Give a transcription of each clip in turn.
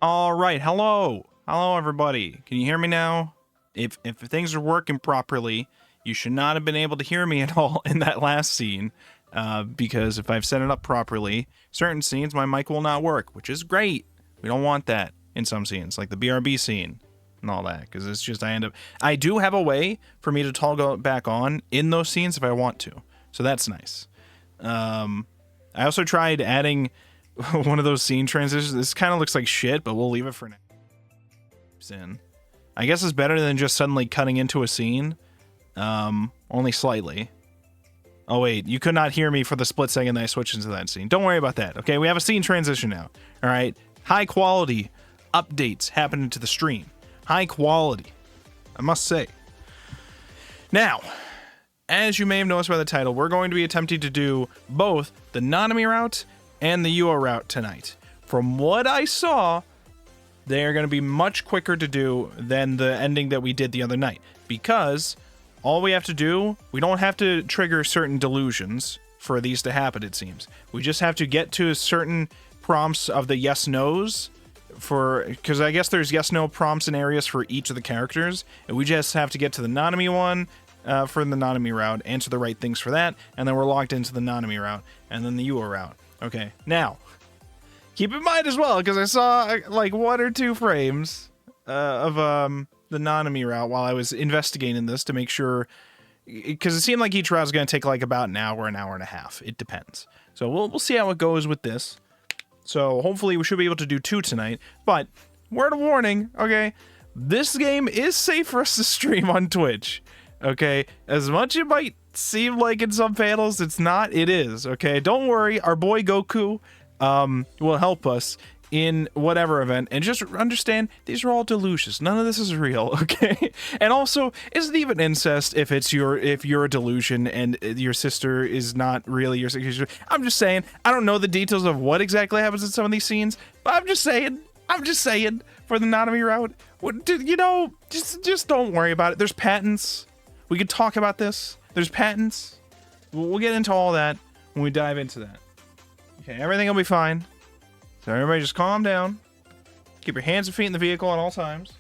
All right, hello. Hello, everybody. Can you hear me now? If things are working properly, you should not have been able to hear me at all in that last scene, because if I've set it up properly, certain scenes, my mic will not work, which is great. We don't want that in some scenes, like the BRB scene and all that, because it's just I do have a way for me to toggle it back on in those scenes if I want to, so that's nice. I also tried adding one of those scene transitions. This kind of looks like shit, but we'll leave it for now. I guess it's better than just suddenly cutting into a scene. Only slightly. Oh wait, you could not hear me for the split second that I switched into that scene. Don't worry about that, okay? We have a scene transition now, all right? High quality updates happening to the stream. High quality, I must say. Now, as you may have noticed by the title, we're going to be attempting to do both the Nanami route and the Yua route tonight. From what I saw, they are going to be much quicker to do than the ending that we did the other night, because all we have to do, we don't have to trigger certain delusions for these to happen, it seems. We just have to get to certain prompts of the yes-nos, because I guess there's yes-no prompts and areas for each of the characters, and we just have to get to the Nanami one for the Nanami route, answer the right things for that, and then we're locked into the Nanami route, and then the Yua route. Okay, now, keep in mind as well, because I saw like 1 or 2 frames of the Nanami route while I was investigating this to make sure, because it seemed like each route is going to take like about an hour and a half. It depends. So we'll see how it goes with this. So hopefully we should be able to do 2 tonight. But word of warning, okay, this game is safe for us to stream on Twitch. Okay, as much it might seem like in some panels, it's not. It is. Okay, don't worry. Our boy Goku will help us in whatever event, and just understand these are all delusions. None of this is real, okay? And also, isn't even incest if you're a delusion and your sister is not really your sister. I'm just saying, I don't know the details of what exactly happens in some of these scenes, but I'm just saying for the Nanami route, you know, just don't worry about it. There's patents. We could talk about this. There's patents. We'll get into all that when we dive into that. Okay, everything will be fine. So everybody just calm down. Keep your hands and feet in the vehicle at all times.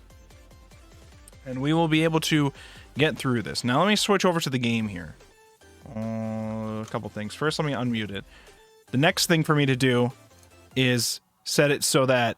And we will be able to get through this. Now let me switch over to the game here. A couple things. First, let me unmute it. The next thing for me to do is set it so that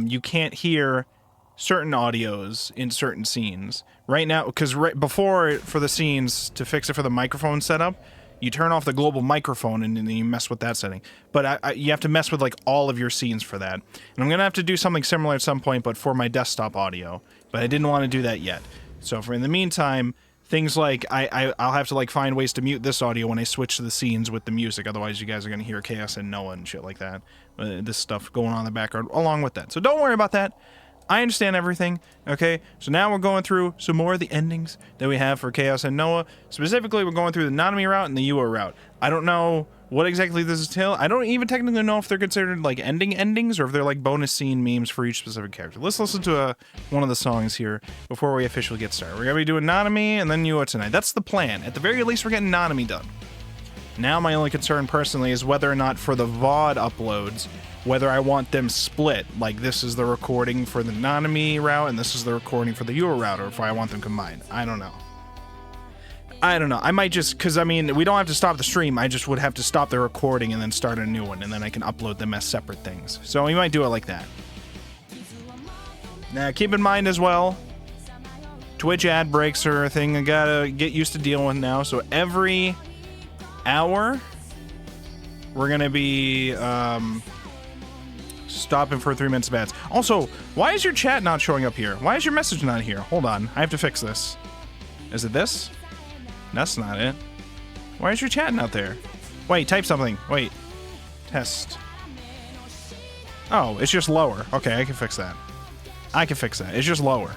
you can't hear certain audios in certain scenes. Right now, because right before, for the scenes, to fix it for the microphone setup, you turn off the global microphone and then you mess with that setting. But you have to mess with like all of your scenes for that. And I'm going to have to do something similar at some point, but for my desktop audio. But I didn't want to do that yet. So for in the meantime, things like I'll have to like find ways to mute this audio when I switch to the scenes with the music. Otherwise, you guys are going to hear Chaos and Noah and shit like that. This stuff going on in the background along with that. So don't worry about that. I understand everything, okay? So now we're going through some more of the endings that we have for Chaos and Noah. Specifically, we're going through the Nanami route and the Yua route. I don't know what exactly this is till. I don't even technically know if they're considered like endings or if they're like bonus scene memes for each specific character. Let's listen to one of the songs here before we officially get started. We're going to be doing Nanami and then Yua tonight. That's the plan. At the very least, we're getting Nanami done. Now my only concern personally is whether or not for the VOD uploads, whether I want them split, like this is the recording for the Nanami route and this is the recording for the Yua route, or if I want them combined. I don't know. I might just, because I mean, we don't have to stop the stream. I just would have to stop the recording and then start a new one, and then I can upload them as separate things. So we might do it like that. Now, keep in mind as well, Twitch ad breaks are a thing I gotta get used to dealing with now. So every hour, we're gonna be stopping for 3 minutes of ads. Also, why is your chat not showing up here? Why is your message not here? Hold on, I have to fix this. Is it this? That's not it. Why is your chat not there? Wait, type something. Wait. Test. Oh, it's just lower. Okay, I can fix that. It's just lower.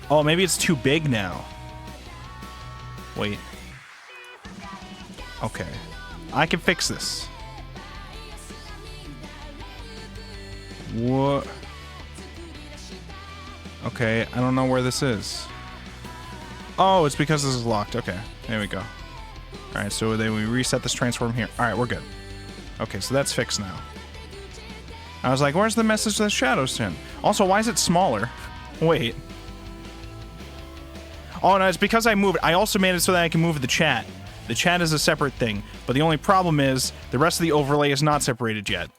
Oh, maybe it's too big now. Wait. Okay. I can fix this. What? Okay, I don't know where this is. Oh, it's because this is locked. Okay, there we go. Alright, so then we reset this transform here. Alright, we're good. Okay, so that's fixed now. I was like, where's the message that shadows sent? Also, why is it smaller? Wait. Oh, no, it's because I moved. I also made it so that I can move the chat. The chat is a separate thing, but the only problem is the rest of the overlay is not separated yet.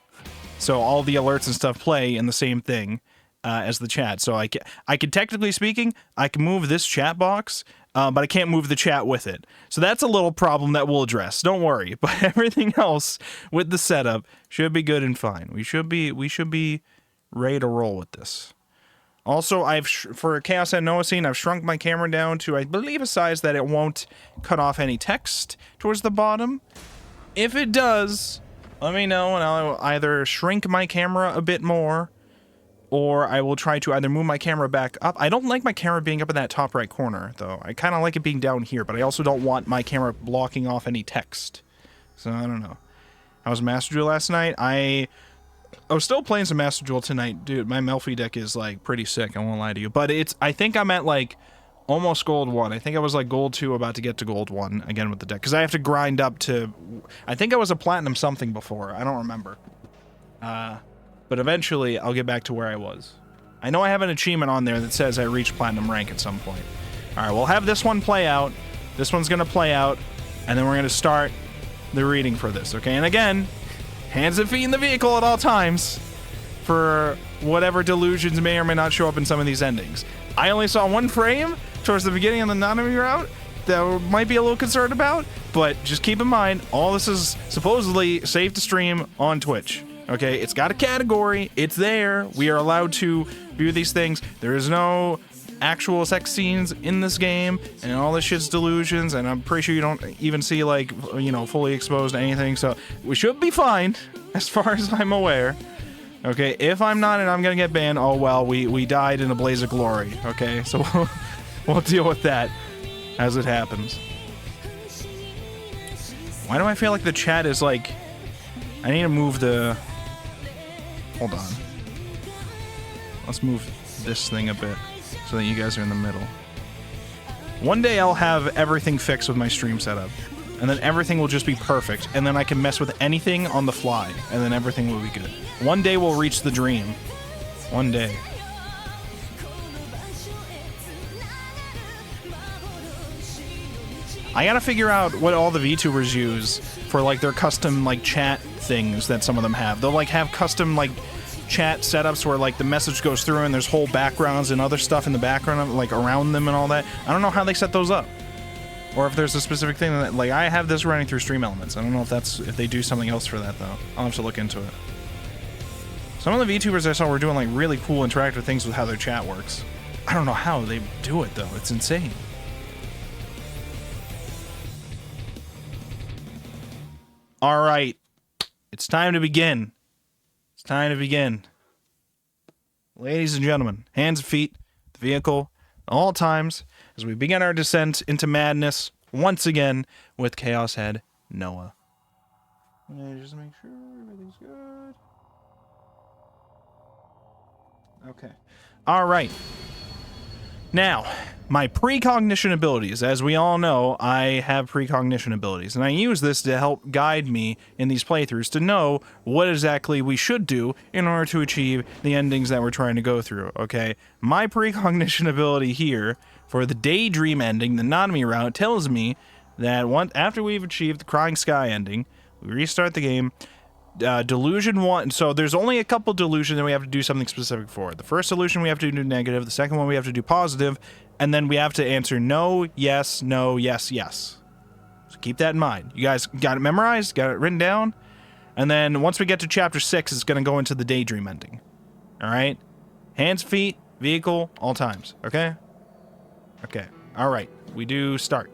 So all the alerts and stuff play in the same thing as the chat. So I can technically speaking, I can move this chat box, but I can't move the chat with it. So that's a little problem that we'll address. Don't worry. But everything else with the setup should be good and fine. We should be ready to roll with this. Also, for Chaos and Noah scene, I've shrunk my camera down to, I believe, a size that it won't cut off any text towards the bottom. If it does, let me know, and I'll either shrink my camera a bit more, or I will try to either move my camera back up. I don't like my camera being up in that top right corner, though. I kind of like it being down here, but I also don't want my camera blocking off any text. So, I don't know. I was Master Duel last night. I was still playing some Master Duel tonight. Dude, my Melfi deck is, like, pretty sick. I won't lie to you. But I think I'm at, like, almost gold 1. I think I was, like, gold 2, about to get to gold 1 again with the deck. Because I have to grind up to... I think I was a platinum something before. I don't remember. But eventually, I'll get back to where I was. I know I have an achievement on there that says I reached platinum rank at some point. Alright, we'll have this one play out. This one's going to play out. And then we're going to start the reading for this, okay? And again... hands and feet in the vehicle at all times for whatever delusions may or may not show up in some of these endings. I only saw one frame towards the beginning of the Nanami route that I might be a little concerned about, but just keep in mind, all this is supposedly safe to stream on Twitch. Okay, it's got a category, it's there, we are allowed to view these things. There is no actual sex scenes in this game, and all this shit's delusions, and I'm pretty sure you don't even see, like, you know, fully exposed anything, so we should be fine, as far as I'm aware. Okay, if I'm not and I'm gonna get banned, oh well, we died in a blaze of glory, okay? So we'll deal with that as it happens. Why do I feel like the chat is, like... I need to move the... Hold on. Let's move this thing a bit, so that you guys are in the middle. One day I'll have everything fixed with my stream setup, and then everything will just be perfect, and then I can mess with anything on the fly, and then everything will be good. One day we'll reach the dream. One day. I gotta figure out what all the VTubers use for, like, their custom, like, chat things that some of them have. They'll, like, have custom, like, chat setups where, like, the message goes through and there's whole backgrounds and other stuff in the background, like, around them and all that. I don't know how they set those up. Or if there's a specific thing that, like, I have this running through Stream Elements. I don't know if they do something else for that, though. I'll have to look into it. Some of the VTubers I saw were doing, like, really cool interactive things with how their chat works. I don't know how they do it, though. It's insane. All right. It's time to begin. It's time to begin. Ladies and gentlemen, hands and feet, the vehicle, all times, as we begin our descent into madness once again with Chaos Head Noah. Just make sure everything's good. Okay. All right. Now, my precognition abilities. As we all know, I have precognition abilities, and I use this to help guide me in these playthroughs to know what exactly we should do in order to achieve the endings that we're trying to go through, okay? My precognition ability here for the Daydream ending, the Nanami route, tells me that after we've achieved the Crying Sky ending, we restart the game. Delusion 1, so there's only a couple delusions that we have to do something specific for. The first delusion we have to do negative, the second one we have to do positive, and then we have to answer no, yes, yes. So keep that in mind. You guys got it memorized? Got it written down? And then once we get to chapter 6, it's going to go into the Daydream ending. Alright? Hands, feet, vehicle, all times. Okay? Okay. Alright. We do start.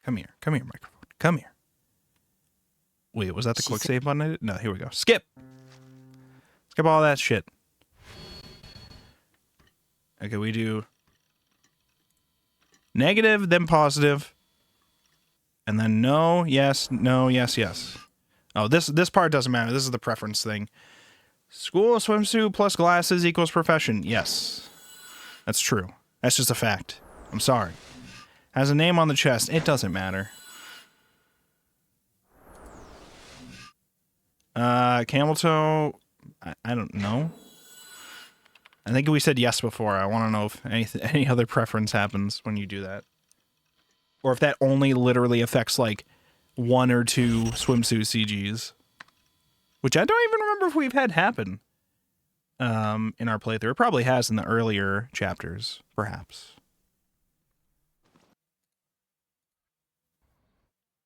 Come here, microphone. Come here. Wait, was that the quick save button I did? No, here we go. Skip! Skip all that shit. Okay, we do negative, then positive, and then no, yes, yes. Oh, this part doesn't matter. This is the preference thing. School swimsuit plus glasses equals profession. Yes. That's true. That's just a fact. I'm sorry. Has a name on the chest. It doesn't matter. Camel toe, I don't know. I think we said yes before. I want to know if any other preference happens when you do that. Or if that only literally affects, like, 1 or 2 swimsuit CGs. Which I don't even remember if we've had happen in our playthrough. It probably has in the earlier chapters, perhaps.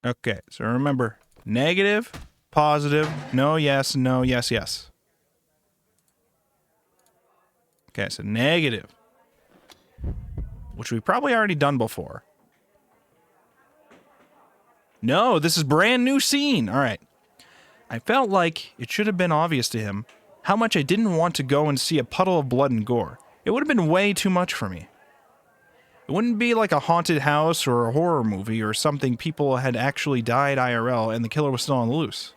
Okay, so remember, negative, positive, no, yes, yes. Okay, so negative. Which we've probably already done before. No, this is brand new scene. All right. I felt like it should have been obvious to him how much I didn't want to go and see a puddle of blood and gore. It would have been way too much for me. It wouldn't be like a haunted house or a horror movie or something people had actually died IRL and the killer was still on the loose.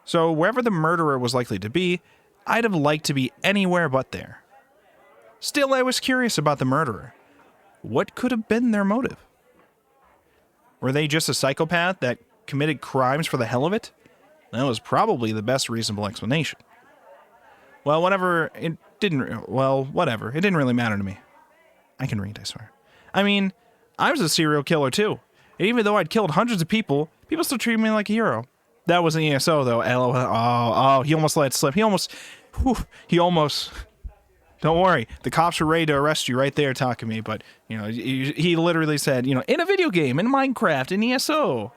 So wherever the murderer was likely to be, I'd have liked to be anywhere but there. Still, I was curious about the murderer. What could have been their motive? Were they just a psychopath that committed crimes for the hell of it? That was probably the best reasonable explanation. Well, whatever, it didn't really matter to me. I can read, I swear. I mean, I was a serial killer too. And even though I'd killed hundreds of people still treated me like a hero. That was an ESO though. LOL. Oh, he almost let it slip. He almost. Don't worry. The cops were ready to arrest you right there talking to me, but, you know, he literally said, you know, in a video game, in Minecraft, in ESO.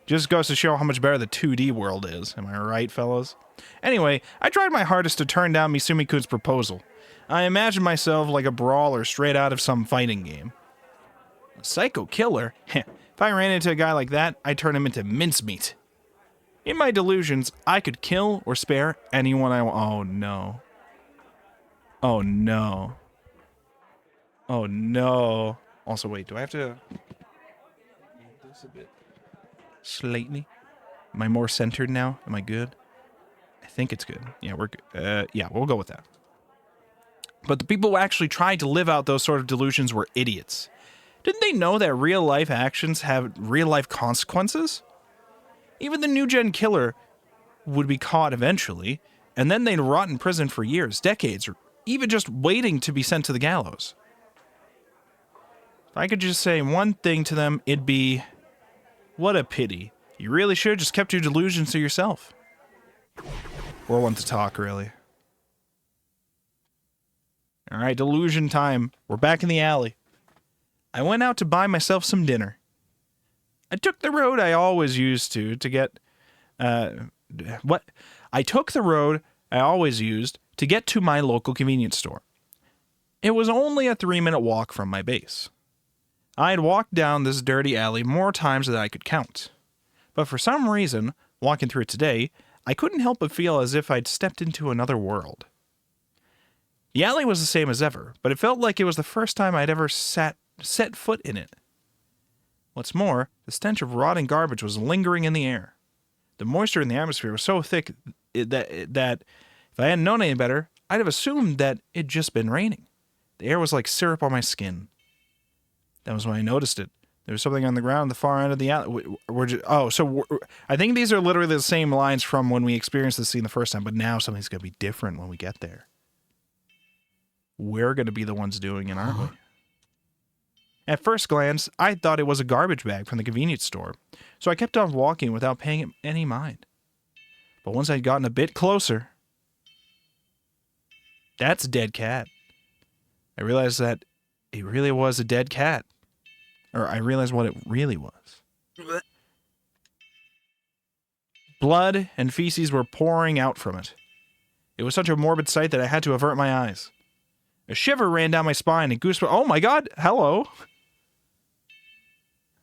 Just goes to show how much better the 2D world is. Am I right, fellas? Anyway, I tried my hardest to turn down Misumi-kun's proposal. I imagined myself like a brawler straight out of some fighting game. A psycho killer? If I ran into a guy like that, I'd turn him into mincemeat. In my delusions, I could kill or spare anyone I want. Oh, no. Oh, no. Oh, no. Also, wait, do I have to move this a bit? Slightly? Am I more centered now? Am I good? I think it's good. Yeah, we're good. Yeah, we'll go with that. But the people who actually tried to live out those sort of delusions were idiots. Didn't they know that real-life actions have real-life consequences? Even the new-gen killer would be caught eventually, and then they'd rot in prison for years, decades, or even just waiting to be sent to the gallows. If I could just say one thing to them, it'd be, what a pity. You really should have just kept your delusions to yourself. Or one to talk, really. Alright, delusion time. We're back in the alley. I went out to buy myself some dinner. I took the road I always used to get... I took the road I always used to get to my local convenience store. It was only a 3-minute walk from my base. I had walked down this dirty alley more times than I could count. But for some reason, walking through it today, I couldn't help but feel as if I'd stepped into another world. The alley was the same as ever, but it felt like it was the first time I'd ever set foot in it. What's more, the stench of rotting garbage was lingering in the air. The moisture in the atmosphere was so thick that if I hadn't known any better, I'd have assumed that it'd just been raining. The air was like syrup on my skin. That was when I noticed it. There was something on the ground at the far end of the alley. I think these are literally the same lines from when we experienced this scene the first time, but now something's going to be different when we get there. We're going to be the ones doing it, aren't we? At first glance, I thought it was a garbage bag from the convenience store, so I kept on walking without paying it any mind. But once I'd gotten a bit closer... That's a dead cat. I realized that it really was a dead cat. Or I realized what it really was. Blood and feces were pouring out from it. It was such a morbid sight that I had to avert my eyes. A shiver ran down my spine and goosebumps... Oh my god, hello!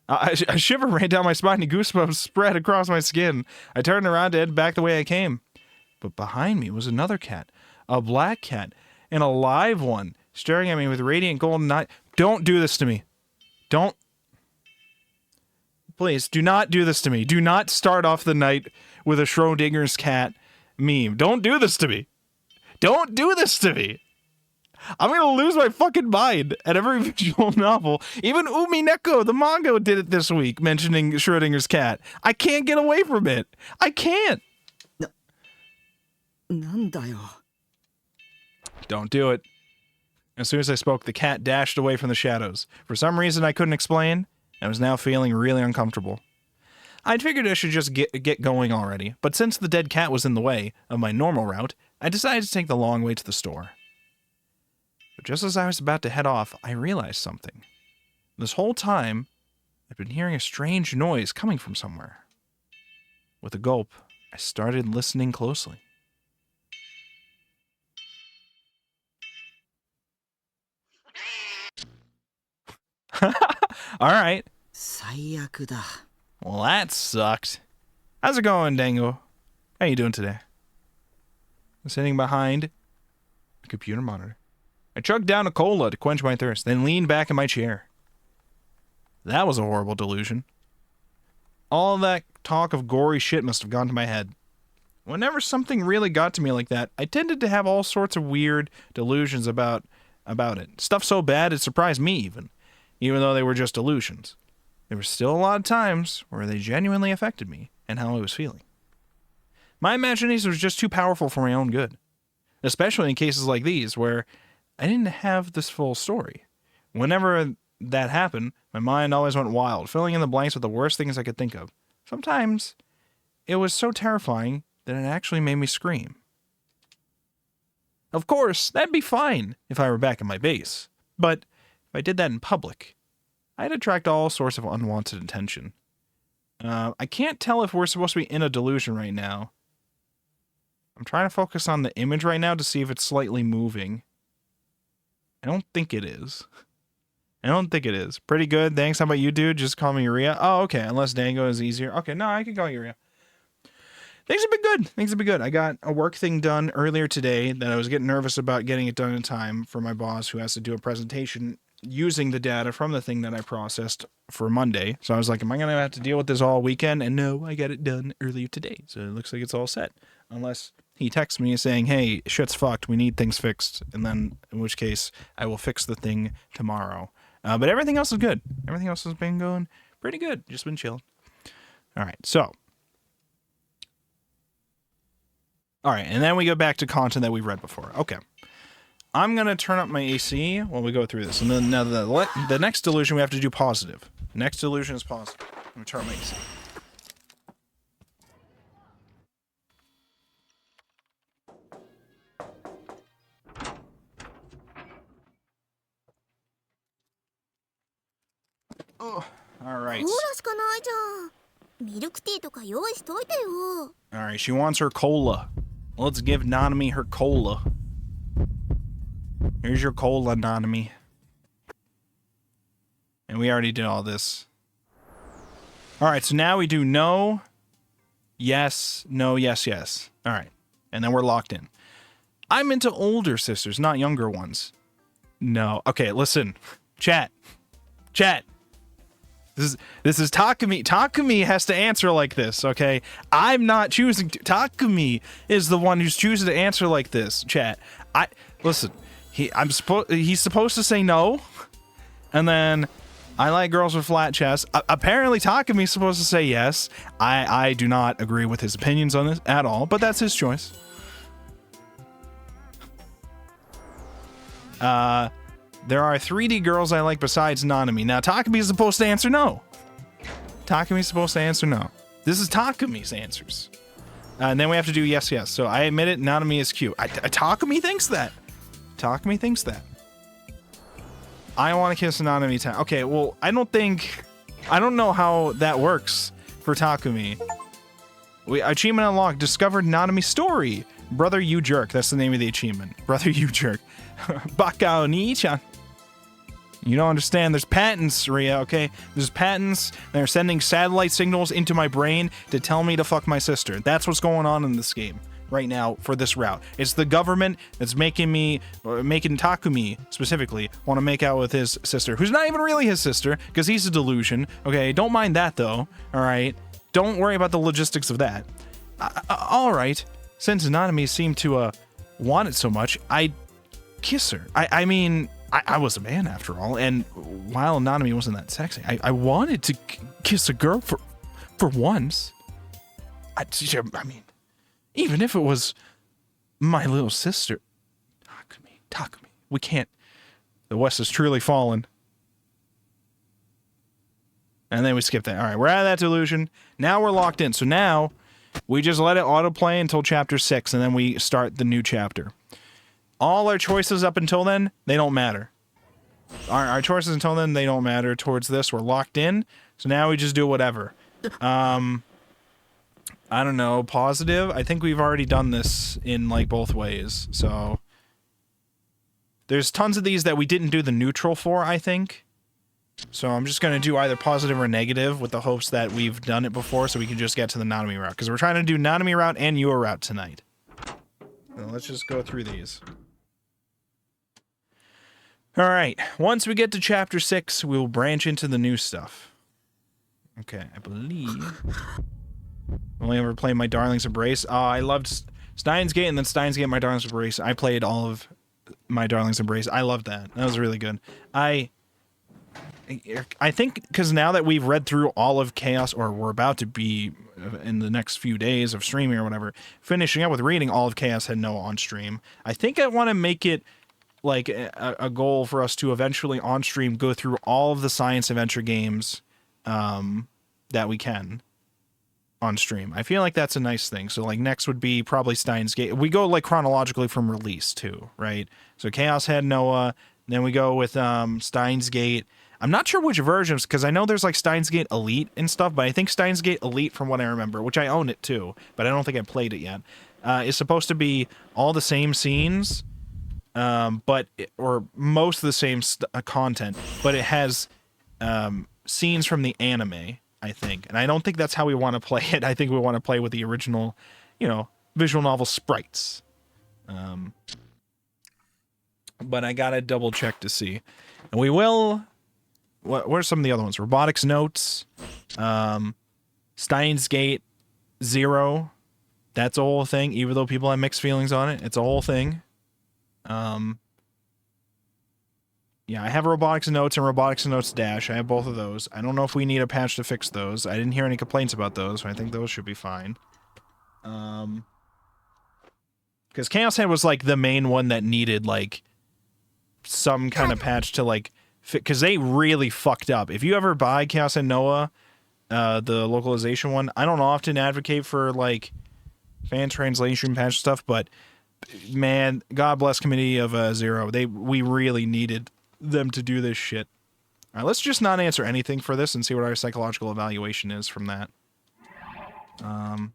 A shiver ran down my spine and goosebumps spread across my skin. I turned around to head back the way I came. But behind me was another cat. A black cat. An alive one. Staring at me with radiant golden eyes. Don't do this to me. Don't. Please, do not do this to me. Do not start off the night with a Schrodinger's cat meme. Don't do this to me. Don't do this to me. I'm gonna lose my fucking mind at every visual novel. Even Umineko, the manga, did it this week, mentioning Schrodinger's cat. I can't get away from it. I can't. なんだよ。 Don't do it. As soon as I spoke, the cat dashed away from the shadows. For some reason I couldn't explain, I was now feeling really uncomfortable. I'd figured I should just get going already, but since the dead cat was in the way of my normal route, I decided to take the long way to the store. But just as I was about to head off, I realized something. This whole time, I'd been hearing a strange noise coming from somewhere. With a gulp, I started listening closely. All right. 最悪だ。 Well, that sucked. How's it going, Dango? How you doing today? I'm sitting behind the computer monitor. I chugged down a cola to quench my thirst, then leaned back in my chair. That was a horrible delusion. All that talk of gory shit must have gone to my head. Whenever something really got to me like that, I tended to have all sorts of weird delusions about it. Stuff so bad it surprised me even though they were just delusions. There were still a lot of times where they genuinely affected me and how I was feeling. My imagination was just too powerful for my own good, especially in cases like these where I didn't have this full story. Whenever that happened, my mind always went wild, filling in the blanks with the worst things I could think of. Sometimes it was so terrifying that it actually made me scream. Of course, that'd be fine if I were back at my base, but if I did that in public, I'd attract all sorts of unwanted attention. I can't tell if we're supposed to be in a delusion right now. I'm trying to focus on the image right now to see if it's slightly moving. I don't think it is. Pretty good. Thanks. How about you, dude? Just call me Uria. Oh, okay. Unless Dango is easier. Okay, no, I can call you Uria. Things have been good. I got a work thing done earlier today that I was getting nervous about getting it done in time for my boss who has to do a presentation using the data from the thing that I processed for Monday. So I was like, am I going to have to deal with this all weekend? And no, I got it done earlier today. So it looks like it's all set. Unless he texts me saying, hey, shit's fucked. We need things fixed. And then in which case I will fix the thing tomorrow. But everything else is good. Everything else has been going pretty good. Just been chilled. All right. So. All right. And then we go back to content that we've read before. Okay. I'm going to turn up my AC while we go through this. And then now the next delusion we have to do positive. Next delusion is positive. Let me turn up my AC. Oh, all right. コーラしかないじゃん。ミルクティーとか用意しといてよ。 All right, she wants her cola. Let's give Nanami her cola. Here's your cola, Nanami. And we already did all this. All right, so now we do no, yes, no, yes, yes. All right, and then we're locked in. I'm into older sisters, not younger ones. No. Okay, listen. Chat. This is Takumi. Takumi has to answer like this, okay? I'm not choosing to. Takumi is the one who's choosing to answer like this, chat. Listen. He's supposed to say no, and then I like girls with flat chests. Apparently Takumi's supposed to say yes. I do not agree with his opinions on this at all, but that's his choice. There are 3D girls I like besides Nanami. Now, Takumi is supposed to answer no. Takumi's supposed to answer no. This is Takumi's answers. And then we have to do yes, yes. So I admit it, Nanami is cute. Takumi thinks that. Takumi thinks that. I want to kiss Nanami. Okay, well, I don't know how that works for Takumi. Achievement unlocked. Discovered Nanami's story. Brother, you jerk. That's the name of the achievement. Brother, you jerk. Baka Oni-chan. You don't understand. There's patents, Ria, okay? There's patents. They're sending satellite signals into my brain to tell me to fuck my sister. That's what's going on in this game right now for this route. It's the government that's making Takumi, specifically, want to make out with his sister, who's not even really his sister, because he's a delusion, okay? Don't mind that, though, all right? Don't worry about the logistics of that. All right. Since Nanami seemed to want it so much, I'd kiss her. I mean... I was a man after all, and while Nanami wasn't that sexy, I wanted to kiss a girl for once. I mean, even if it was My little sister. Takumi. We can't. The West has truly fallen. And then we skip that. All right, we're out of that delusion. Now we're locked in. So now we just let it autoplay until chapter 6, and then we start the new chapter. All our choices up until then, they don't matter. Our choices until then, they don't matter. Towards this, we're locked in. So now we just do whatever. I don't know. Positive? I think we've already done this in, like, both ways. So there's tons of these that we didn't do the neutral for, I think. So I'm just going to do either positive or negative with the hopes that we've done it before so we can just get to the Nanami route. Because we're trying to do Nanami route and your route tonight. So let's just go through these. Alright, once we get to chapter 6, we will branch into the new stuff. Okay, I believe... Only ever played My Darling's Embrace. Oh, I loved Steins Gate and then Steins Gate, My Darling's Embrace. I played all of My Darling's Embrace. I loved that. That was really good. I think because now that we've read through all of Chaos, or we're about to be in the next few days of streaming or whatever, finishing up with reading all of Chaos Head Noah on stream, I think I want to make it like a goal for us to eventually on stream go through all of the science adventure games that we can on stream. I feel like that's a nice thing. So like next would be probably Steins Gate. We go like chronologically from release too, right? So Chaos Head Noah, then we go with Steins Gate. I'm not sure which versions, because I know there's like Steins Gate Elite and stuff, but I think Steins Gate Elite, from what I remember, which I own it too, but I don't think I played it yet, is supposed to be all the same scenes, or most of the same content, but it has scenes from the anime, I think. And I don't think that's how we want to play it. I think we want to play with the original, visual novel sprites. But I gotta double check to see. And we will... What are some of the other ones? Robotics Notes, Steins Gate 0. That's a whole thing, even though people have mixed feelings on it. It's a whole thing. Yeah, I have Robotics Notes and Robotics Notes Dash. I have both of those. I don't know if we need a patch to fix those. I didn't hear any complaints about those, so I think those should be fine. Because Chaos Head was, like, the main one that needed, like, some kind of patch to, like... Because they really fucked up. If you ever buy Chaos and Noah, the localization one, I don't often advocate for, like, fan translation patch stuff, but, man, God bless Committee of Zero. We really needed them to do this shit. All right, let's just not answer anything for this and see what our psychological evaluation is from that. I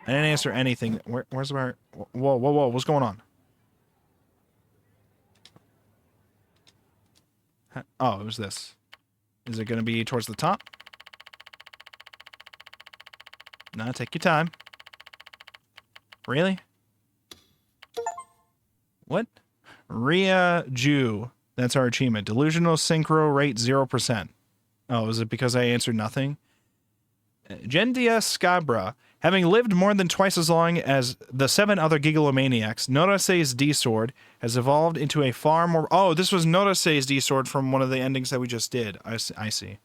didn't answer anything. Where's our... Whoa, what's going on? Oh, it was this. Is it going to be towards the top? No, take your time. Really? What? Ria Ju. That's our achievement. Delusional synchro rate 0%. Oh, is it because I answered nothing? Gendia Scabra. Having lived more than twice as long as the 7 other Gigalomaniacs, Norasei's D-Sword has evolved into a far more... Oh, this was Norasei's D-Sword from one of the endings that we just did. I see.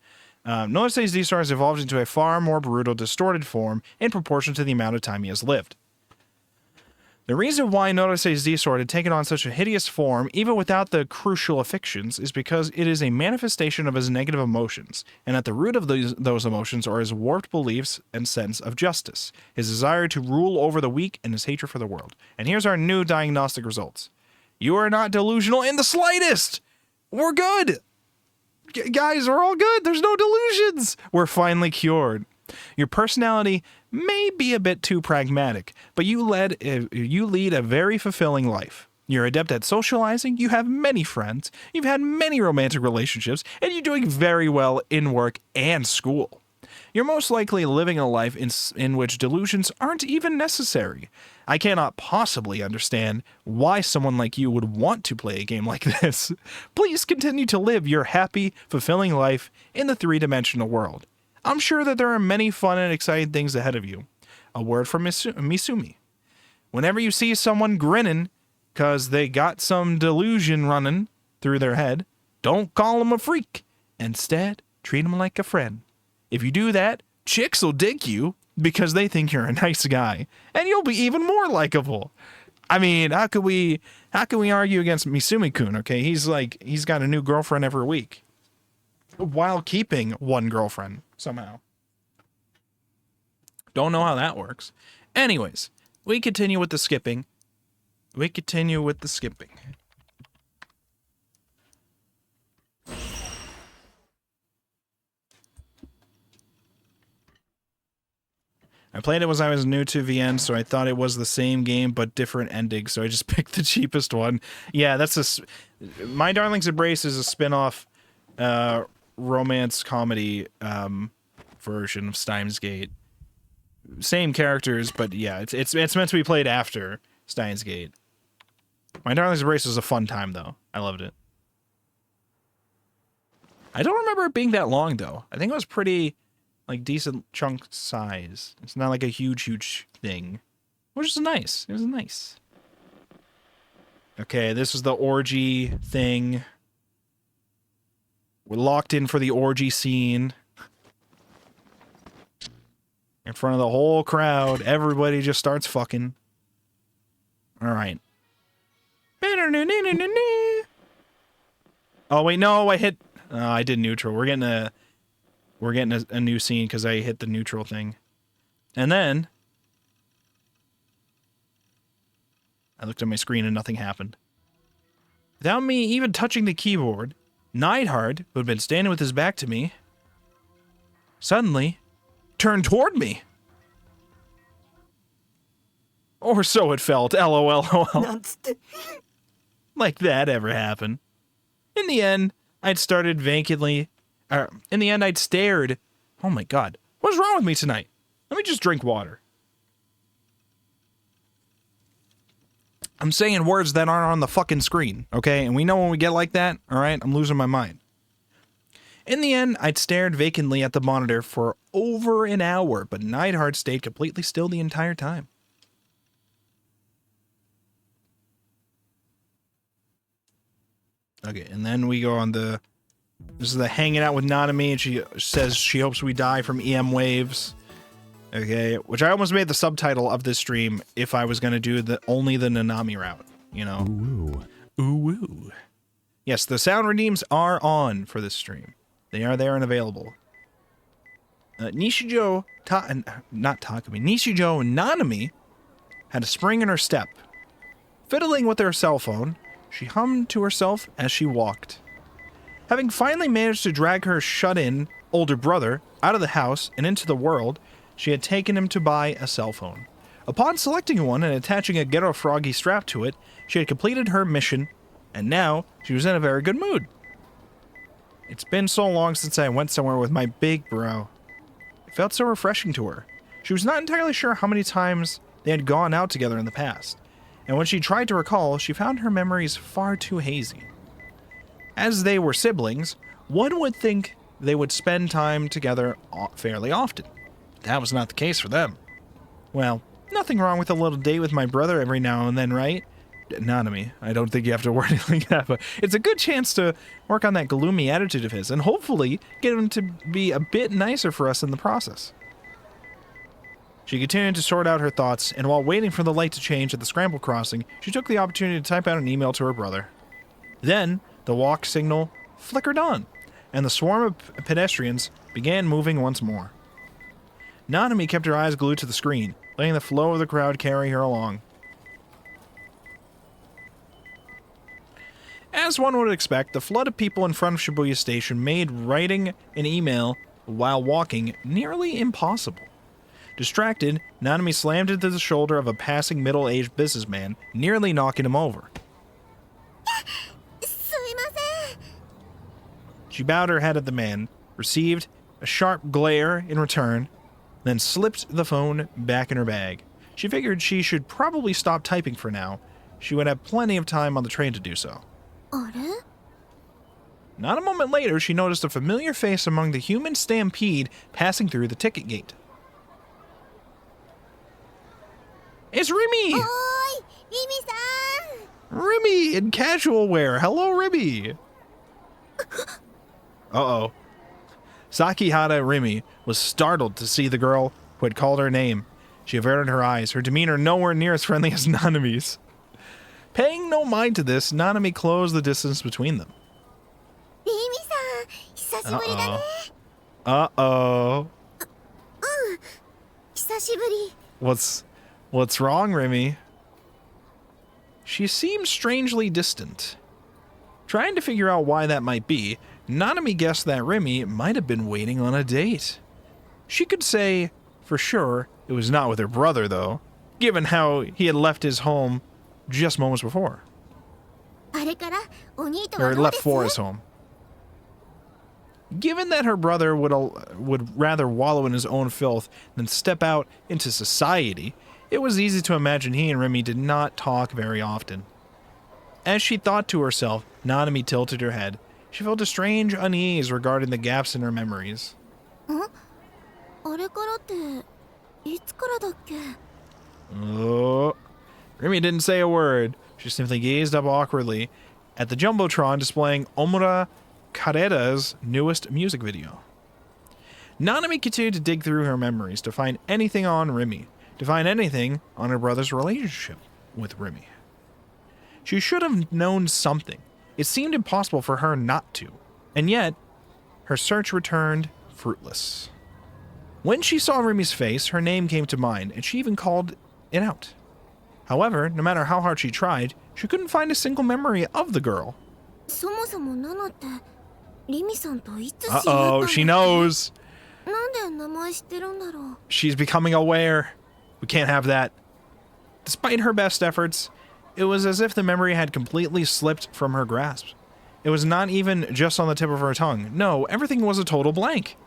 Norasei's D-Sword has evolved into a far more brutal, distorted form in proportion to the amount of time he has lived. The reason why Norasei's D-Sword had taken on such a hideous form, even without the crucial afflictions, is because it is a manifestation of his negative emotions, and at the root of those emotions are his warped beliefs and sense of justice, his desire to rule over the weak, and his hatred for the world. And here's our new diagnostic results. You are not delusional in the slightest! We're good! Guys, we're all good! There's no delusions! We're finally cured. Your personality may be a bit too pragmatic, but you lead a very fulfilling life. You're adept at socializing, you have many friends, you've had many romantic relationships, and you're doing very well in work and school. You're most likely living a life in which delusions aren't even necessary. I cannot possibly understand why someone like you would want to play a game like this. Please continue to live your happy, fulfilling life in the three-dimensional world. I'm sure that there are many fun and exciting things ahead of you. A word from Misumi. Whenever you see someone grinning because they got some delusion running through their head, don't call them a freak. Instead, treat them like a friend. If you do that, chicks will dig you because they think you're a nice guy, and you'll be even more likable. I mean, how could we argue against Misumi-kun, okay? He's got a new girlfriend every week. While keeping one girlfriend, somehow. Don't know how that works. Anyways, we continue with the skipping. I played it when I was new to VN, so I thought it was the same game but different ending, so I just picked the cheapest one. Yeah, that's My Darling's Embrace is a spin-off romance comedy version of Steins Gate. Same characters, but yeah, it's meant to be played after Steins Gate. My Darling's Embrace was a fun time, though. I loved it. I don't remember it being that long, though. I think it was pretty... decent chunk size. It's not like a huge thing. Which is nice. It was nice. Okay, this is the orgy thing. We're locked in for the orgy scene. In front of the whole crowd. Everybody just starts fucking. Alright. Oh, wait, no, I hit... I did neutral. We're getting a new scene because I hit the neutral thing. And then I looked at my screen and nothing happened. Without me even touching the keyboard, Neidhart, who had been standing with his back to me, suddenly turned toward me. Or so it felt, LOL. Like that ever happened. In the end, I'd stared. Oh my god. What's wrong with me tonight? Let me just drink water. I'm saying words that aren't on the fucking screen, okay? And we know when we get like that, alright? I'm losing my mind. In the end, I'd stared vacantly at the monitor for over an hour, but Neidhart stayed completely still the entire time. Okay, and then we go on the... This is the hanging out with Nanami, and she says she hopes we die from EM waves. Okay, which I almost made the subtitle of this stream if I was going to do only the Nanami route, you know. Ooh. Ooh. Yes, the sound redeems are on for this stream. They are there and available. Nishijo Nanami had a spring in her step. Fiddling with her cell phone, she hummed to herself as she walked. Having finally managed to drag her shut-in older brother out of the house and into the world, she had taken him to buy a cell phone. Upon selecting one and attaching a ghetto froggy strap to it, she had completed her mission, and now she was in a very good mood. It's been so long since I went somewhere with my big bro. It felt so refreshing to her. She was not entirely sure how many times they had gone out together in the past, and when she tried to recall, she found her memories far too hazy. As they were siblings, one would think they would spend time together fairly often. That was not the case for them. Well, nothing wrong with a little date with my brother every now and then, right? Nanami, I don't think you have to word it like that, but it's a good chance to work on that gloomy attitude of his and hopefully get him to be a bit nicer for us in the process. She continued to sort out her thoughts, and while waiting for the light to change at the scramble crossing, she took the opportunity to type out an email to her brother. Then, the walk signal flickered on, and the swarm of pedestrians began moving once more. Nanami kept her eyes glued to the screen, letting the flow of the crowd carry her along. As one would expect, the flood of people in front of Shibuya Station made writing an email while walking nearly impossible. Distracted, Nanami slammed into the shoulder of a passing middle-aged businessman, nearly knocking him over. She bowed her head at the man, received a sharp glare in return, then slipped the phone back in her bag. She figured she should probably stop typing for now. She would have plenty of time on the train to do so. Not a moment later, she noticed a familiar face among the human stampede passing through the ticket gate. It's Rimi! Oi! Rimi-san! Rimi in casual wear. Hello, Rimi! Uh-oh. Sakihara Rimi was startled to see the girl who had called her name. She averted her eyes, her demeanor nowhere near as friendly as Nanami's. Paying no mind to this, Nanami closed the distance between them. リミさん、久しぶりだね。 Uh-oh. 久しぶり。 What's wrong, Remy? She seemed strangely distant. Trying to figure out why that might be, Nanami guessed that Remy might have been waiting on a date. She could say, for sure, it was not with her brother, though, given how he had left his home just moments before. あれからお兄と Or はどう left です for his home. Given that her brother would rather wallow in his own filth than step out into society, it was easy to imagine he and Remy did not talk very often. As she thought to herself, Nanami tilted her head. She felt a strange unease regarding the gaps in her memories. あれからっていつからだっけ？ Oh. Remy didn't say a word. She simply gazed up awkwardly at the Jumbotron displaying Omura Kareda's newest music video. Nanami continued to dig through her memories to find anything on Remy, to find anything on her brother's relationship with Remy. She should have known something. It seemed impossible for her not to, and yet her search returned fruitless. When she saw Remy's face, her name came to mind, and she even called it out. However, no matter how hard she tried, she couldn't find a single memory of the girl. そもそもナナってリミさんといつ知り合ったんだっけ？ Uh-oh, she knows. なんで名前知ってるんだろう？ She's becoming aware. We can't have that. Despite her best efforts, it was as if the memory had completely slipped from her grasp. It was not even just on the tip of her tongue. No, everything was a total blank.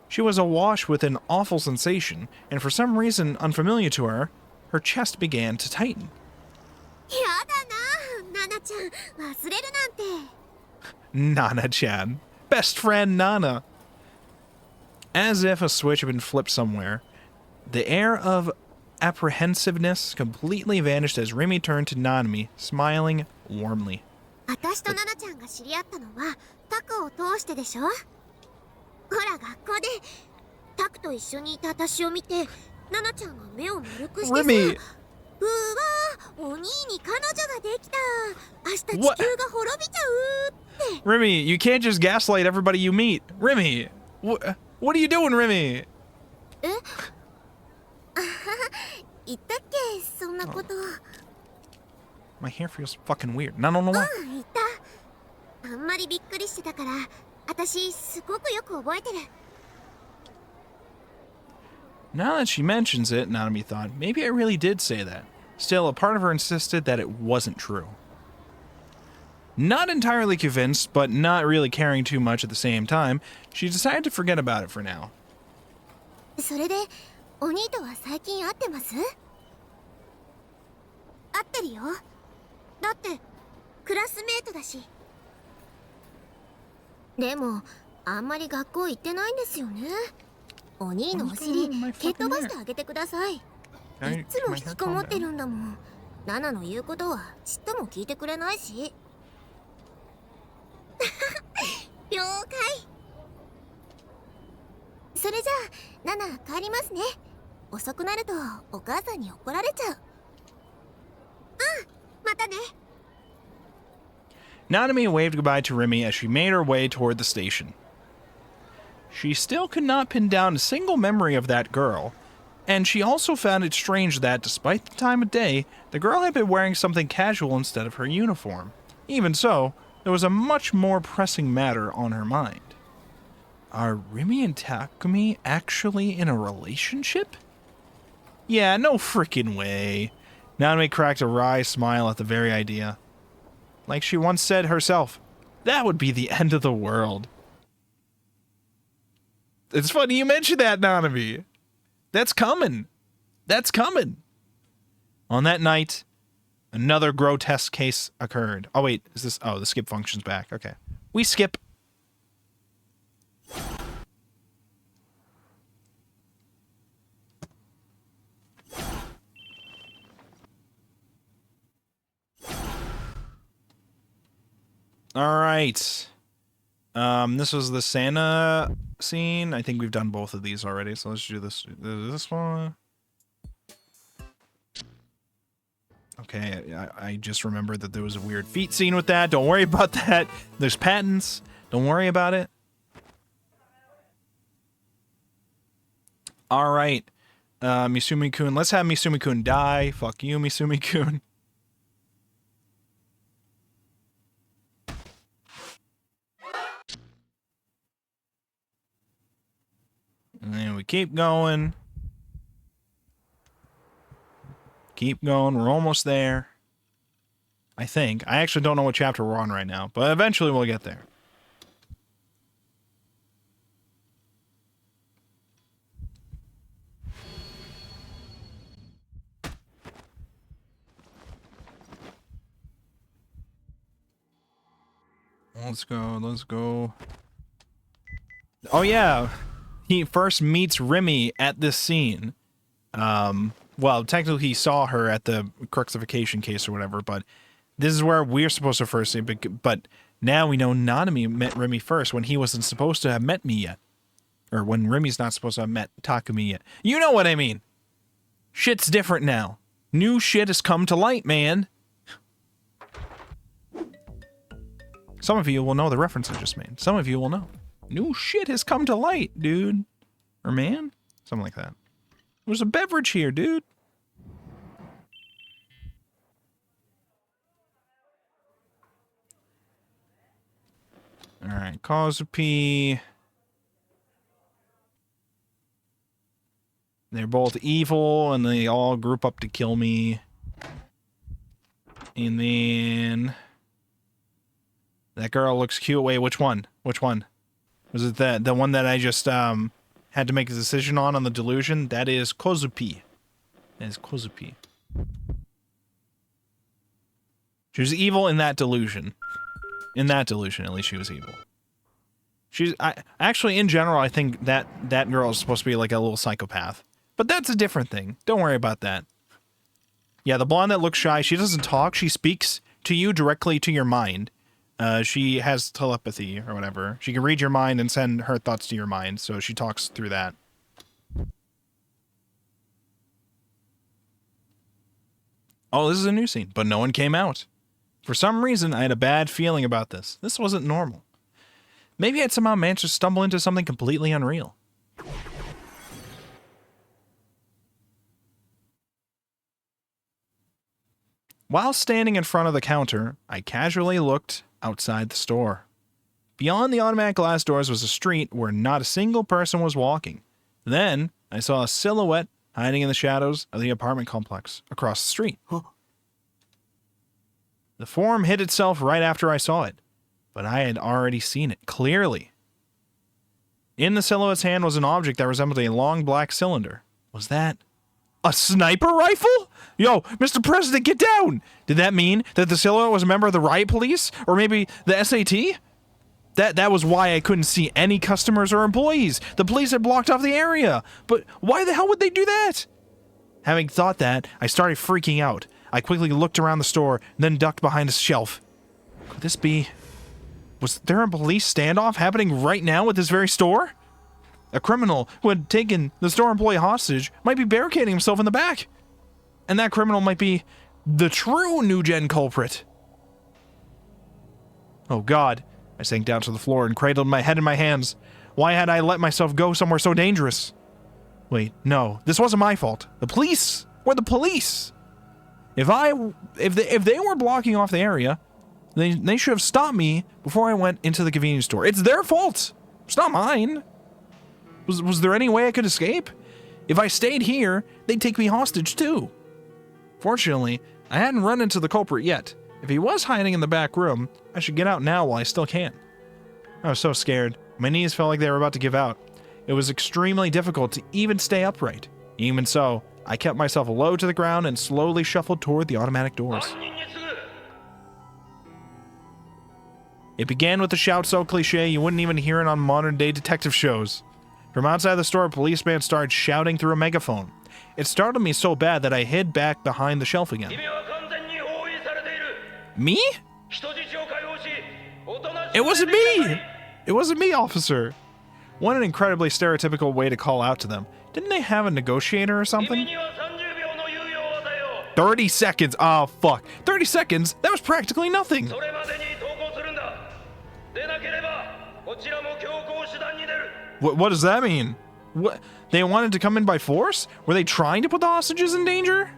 She was awash with an awful sensation, and for some reason unfamiliar to her, her chest began to tighten. やだな、ナナちゃん、忘れるなんて。 Nana-chan. Best friend Nana. As if a switch had been flipped somewhere, the air of apprehensiveness completely vanished as Remy turned to Nanami, smiling warmly. 私とナナちゃんが知り合ったのはタクを通してでしょ？ほら学校でタクと一緒にいた私を見てナナちゃんが目を丸くしてさ、 Remy! うわー、お兄に彼女ができた。明日地球が滅びちゃうって。 Remy, you can't just gaslight everybody you meet. Remy! What are you doing, Remy? え？言ったっけそんなこと。My hair feels fucking weird. No, no, no, no. 言った。あんまりびっくりしてたから、私すごくよく覚えてる。 Now that she mentions it, Nanami thought, maybe I really did say that. Still, a part of her insisted that it wasn't true. Not entirely convinced, but not really caring too much at the same time, she decided to forget about it for now. それで、お兄とは最近会ってます？会ってるよ。だって、クラスメートだし。でも、あんまり学校行ってないんですよね。お兄のお尻、蹴っ飛ばしてあげてください。いつも引きこもってるんだもん。ナナの言うことはちっとも聞いてくれないし。了解。それじゃあ、ナナ帰りますね。遅くなるとお母さんに怒られちゃう。またね。 Nanami waved goodbye to Remy as she made her way toward the station. She still could not pin down a single memory of that girl, and she also found it strange that, despite the time of day, the girl had been wearing something casual instead of her uniform. Even so, there was a much more pressing matter on her mind. Are Remy and Takumi actually in a relationship? Yeah, no frickin' way. Nanami cracked a wry smile at the very idea. Like she once said herself, that would be the end of the world. It's funny you mentioned that, Nanami. That's coming. That's coming. On that night, another grotesque case occurred. Oh, wait. Is this... Oh, the skip function's back. Okay. We skip. All right. This was the Santa scene. I think we've done both of these already, so let's do this one. Okay, I just remembered that there was a weird feet scene with that. Don't worry about that. There's patents. Don't worry about it. All right. Misumi-kun. Let's have Misumi-kun die. Fuck you, Misumi-kun. And then we keep going. Keep going. We're almost there. I think. I actually don't know what chapter we're on right now, but eventually we'll get there. Let's go, let's go. Oh yeah, he first meets Remy at this scene. Well, technically he saw her at the cruxification case or whatever, but this is where we're supposed to first see, but now we know Nanami met Remy first when he wasn't supposed to have met me yet. Or when Remy's not supposed to have met Takumi yet. You know what I mean. Shit's different now. New shit has come to light, man. Some of you will know the reference I just made. Some of you will know. New shit has come to light, dude. Or man? Something like that. There's a beverage here, dude. Alright, Kazupi. They're both evil, and they all group up to kill me. And then... that girl looks cute. Wait, which one? Which one? Was it the one that I just had to make a decision on the delusion? That is Kazupi. That is Kazupi. She was evil in that delusion. In that delusion, at least she was evil. Actually, in general, I think that girl is supposed to be like a little psychopath. But that's a different thing. Don't worry about that. Yeah, the blonde that looks shy, she doesn't talk. She speaks to you directly to your mind. She has telepathy or whatever. She can read your mind and send her thoughts to your mind, so she talks through that. Oh, this is a new scene, but no one came out. For some reason, I had a bad feeling about this. This wasn't normal. Maybe I'd somehow managed to stumble into something completely unreal. While standing in front of the counter, I casually looked outside the store. Beyond the automatic glass doors was a street where not a single person was walking. Then, I saw a silhouette hiding in the shadows of the apartment complex across the street. Huh? The form hid itself right after I saw it, but I had already seen it clearly. In the silhouette's hand was an object that resembled a long black cylinder. Was that a sniper rifle? Yo, Mr. President, get down! Did that mean that the silhouette was a member of the riot police? Or maybe the SAT? That was why I couldn't see any customers or employees. The police had blocked off the area. But why the hell would they do that? Having thought that, I started freaking out. I quickly looked around the store, then ducked behind a shelf. Could this be... was there a police standoff happening right now at this very store? A criminal who had taken the store employee hostage might be barricading himself in the back. And that criminal might be the true new-gen culprit. Oh God. I sank down to the floor and cradled my head in my hands. Why had I let myself go somewhere so dangerous? Wait, no. This wasn't my fault. The police were the police. If they were blocking off the area, they should have stopped me before I went into the convenience store. It's their fault. It's not mine. Was there any way I could escape? If I stayed here, they'd take me hostage too. Fortunately, I hadn't run into the culprit yet. If he was hiding in the back room, I should get out now while I still can. I was so scared. My knees felt like they were about to give out. It was extremely difficult to even stay upright. Even so, I kept myself low to the ground and slowly shuffled toward the automatic doors. It began with a shout so cliche you wouldn't even hear it on modern-day detective shows. From outside the store, a policeman started shouting through a megaphone. It startled me so bad that I hid back behind the shelf again. Me? It wasn't me! It wasn't me, officer. What an incredibly stereotypical way to call out to them. Didn't they have a negotiator or something? 30 seconds. Oh, fuck. 30 seconds? That was practically nothing. What does that mean? What? They wanted to come in by force? Were they trying to put the hostages in danger?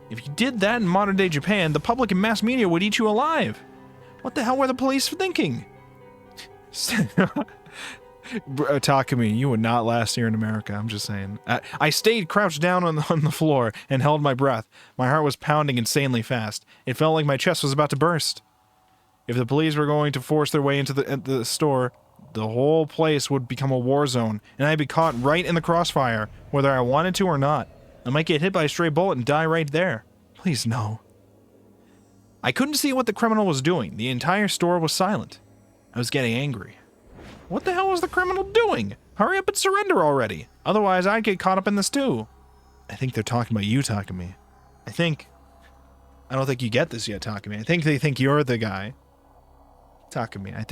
If you did that in modern-day Japan, the public and mass media would eat you alive. What the hell were the police thinking? Takumi, you would not last here in America, I'm just saying. I stayed crouched down on the floor and held my breath. My heart was pounding insanely fast. It felt like my chest was about to burst. If the police were going to force their way into the store, the whole place would become a war zone, and I'd be caught right in the crossfire, whether I wanted to or not. I might get hit by a stray bullet and die right there. Please, no. I couldn't see what the criminal was doing. The entire store was silent. I was getting angry. What the hell was the criminal doing? Hurry up and surrender already. Otherwise, I'd get caught up in this too. I think they're talking about you, Takumi. I don't think you get this yet, Takumi. I think they think you're the guy. Takumi, I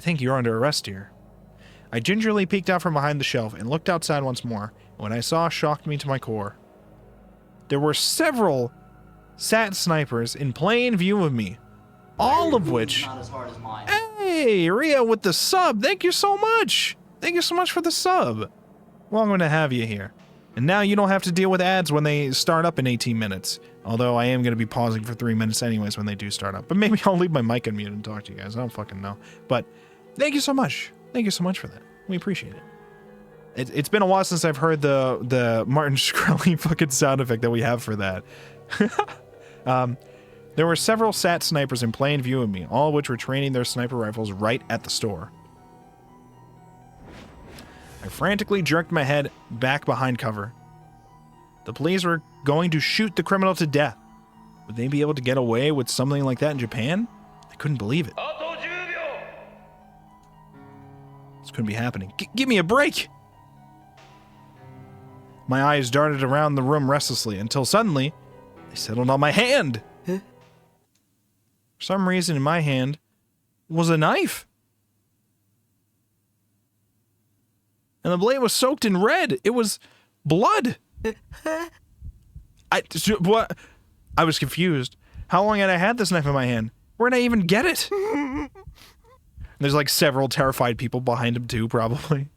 think you're under arrest here. I gingerly peeked out from behind the shelf and looked outside once more. What I saw shocked me to my core. There were several SAT snipers in plain view of me, all of which... Not as hard as mine. Hey, Ria with the sub. Thank you so much. Thank you so much for the sub. Well, I'm going to have you here. And now you don't have to deal with ads when they start up in 18 minutes. Although I am going to be pausing for 3 minutes anyways when they do start up. But maybe I'll leave my mic unmuted and talk to you guys. I don't fucking know. But thank you so much. Thank you so much for that. We appreciate it. It's been a while since I've heard the Martin Shkreli fucking sound effect that we have for that. There were several SAT snipers in plain view of me, all of which were training their sniper rifles right at the store. I frantically jerked my head back behind cover. The police were going to shoot the criminal to death. Would they be able to get away with something like that in Japan? I couldn't believe it. This couldn't be happening. Give me a break! My eyes darted around the room restlessly until suddenly they settled on my hand. Huh? For some reason in my hand was a knife. And the blade was soaked in red. It was blood. What? I was confused. How long had I had this knife in my hand? Where did I even get it? There's like several terrified people behind him too, probably.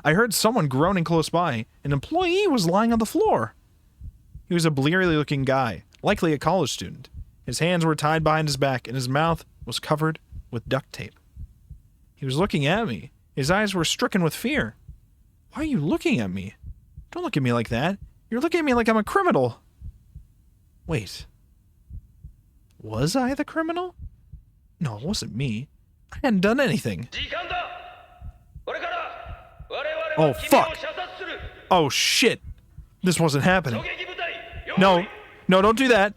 I heard someone groaning close by. An employee was lying on the floor. He was a bleary looking guy, likely a college student. His hands were tied behind his back and his mouth was covered with duct tape. He was looking at me. His eyes were stricken with fear. Why are you looking at me? Don't look at me like that. You're looking at me like I'm a criminal. Wait. Was I the criminal? No, it wasn't me. I hadn't done anything. Oh, fuck. Oh, shit. This wasn't happening. No. No, don't do that.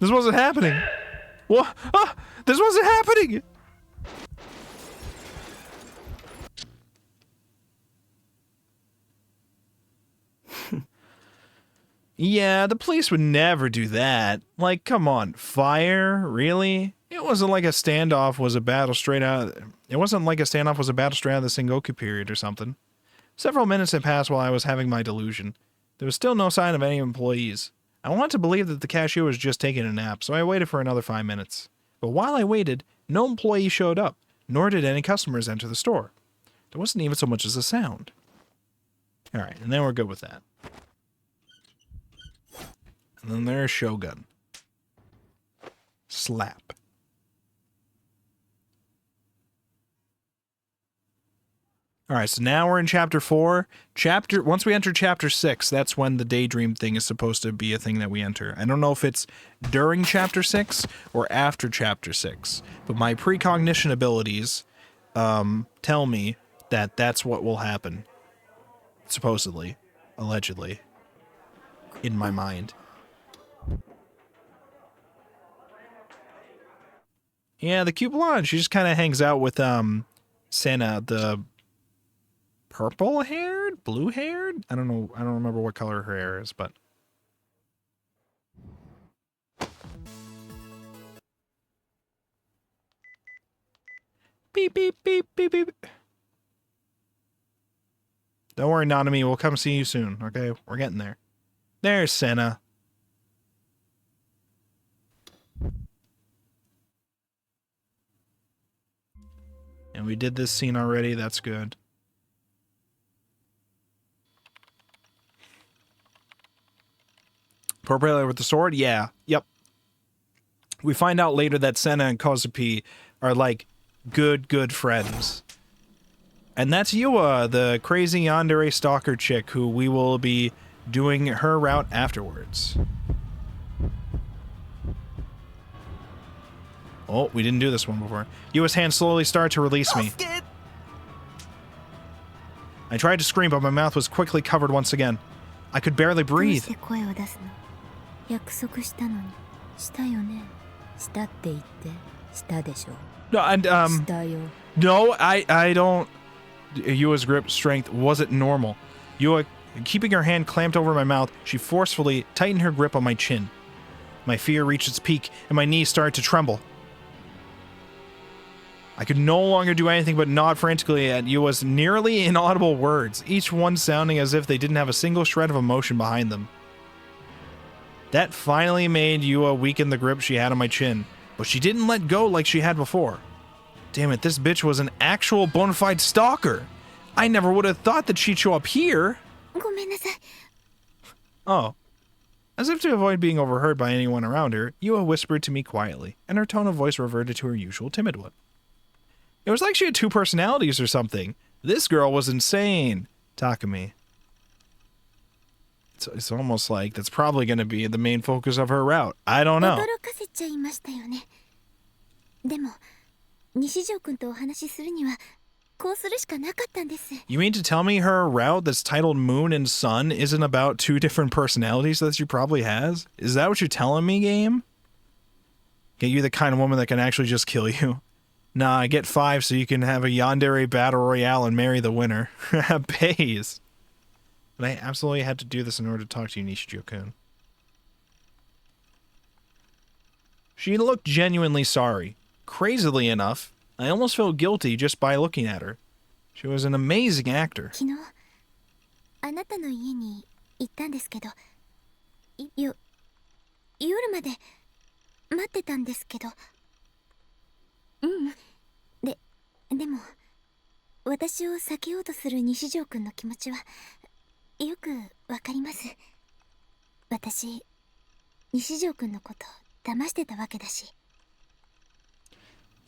This wasn't happening. What? Ah, this wasn't happening. Yeah, the police would never do that. Like, come on, fire? Really? It wasn't like a standoff was a battle straight out of the Sengoku period or something. Several minutes had passed while I was having my delusion. There was still no sign of any employees. I wanted to believe that the cashier was just taking a nap, so I waited for another 5 minutes. But while I waited, no employee showed up, nor did any customers enter the store. There wasn't even so much as a sound. Alright, and then we're good with that. And then there's Shogun. Slap. Alright, so now we're in Chapter 4. Once we enter Chapter 6, that's when the Daydream thing is supposed to be a thing that we enter. I don't know if it's during Chapter 6 or after Chapter 6, but my precognition abilities tell me that that's what will happen. Supposedly. Allegedly. In my mind. Yeah, the cute blonde, she just kind of hangs out with Senna, the purple-haired? Blue-haired? I don't know. I don't remember what color her hair is, but... Beep, beep, beep, beep, beep. Don't worry, Nanami. We'll come see you soon, okay? We're getting there. There's Senna. And we did this scene already. That's good. Appropriately with the sword? Yeah. Yep. We find out later that Senna and Kozupi are like good friends. And that's Yua, the crazy yandere stalker chick who we will be doing her route afterwards. Oh, we didn't do this one before. Yua's hand slowly started to release me. I tried to scream, but my mouth was quickly covered once again. I could barely breathe. No, and, no, I don't... Yua's grip strength wasn't normal. Yua, keeping her hand clamped over my mouth, she forcefully tightened her grip on my chin. My fear reached its peak, and my knees started to tremble. I could no longer do anything but nod frantically at Yua's nearly inaudible words, each one sounding as if they didn't have a single shred of emotion behind them. That finally made Yua weaken the grip she had on my chin, but she didn't let go like she had before. Damn it, this bitch was an actual bona fide stalker. I never would have thought that she'd show up here. Oh. As if to avoid being overheard by anyone around her, Yua whispered to me quietly, and her tone of voice reverted to her usual timid one. It was like she had two personalities or something. This girl was insane. Takumi. It's almost like that's probably going to be the main focus of her route. I don't know. You mean to tell me her route that's titled Moon and Sun isn't about two different personalities that she probably has? Is that what you're telling me, game? Okay, you're the kind of woman that can actually just kill you. Nah, get 5 so you can have a yandere battle royale and marry the winner. Pays. But I absolutely had to do this in order to talk to you, Nishijo-kun. She looked genuinely sorry. Crazily enough, I almost felt guilty just by looking at her. She was an amazing actor.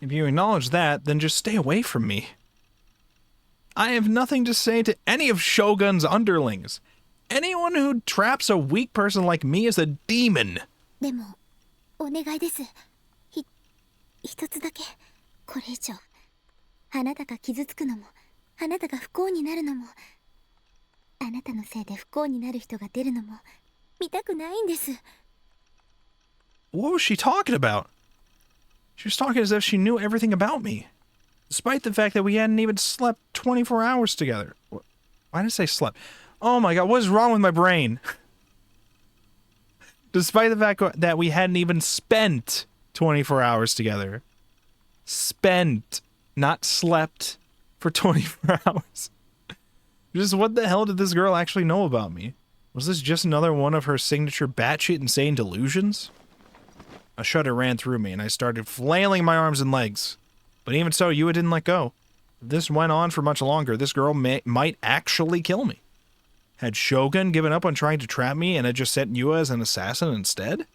If you acknowledge that, then just stay away from me. I have nothing to say to any of Shogun's underlings. Anyone who traps a weak person like me is a demon. What was she talking about? She was talking as if she knew everything about me. Despite the fact that we hadn't even slept 24 hours together. Why did I say slept? Oh my god, what is wrong with my brain? Despite the fact that we hadn't even spent 24 hours together. Spent, not slept, for 24 hours. Just what the hell did this girl actually know about me? Was this just another one of her signature batshit insane delusions? A shudder ran through me, and I started flailing my arms and legs. But even so, Yua didn't let go. If this went on for much longer, this girl might actually kill me. Had Shogun given up on trying to trap me and had just sent Yua as an assassin instead?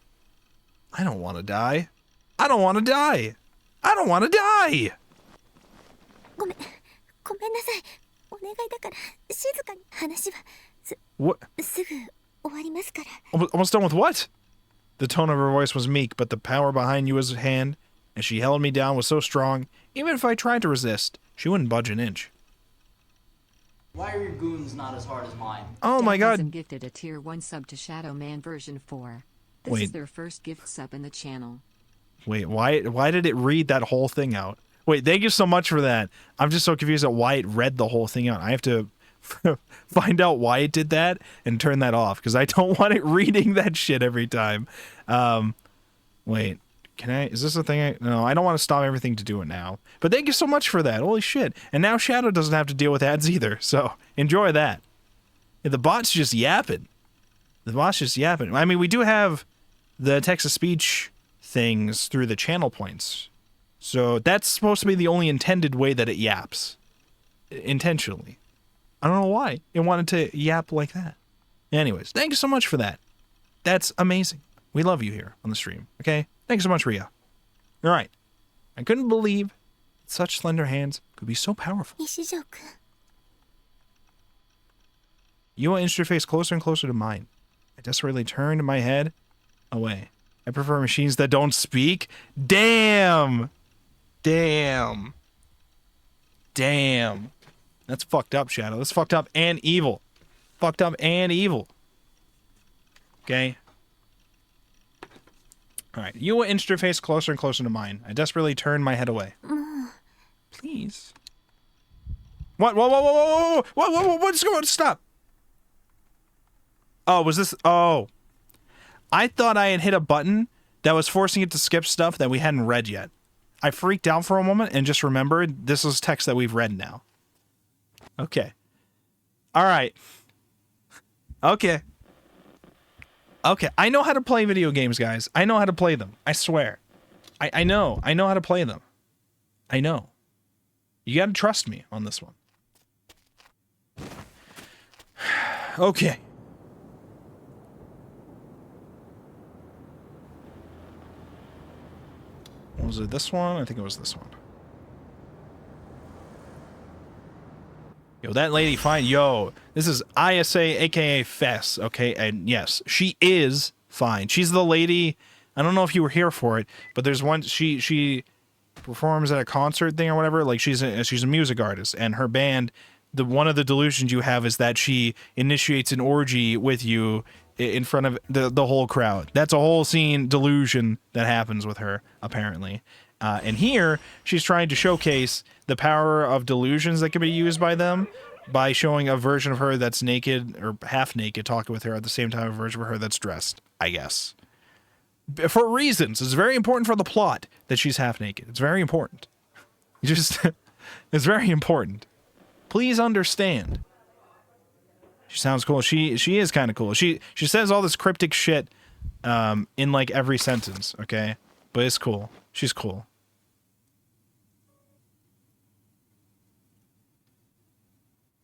I don't want to die. I don't want to die. I don't want to die! What? Almost done with what? The tone of her voice was meek, but the power behind Yua's hand, as she held me down, was so strong, even if I tried to resist, she wouldn't budge an inch. Why are your goons not as hard as mine? Oh my god. Gifted a tier 1 sub to Shadow Man version 4. This is their first gift sub in the channel. Wait, why did it read that whole thing out? Wait, thank you so much for that. I'm just so confused at why it read the whole thing out. I have to find out why it did that and turn that off, because I don't want it reading that shit every time. Wait, is this a thing? No, I don't want to stop everything to do it now. But thank you so much for that. Holy shit. And now Shadow doesn't have to deal with ads either, so enjoy that. Yeah, the bot's just yapping. I mean, we do have the text-to-speech things through the channel points. So that's supposed to be the only intended way that it yaps. Intentionally. I don't know why it wanted to yap like that. Anyways, thank you so much for that. That's amazing. We love you here on the stream, okay? Thanks so much, Ria. All right. I couldn't believe such slender hands could be so powerful. 西条くん You will inch your face closer and closer to mine. I desperately turned my head away. I prefer machines that don't speak. Damn! Damn. Damn. That's fucked up, Shadow. That's fucked up and evil. Fucked up and evil. Okay? Alright. You will inch your face closer and closer to mine. I desperately turned my head away. Please. What? Whoa, whoa, whoa, whoa, whoa, whoa, whoa, what's going on? Stop. Oh, was this? Oh. I thought I had hit a button that was forcing it to skip stuff that we hadn't read yet. I freaked out for a moment and just remembered this is text that we've read now. Okay. Alright. Okay. Okay. I know how to play video games, guys. I know how to play them. I swear. I know. I know how to play them. I know. You gotta trust me on this one. Okay. Was it this one? I think it was this one. Yo, that lady fine. Yo, this is ISA, aka Fess, okay? And yes, she is fine. She's the lady. I don't know if you were here for it, but there's one. She performs at a concert thing or whatever. Like she's a music artist, and her band. One of the delusions you have is that she initiates an orgy with you in front of the whole crowd. That's a whole scene delusion that happens with her, apparently. And here, she's trying to showcase the power of delusions that can be used by them by showing a version of her that's naked, or half naked, talking with her at the same time, a version of her that's dressed, I guess. For reasons. It's very important for the plot that she's half naked. It's very important. It's very important. Please understand. She sounds cool. She is kind of cool. She says all this cryptic shit in like every sentence, okay? But it's cool. She's cool.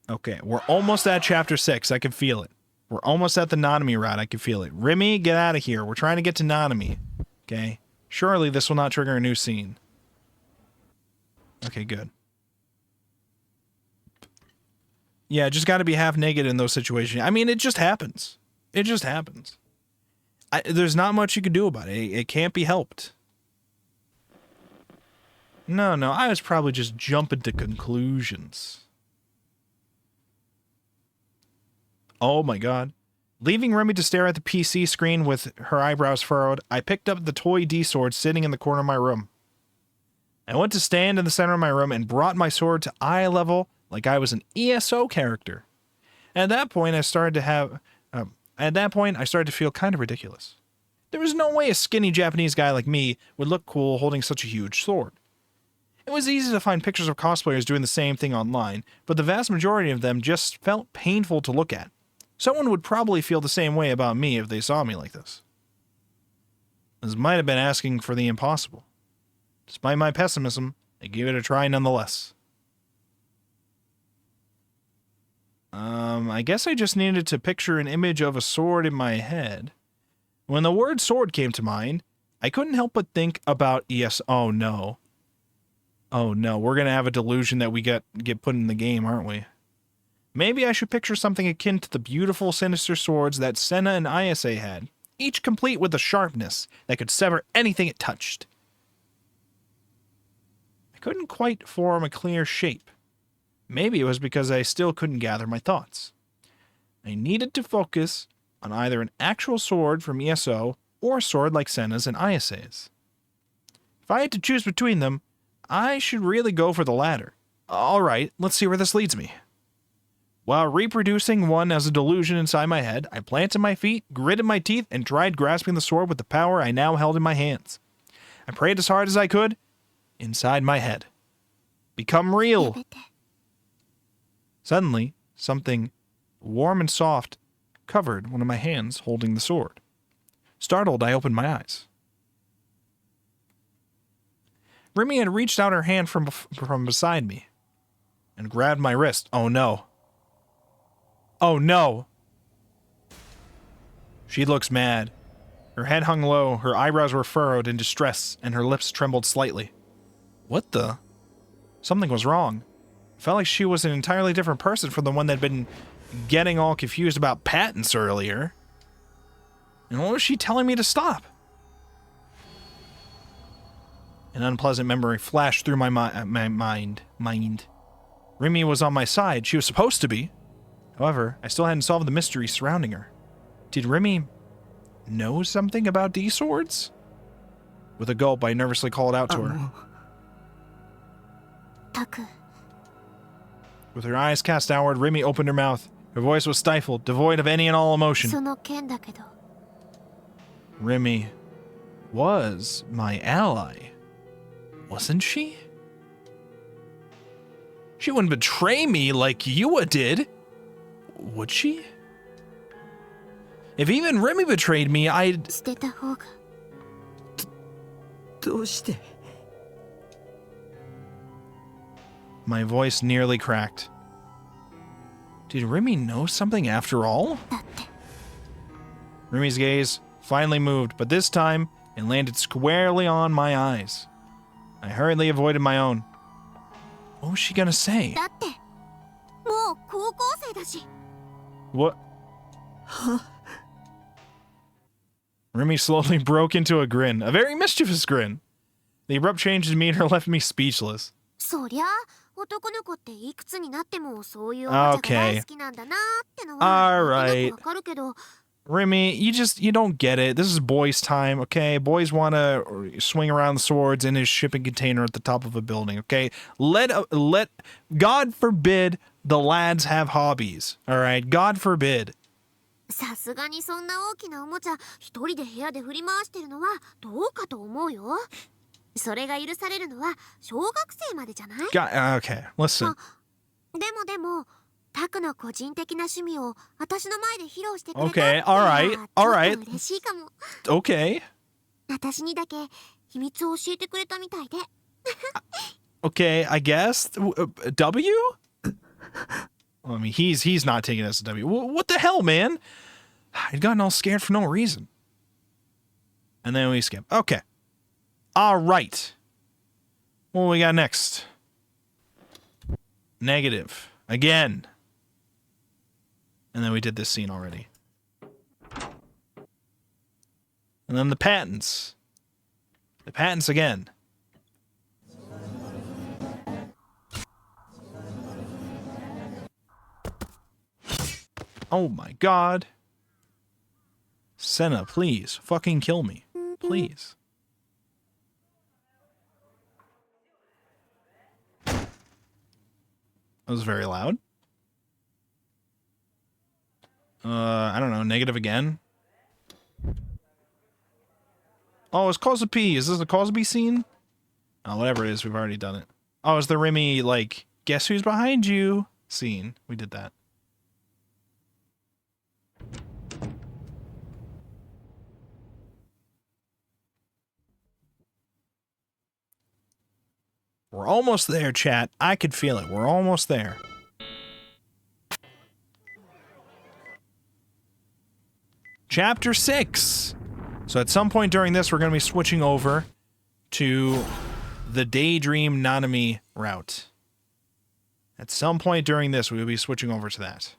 Okay, we're almost at chapter 6. I can feel it. We're almost at the Nanami route. I can feel it. Remy, get out of here. We're trying to get to Nanami. Okay? Surely this will not trigger a new scene. Okay, good. Yeah, just got to be half naked in those situations. I mean, it just happens. It just happens. There's not much you can do about it. It can't be helped. No, I was probably just jumping to conclusions. Oh my god. Leaving Remy to stare at the PC screen with her eyebrows furrowed, I picked up the toy D-sword sitting in the corner of my room. I went to stand in the center of my room and brought my sword to eye level like I was an ESO character. At that point, I started to feel kind of ridiculous. There was no way a skinny Japanese guy like me would look cool holding such a huge sword. It was easy to find pictures of cosplayers doing the same thing online, but the vast majority of them just felt painful to look at. Someone would probably feel the same way about me if they saw me like this. This might have been asking for the impossible. Despite my pessimism, I gave it a try nonetheless. I guess I just needed to picture an image of a sword in my head. When the word sword came to mind, I couldn't help but think about oh no. Oh no, we're gonna have a delusion that we get put in the game, aren't we? Maybe I should picture something akin to the beautiful sinister swords that Senna and ISA had, each complete with a sharpness that could sever anything it touched. I couldn't quite form a clear shape. Maybe it was because I still couldn't gather my thoughts. I needed to focus on either an actual sword from ESO or a sword like Senna's and ISA's. If I had to choose between them, I should really go for the latter. Alright, let's see where this leads me. While reproducing one as a delusion inside my head, I planted my feet, gritted my teeth, and tried grasping the sword with the power I now held in my hands. I prayed as hard as I could, inside my head. Become real! Suddenly, something warm and soft covered one of my hands holding the sword. Startled, I opened my eyes. Remy had reached out her hand from beside me and grabbed my wrist. Oh no. Oh no. She looks mad. Her head hung low, her eyebrows were furrowed in distress, and her lips trembled slightly. What the? Something was wrong. It felt like she was an entirely different person from the one that had been getting all confused about patents earlier. And what was she telling me to stop? An unpleasant memory flashed through my mind. Remy was on my side. She was supposed to be. However, I still hadn't solved the mystery surrounding her. Did Remy know something about D-swords? With a gulp, I nervously called out to her. Taku. With her eyes cast downward, Remy opened her mouth. Her voice was stifled, devoid of any and all emotion. その件だけど。 Remy was my ally, wasn't she? She wouldn't betray me like Yua did, would she? If even Remy betrayed me, I'd... 捨てた方が。どうして My voice nearly cracked. Did Remy know something after all? だって。 Remy's gaze finally moved, but this time it landed squarely on my eyes. I hurriedly avoided my own. What was she gonna say? だって。もう高校生だし。 What? Remy slowly broke into a grin, a very mischievous grin. The abrupt change in demeanor left me speechless. そりゃ男の子っていくつになってもそういうおもちゃが大好きなんだなってのはなんとなくわかるけど。 Remy, you don't get it. This is boys' time, okay? Boys want to swing around the swords in his shipping container at the top of a building, okay? Let God forbid the lads have hobbies, all right? God forbid. さすがにそんな大きなおもちゃ一人で部屋で振り回してるのはどうかと思うよ。それが許されるのは小学生までじゃない？ Okay, listen. でもタクの個人的な趣味を私の前で披露してくれたって Okay, all right, all right. ちょっと嬉しいかも。 Okay. 私にだけ秘密を教えてくれたみたいで。 Okay, I guess. W? I mean, he's not taking this as a W. What the hell, man? I'd gotten all scared for no reason. And then we skip. Okay. All right. What we got next? Negative. Again. And then we did this scene already. And then the patents. The patents again. Oh my god. Senna, please. Fucking kill me. Please. That was very loud. I don't know. Negative again? Oh, it's Cosby. Is this a Cosby scene? Oh, whatever it is, we've already done it. Oh, it's the Remy, like, guess who's behind you scene. We did that. We're almost there, chat. I could feel it. We're almost there. Chapter 6. So at some point during this, we're going to be switching over to the Daydream Nanami route. At some point during this, we will be switching over to that.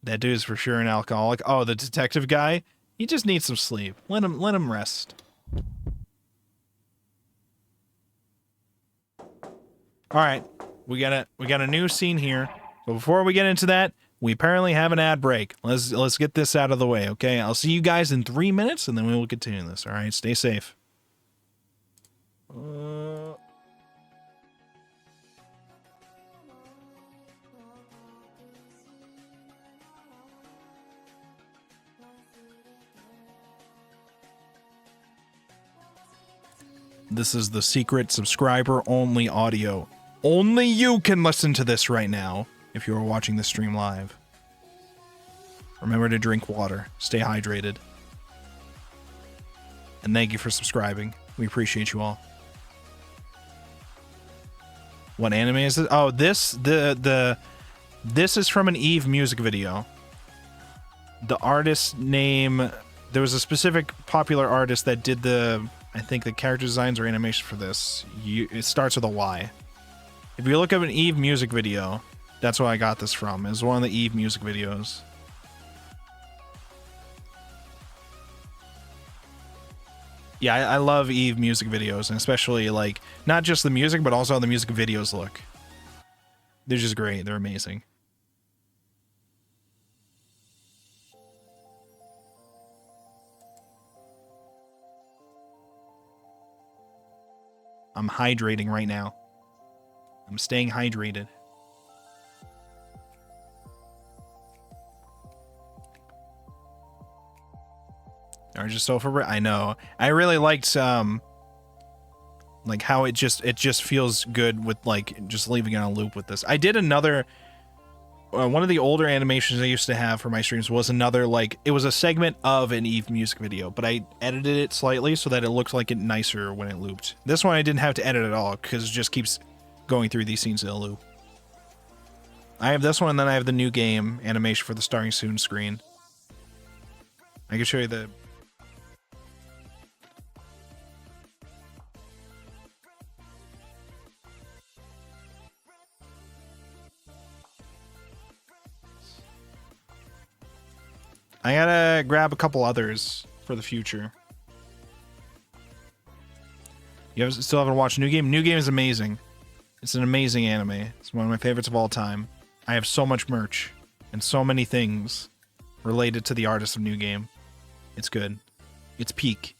That dude's for sure an alcoholic. Oh, the detective guy? He just needs some sleep. Let him rest. All right, we got a new scene here. But before we get into that, we apparently have an ad break. Let's get this out of the way, okay? I'll see you guys in 3 minutes, and then we will continue this. All right, stay safe. This is the secret subscriber-only audio. Only you can listen to this right now if you are watching the stream live. Remember to drink water. Stay hydrated. And thank you for subscribing. We appreciate you all. What anime is this? Oh, this is from an Eve music video. The artist name, there was a specific popular artist that did I think the character designs or animation for this. It starts with a Y. If you look up an Eve music video, that's where I got this from. It's one of the Eve music videos. Yeah, I love Eve music videos, and especially, like, not just the music, but also how the music videos look. They're just great. They're amazing. I'm hydrating right now. I'm staying hydrated. Or just over. I know. I really liked like how it just feels good with like just leaving it on a loop with this. I did another one of the older animations I used to have for my streams was another, like, it was a segment of an Eve music video, but I edited it slightly so that it looked like it nicer when it looped. This one I didn't have to edit at all because it just keeps going through these scenes in a loop. I have this one, and then I have the new game animation for the starting soon screen. I can show you the... I gotta grab a couple others for the future. You still haven't watched New Game? New Game is amazing. It's an amazing anime. It's one of my favorites of all time. I have so much merch and so many things related to the artist of New Game. It's good. It's peak.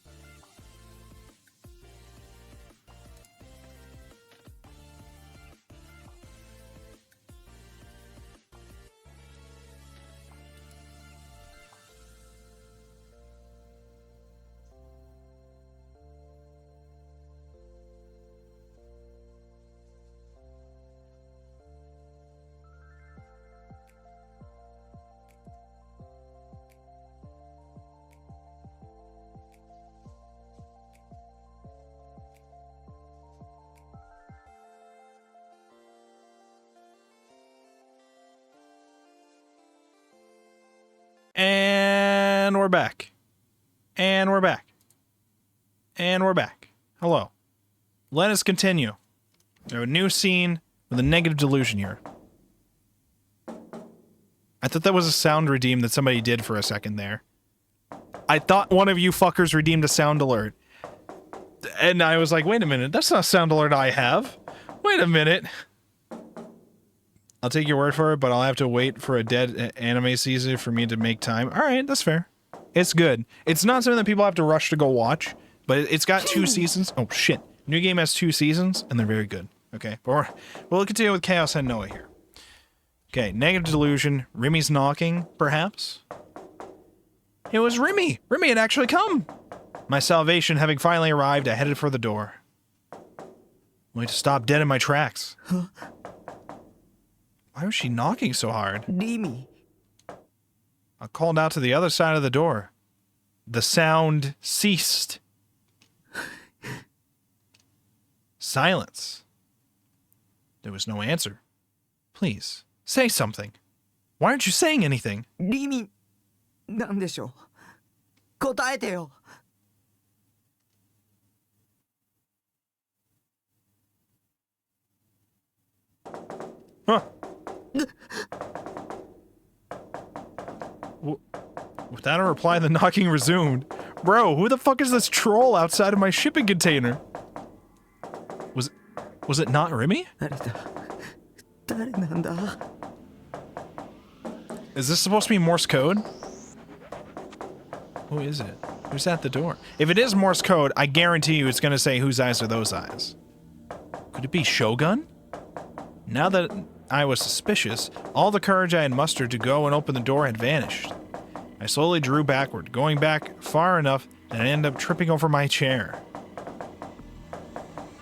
And we're back. And we're back. And we're back. Hello. Let us continue. We have a new scene with a negative delusion here. I thought that was a sound redeem that somebody did for a second there. I thought one of you fuckers redeemed a sound alert. And I was like, wait a minute, that's not a sound alert I have. Wait a minute. I'll take your word for it, but I'll have to wait for a dead anime season for me to make time. All right, that's fair. It's good. It's not something that people have to rush to go watch, but it's got 2 seasons. Oh, shit. New Game has 2 seasons, and they're very good. Okay, but we'll continue with Chaos and Noah here. Okay, negative delusion. Rimmy's knocking, perhaps? It was Rimmy. Rimmy had actually come. My salvation having finally arrived, I headed for the door. Only to stop dead in my tracks. Huh? Why was she knocking so hard? Rimi. I called out to the other side of the door. The sound ceased. Silence. There was no answer. Please, say something. Why aren't you saying anything? Rimi, なんでしょう。答えてよ。Huh. Without a reply, the knocking resumed. Bro, who the fuck is this troll outside of my shipping container? Was it not Remy? Is this supposed to be Morse code? Who is it? Who's at the door? If it is Morse code, I guarantee you it's gonna say whose eyes are those eyes. Could it be Shogun? Now that I was suspicious, all the courage I had mustered to go and open the door had vanished. I slowly drew backward, going back far enough that I ended up tripping over my chair.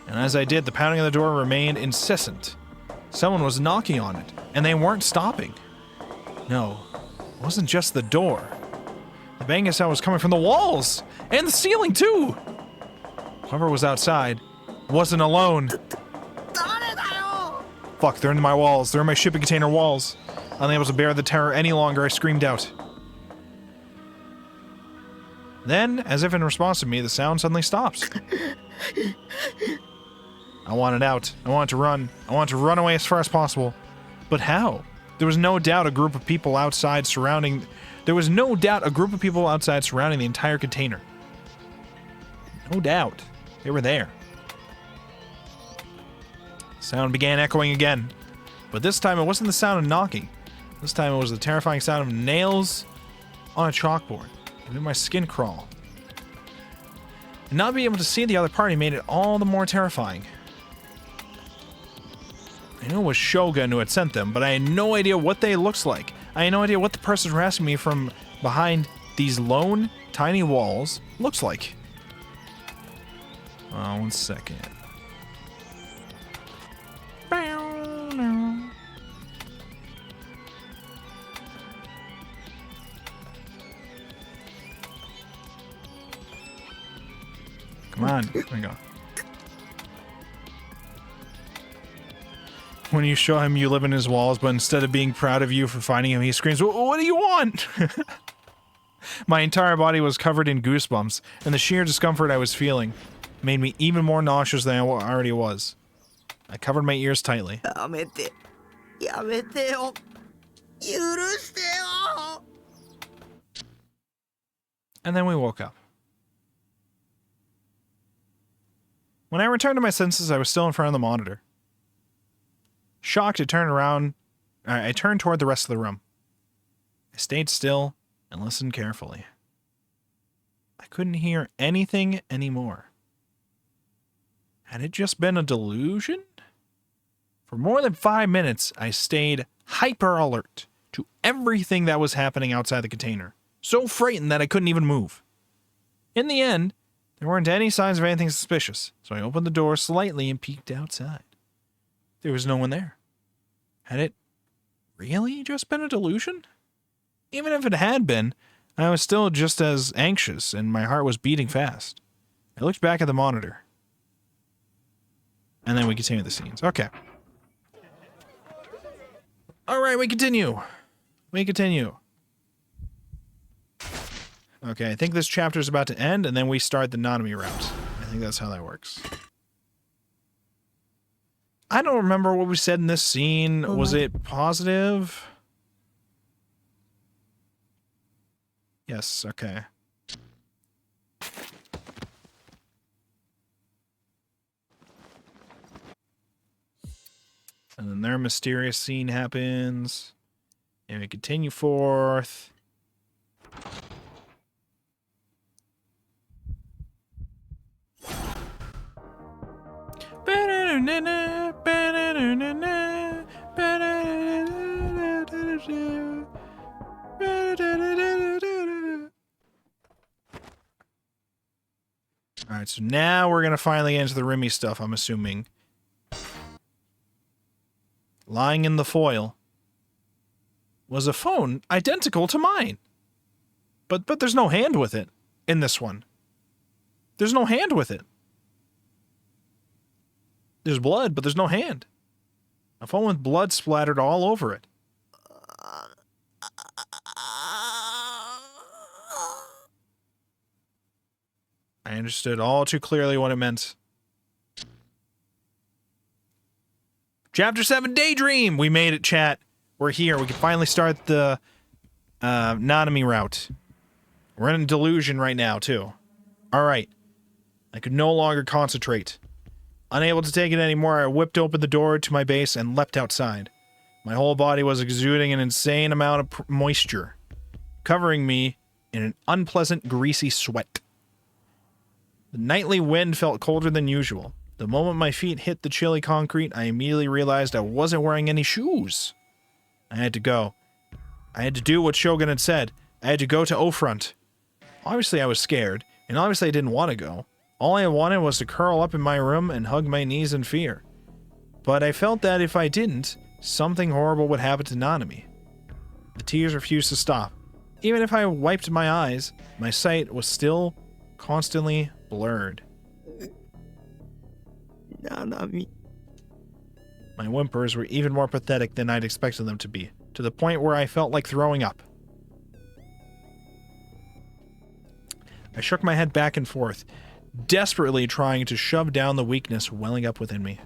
And as I did, the pounding of the door remained incessant. Someone was knocking on it, and they weren't stopping. No, it wasn't just the door. The banging sound was coming from the walls! And the ceiling, too! Whoever was outside wasn't alone. Fuck, they're in my walls. They're in my shipping container walls. Unable to bear the terror any longer, I screamed out. Then, as if in response to me, the sound suddenly stops. I wanted out. I wanted to run. I wanted to run away as far as possible. But how? There was no doubt a group of people outside surrounding... There was no doubt a group of people outside surrounding the entire container. No doubt. They were there. Sound began echoing again. But this time it wasn't the sound of knocking. This time it was the terrifying sound of nails on a chalkboard. It made my skin crawl. And not being able to see the other party made it all the more terrifying. I knew it was Shogun who had sent them, but I had no idea what they looked like. I had no idea what the person harassing me from behind these lone, tiny walls looks like. Oh, 1 second. Come on, here we go. When you show him you live in his walls, but instead of being proud of you for finding him, he screams, "What do you want?" My entire body was covered in goosebumps, and the sheer discomfort I was feeling made me even more nauseous than I already was. I covered my ears tightly. And then we woke up. When I returned to my senses, I was still in front of the monitor. Shocked, I turned toward the rest of the room. I stayed still and listened carefully. I couldn't hear anything anymore. Had it just been a delusion? For more than 5 minutes, I stayed hyper alert to everything that was happening outside the container, so frightened that I couldn't even move. In the end, there weren't any signs of anything suspicious, so I opened the door slightly and peeked outside. There was no one there. Had it really just been a delusion? Even if it had been, I was still just as anxious, and my heart was beating fast. I looked back at the monitor. And then we continue the scenes. Okay. Alright, we continue. Okay, I think this chapter is about to end, and then we start the Nanami route. I think that's how that works. I don't remember what we said in this scene. Was it positive? Yes, okay. And then their mysterious scene happens. And we continue forth. Alright, so now we're gonna finally get into the Remy stuff, I'm assuming. Lying in the foil was a phone identical to mine. But there's no hand with it in this one. There's no hand with it. There's blood, but there's no hand. A phone with blood splattered all over it. I understood all too clearly what it meant. Chapter 7, Daydream! We made it, chat. We're here. We can finally start the Nanami route. We're in a delusion right now, too. Alright. I could no longer concentrate. Unable to take it anymore, I whipped open the door to my base and leapt outside. My whole body was exuding an insane amount of moisture, covering me in an unpleasant, greasy sweat. The nightly wind felt colder than usual. The moment my feet hit the chilly concrete, I immediately realized I wasn't wearing any shoes. I had to go. I had to do what Shogun had said. I had to go to Ofront. Obviously I was scared, and obviously I didn't want to go. All I wanted was to curl up in my room and hug my knees in fear. But I felt that if I didn't, something horrible would happen to Nanami. The tears refused to stop. Even if I wiped my eyes, my sight was still constantly blurred. Nanami. My whimpers were even more pathetic than I'd expected them to be, to the point where I felt like throwing up. I shook my head back and forth, desperately trying to shove down the weakness welling up within me.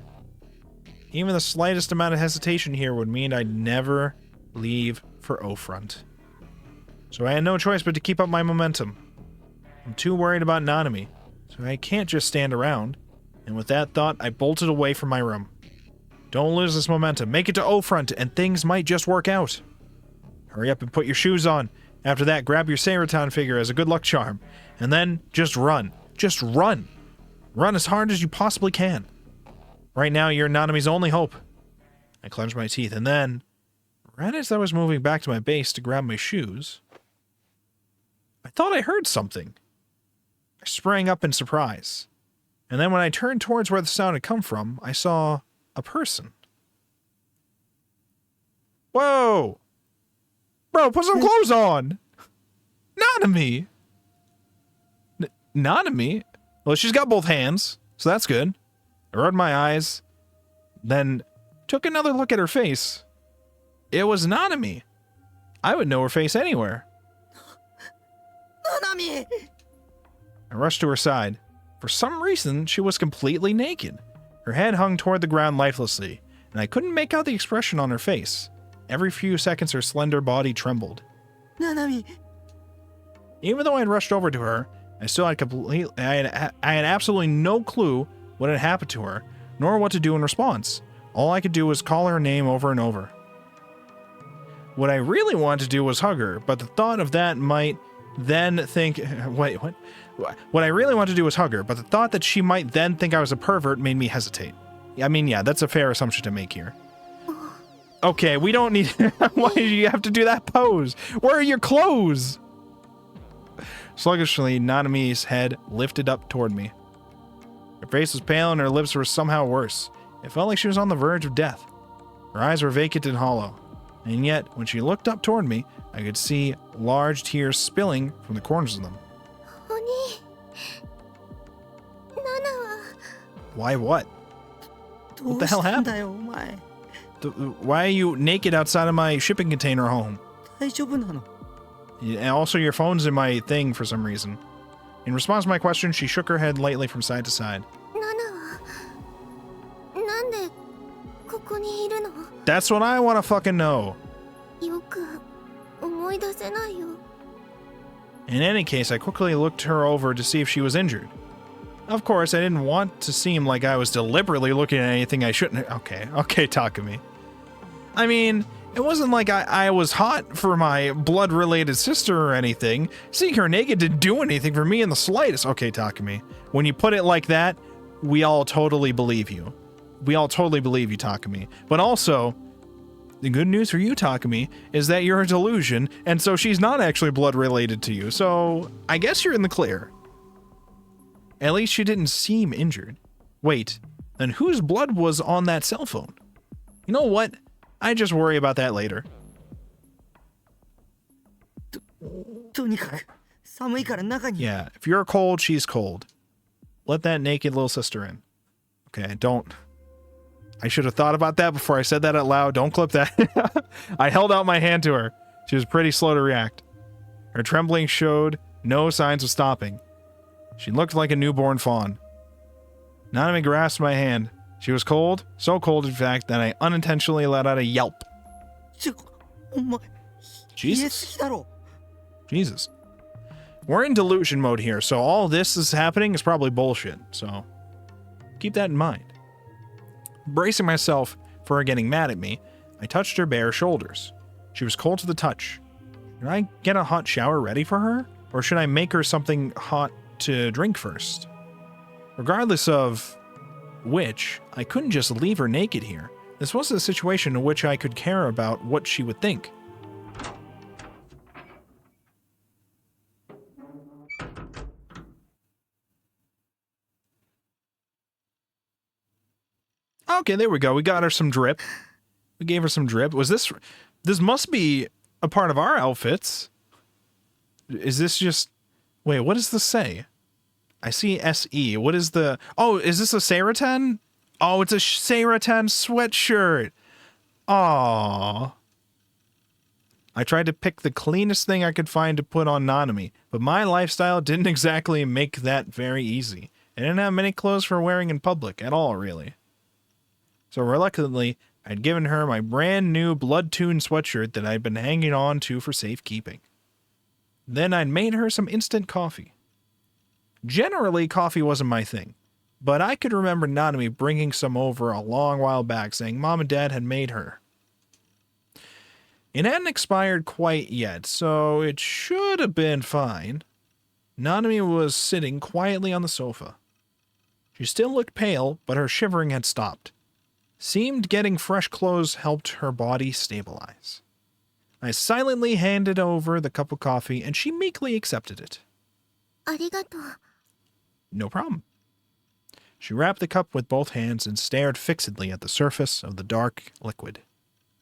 Even the slightest amount of hesitation here would mean I'd never leave for O-Front. So I had no choice but to keep up my momentum. I'm too worried about Nanami, so I can't just stand around. And with that thought, I bolted away from my room. Don't lose this momentum. Make it to O-Front, and things might just work out. Hurry up and put your shoes on. After that, grab your Seirotan figure as a good luck charm. And then, just run. Just run. Run as hard as you possibly can. Right now, you're Nanami's only hope. I clenched my teeth, and then, right as I was moving back to my base to grab my shoes, I thought I heard something. I sprang up in surprise. And then when I turned towards where the sound had come from, I saw a person. Whoa! Bro, put some clothes on! Nanami! Nanami? Well, she's got both hands, so that's good. I rubbed my eyes, then took another look at her face. It was Nanami. I would know her face anywhere. Nanami! I rushed to her side. For some reason, she was completely naked. Her head hung toward the ground lifelessly, and I couldn't make out the expression on her face. Every few seconds, her slender body trembled. Nanami! Even though I had rushed over to her, I still had I had absolutely no clue what had happened to her, nor what to do in response. All I could do was call her name over and over. What I really wanted to do was hug her, but the thought of that might then think... Wait, what? What I really wanted to do was hug her, but the thought that she might then think I was a pervert made me hesitate. I mean, yeah, that's a fair assumption to make here. Okay, we don't need... Why do you have to do that pose? Where are your clothes? Sluggishly, Nanami's head lifted up toward me. Her face was pale and her lips were somehow worse. It felt like she was on the verge of death. Her eyes were vacant and hollow. And yet, when she looked up toward me, I could see large tears spilling from the corners of them. Oni, Nana. Why what? What the hell happened? Why are you naked outside of my shipping container home? And also your phone's in my thing for some reason. In response to my question, she shook her head lightly from side to side. That's what I want to fucking know. In any case, I quickly looked her over to see if she was injured. Of course, I didn't want to seem like I was deliberately looking at anything I shouldn't. Okay, Takumi. I mean, it wasn't like I was hot for my blood-related sister or anything. Seeing her naked didn't do anything for me in the slightest. Okay, Takumi. When you put it like that, we all totally believe you. We all totally believe you, Takumi. But also, the good news for you, Takumi, is that you're a delusion, and so she's not actually blood-related to you. So, I guess you're in the clear. At least she didn't seem injured. Wait, then whose blood was on that cell phone? You know what? I just worry about that later. Yeah, if you're cold, she's cold. Let that naked little sister in. Okay, don't. I should have thought about that before I said that out loud. Don't clip that. I held out my hand to her. She was pretty slow to react. Her trembling showed no signs of stopping. She looked like a newborn fawn. Nanami grasped my hand. She was cold, so cold in fact that I unintentionally let out a yelp. Jesus. Jesus. We're in delusion mode here, so all this is happening is probably bullshit, so keep that in mind. Bracing myself for her getting mad at me, I touched her bare shoulders. She was cold to the touch. Should I get a hot shower ready for her? Or should I make her something hot to drink first? Regardless of which, I couldn't just leave her naked here. This wasn't a situation in which I could care about what she would think. Okay, there we go. We got her some drip. We gave her some drip. Was this... This must be a part of our outfits. Is this just... Wait, what does this say? I see SE. What is the... Oh, is this a Seirotan Oh, it's a Seiratan sweatshirt. Aww. I tried to pick the cleanest thing I could find to put on Nanami, but my lifestyle didn't exactly make that very easy. I didn't have many clothes for wearing in public at all, really. So reluctantly, I'd given her my brand new blood-tuned sweatshirt that I'd been hanging on to for safekeeping. Then I'd made her some instant coffee. Generally, coffee wasn't my thing, but I could remember Nanami bringing some over a long while back, saying Mom and Dad had made her. It hadn't expired quite yet, so it should have been fine. Nanami was sitting quietly on the sofa. She still looked pale, but her shivering had stopped. Seemed getting fresh clothes helped her body stabilize. I silently handed over the cup of coffee, and she meekly accepted it. ありがとう。 No problem. She wrapped the cup with both hands and stared fixedly at the surface of the dark liquid.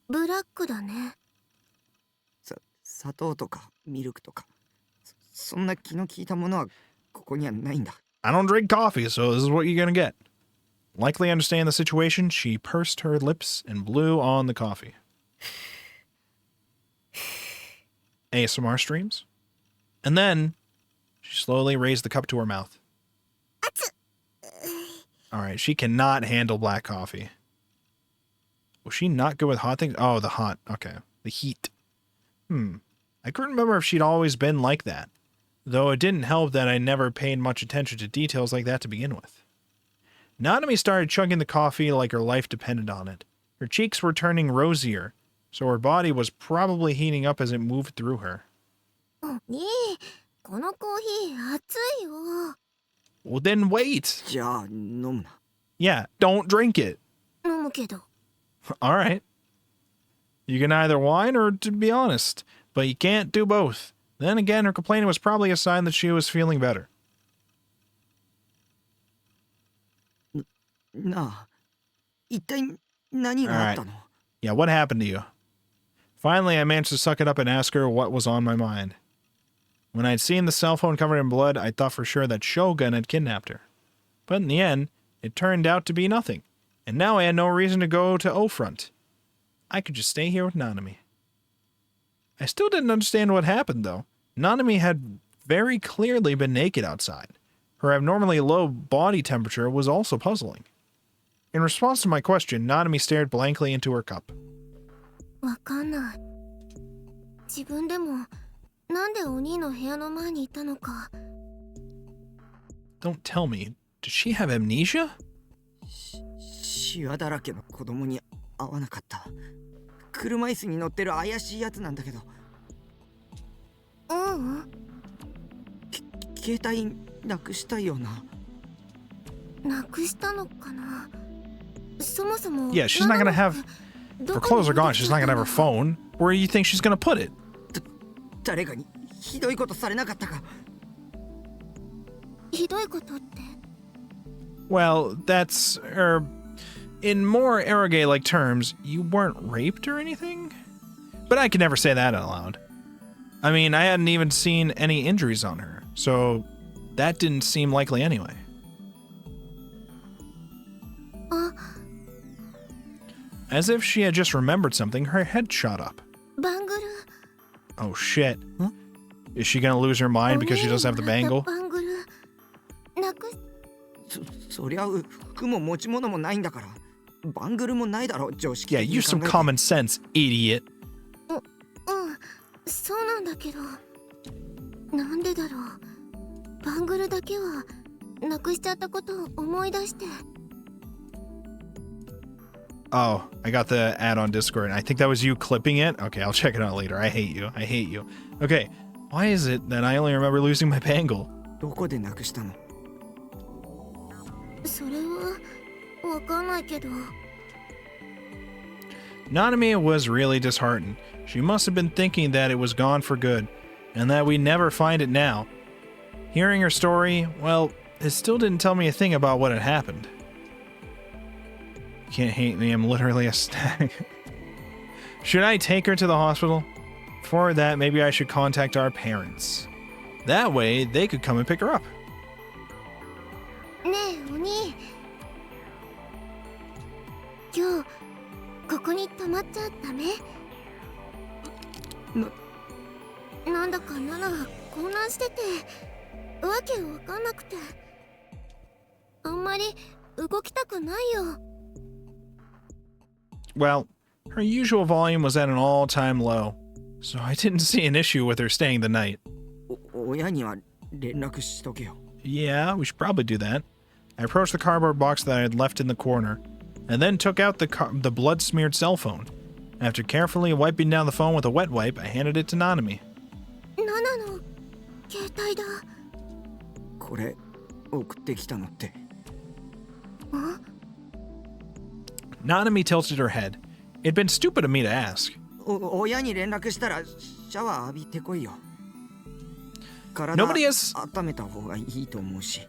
ブラックだね。砂糖とかミルクとかそんな気の利いたものはここにはないんだ。 I don't drink coffee, so this is what you're gonna get. Likely understanding the situation, she pursed her lips and blew on the coffee. ASMR streams. And then, she slowly raised the cup to her mouth. Alright, she cannot handle black coffee. Was she not good with hot things? Oh, the hot. Okay. The heat. I couldn't remember if she'd always been like that. Though it didn't help that I never paid much attention to details like that to begin with. Nanami started chugging the coffee like her life depended on it. Her cheeks were turning rosier, so her body was probably heating up as it moved through her. ねえ、このコーヒー熱いよ。 Well, then wait. じゃあ飲むな。 Yeah, don't drink it. 飲むけど。 Alright. You can either whine or to be honest, but you can't do both. Then again, her complaining was probably a sign that she was feeling better. なあ、一体何があったの？ Yeah, what happened to you? Finally, I managed to suck it up and ask her what was on my mind. When I'd seen the cell phone covered in blood, I thought for sure that Shogun had kidnapped her. But in the end, it turned out to be nothing, and now I had no reason to go to O-Front. I could just stay here with Nanami. I still didn't understand what happened, though. Nanami had very clearly been naked outside. Her abnormally low body temperature was also puzzling. In response to my question, Nanami stared blankly into her cup. わかんない。自分でもなんでお兄の部屋の前にいたのか。 Don't tell me. Does she have amnesia? シワだらけの子供に会わなかった。車椅子に乗ってる怪しいやつなんだけど。ううん。携帯なくしたような。なくしたのかな。そもそも。 Yeah, she's not gonna have... If her clothes are gone, she's not gonna have her phone. Where do you think she's gonna put it? 誰かにひどいことされなかったか。ひどいことって。 Well, that's... in more eroge-like terms, you weren't raped or anything? But I could never say that out loud. I mean, I hadn't even seen any injuries on her, so that didn't seem likely anyway. As if she had just remembered something, her head shot up. バングル。 Oh shit. Is she gonna lose her mind because she doesn't have the bangle? バングル。なくし。そりゃ服も持ち物もないんだから。バングルもないだろ、常識 Yeah, 的に use 考 some えて。 common sense, idiot. そうなんだけど。なんでだろう。バングルだけはなくしちゃったことを思い出して。 Oh, I got the ad on Discord. I think that was you clipping it. Okay, I'll check it out later. I hate you. I hate you. Okay, why is it that I only remember losing my bangle? どこでなくしたの？それはわかんないけど。 Nanami was really disheartened. She must have been thinking that it was gone for good, and that we'd never find it now. Hearing her story, well, it still didn't tell me a thing about what had happened. You can't hate me, I'm literally a snag. Should I take her to the hospital? For that, maybe I should contact our parents. That way, they could come and pick her up. ねえお兄。なんだかナナが混乱しててわけわかんなくてあんまり動きたくないよ。 Well, her usual volume was at an all-time low, so I didn't see an issue with her staying the night. 親には連絡しとけよ。 Yeah, we should probably do that. I approached the cardboard box that I had left in the corner, and then took out the blood-smeared cell phone. After carefully wiping down the phone with a wet wipe, I handed it to Nanami. ナナの携帯だ。これ送ってきたのって。 Nanami tilted her head. It'd been stupid of me to ask. 親に連絡したらシャワー浴びてこいよ。体 Nobody has 温めた方がいいと思うし。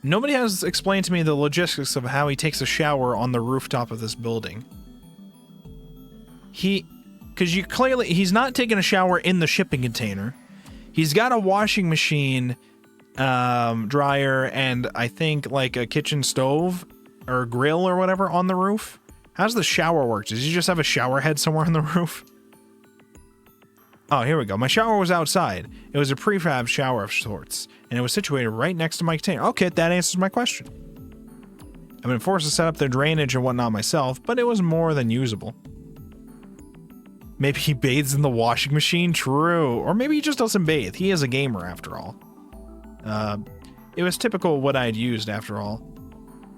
Nobody has explained to me the logistics of how he takes a shower on the rooftop of this building. Because he's not taking a shower in the shipping container. He's got a washing machine, dryer, and I think like a kitchen stove or grill or whatever on the roof. How's the shower work? Does he just have a shower head somewhere on the roof? Oh, here we go. My shower was outside. It was a prefab shower of sorts, and it was situated right next to my container. Okay, that answers my question. I've been forced to set up the drainage and whatnot myself, but it was more than usable. Maybe he bathes in the washing machine? True. Or maybe he just doesn't bathe. He is a gamer, after all. It was typical what I had used, after all.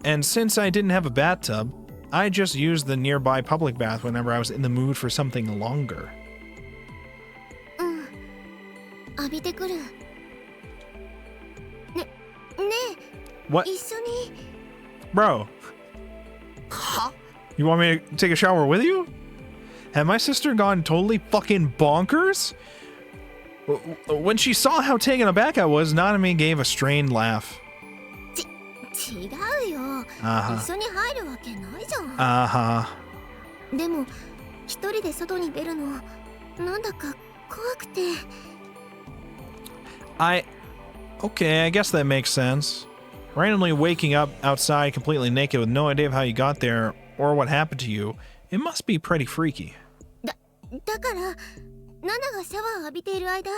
And since I didn't have a bathtub, I just used the nearby public bath whenever I was in the mood for something longer. 浴びてくる。ねえ What? 一緒に。 Bro. You want me to take a shower with you? Had my sister gone totally fucking bonkers? When she saw how taken aback I was, Nanami gave a strained laugh. 違うよ。Uh-huh. 一緒に入るわけないじゃん。 Uh-huh. でも一人で外に出るのなんだか怖くて。 Okay, I guess that makes sense. Randomly waking up outside completely naked with no idea of how you got there or what happened to you, it must be pretty freaky. だからナナがシャワー浴びている間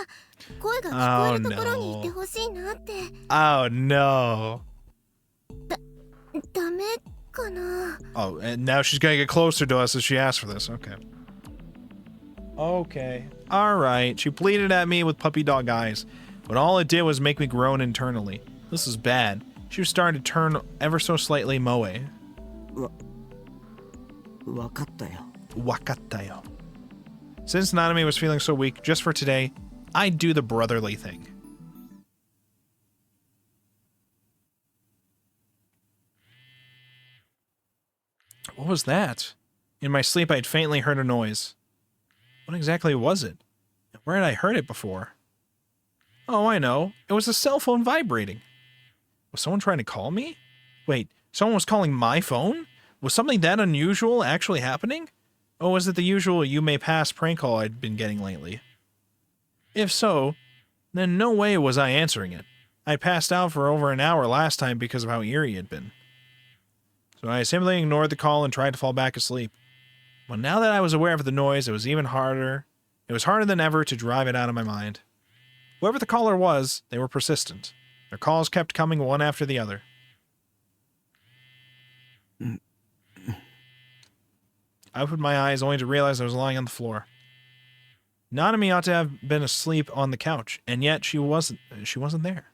声が聞こえるところにいてほしいなって。 Oh no. ダメかな。 Oh, and now she's gonna get closer to us as she asks for this. Okay. Okay. Alright. She pleaded at me with puppy dog eyes, but all it did was make me groan internally. This was bad. She was starting to turn ever so slightly moe. わかったよ。 Wakatayo. Since Nanami was feeling so weak, just for today, I'd do the brotherly thing. What was that? In my sleep, I'd faintly heard a noise. What exactly was it? Where had I heard it before? Oh, I know. It was a cell phone vibrating. Was someone trying to call me? Wait, someone was calling my phone? Was something that unusual actually happening? Or was it the usual you may pass prank call I'd been getting lately? If so, then no way was I answering it. I passed out for over an hour last time because of how eerie it had been. So I simply ignored the call and tried to fall back asleep. But now that I was aware of the noise, it was even harder. It was harder than ever to drive it out of my mind. Whoever the caller was, they were persistent. Their calls kept coming one after the other. I opened my eyes only to realize I was lying on the floor. Nanami ought to have been asleep on the couch, and yet she wasn't there.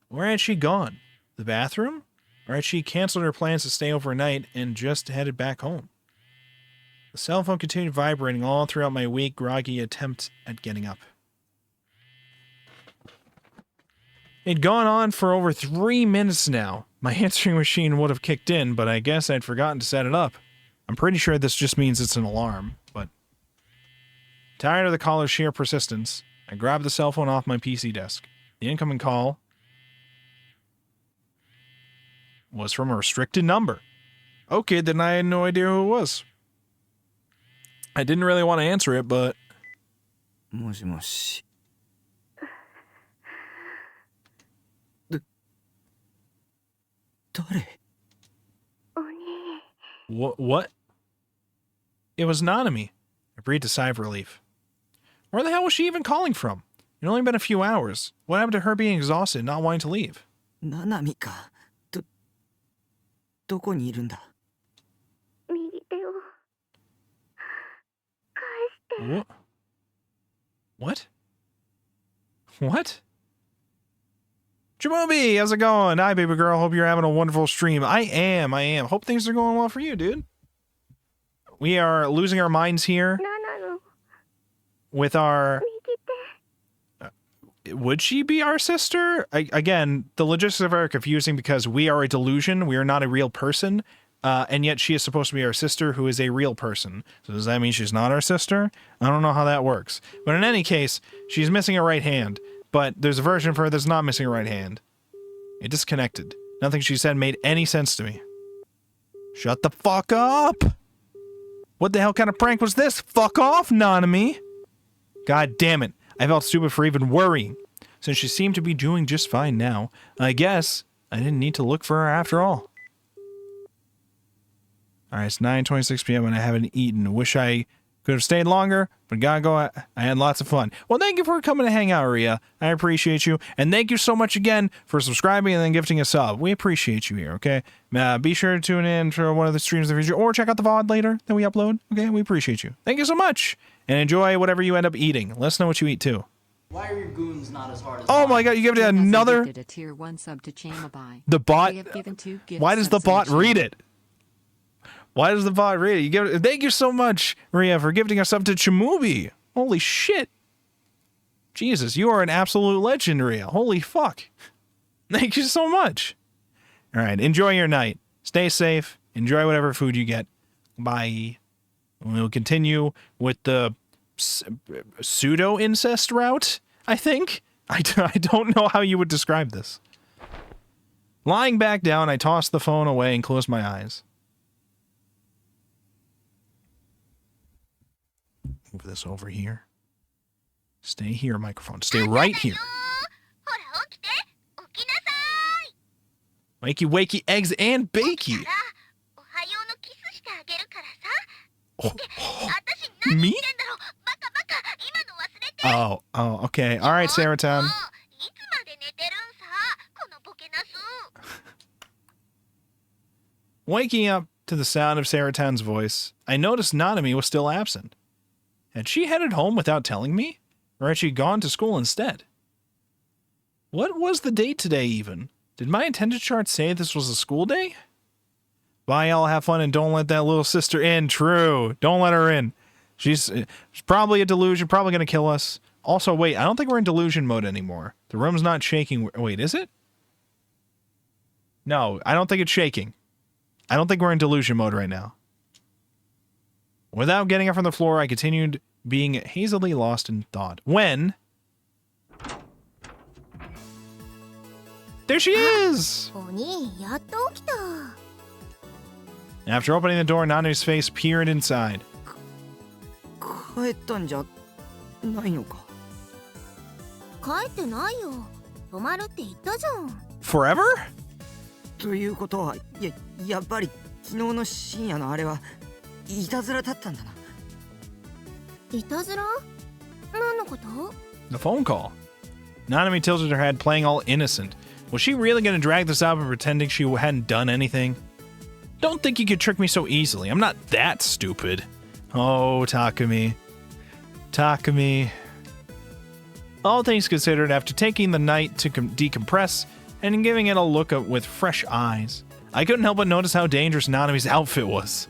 Where had she gone? The bathroom? Or had she canceled her plans to stay overnight and just headed back home? The cell phone continued vibrating all throughout my weak, groggy attempt at getting up. It'd gone on for over 3 minutes now. My answering machine would have kicked in, but I guess I'd forgotten to set it up. I'm pretty sure this just means it's an alarm, but... Tired of the caller's sheer persistence, I grabbed the cell phone off my PC desk. The incoming call was from a restricted number. Okay, then I had no idea who it was. I didn't really want to answer it, but... もしもし。誰？ What? It was Nanami. I breathed a sigh of relief. Where the hell was she even calling from? It only been a few hours. What happened to her being exhausted and not wanting to leave? ナナミか。どこにいるんだ。右手を返して。 What? What? Jamobi, how's it going? Hi, baby girl. Hope you're having a wonderful stream. I am. Hope things are going well for you, dude. We are losing our minds here with our... would she be our sister? Again, the logistics of her are confusing because we are a delusion. We are not a real person. And yet she is supposed to be our sister who is a real person. So does that mean she's not our sister? I don't know how that works. But in any case, she's missing a right hand. But there's a version of her that's not missing a right hand. It disconnected. Nothing she said made any sense to me. Shut the fuck up! What the hell kind of prank was this? Fuck off, Nanami! God damn it. I felt stupid for even worrying. Since she seemed to be doing just fine now, I guess I didn't need to look for her after all. Alright, it's 9:26 p.m. and I haven't eaten. Wish I could have stayed longer, but gotta go. I had lots of fun. Well, thank you for coming to hang out, Ria. I appreciate you. And thank you so much again for subscribing and then gifting a sub. We appreciate you here, okay? Be sure to tune in for one of the streams in the future or check out the VOD later that we upload, okay? We appreciate you. Thank you so much. And enjoy whatever you end up eating. Let us know what you eat, too. Why are your goons not as hard as Oh my god, you gave it another... A tier 1 sub to Chamabai. The bot... They have given 2 gift Why does the subs in bot the read channel. it? Why does the bot read it? You give it... Thank you so much, Ria, for gifting us up to Chamubi. Holy shit. Jesus, you are an absolute legend, Ria. Holy fuck. Thank you so much. Alright, enjoy your night. Stay safe. Enjoy whatever food you get. Bye. We'll continue with the pseudo-incest route, I think. I don't know how you would describe this. Lying back down, I tossed the phone away and closed my eyes. Move this over here. Stay here, microphone. Stay right here. Wakey, wakey, eggs and bakey. Me? Oh, okay. All right, Saratan. Waking up to the sound of Saratan's voice, I noticed Nanami was still absent. Had she headed home without telling me? Or had she gone to school instead? What was the date today, even? Did my attendance chart say this was a school day? Bye, y'all. Have fun and don't let that little sister in. True. Don't let her in. She's probably a delusion, probably going to kill us. Also, wait, I don't think we're in delusion mode anymore. The room's not shaking. Wait, is it? No, I don't think it's shaking. I don't think we're in delusion mode right now. Without getting up from the floor, I continued being hazily lost in thought. When... there she is! After opening the door, Nanu's face peered inside. 帰ったんじゃないのか。帰ってないよ。泊まるって言ったじゃん。Forever? ということは、やっぱり昨日の深夜のあれはいたずらだったんだな。いたずら？何のこと？ The phone call. Nanami tilted her head, playing all innocent. Was she really going to drag this out and pretending she hadn't done anything? Don't think you could trick me so easily. I'm not that stupid. Oh, Takumi. Takumi. All things considered, after taking the night to decompress and giving it a look with fresh eyes, I couldn't help but notice how dangerous Nanami's outfit was.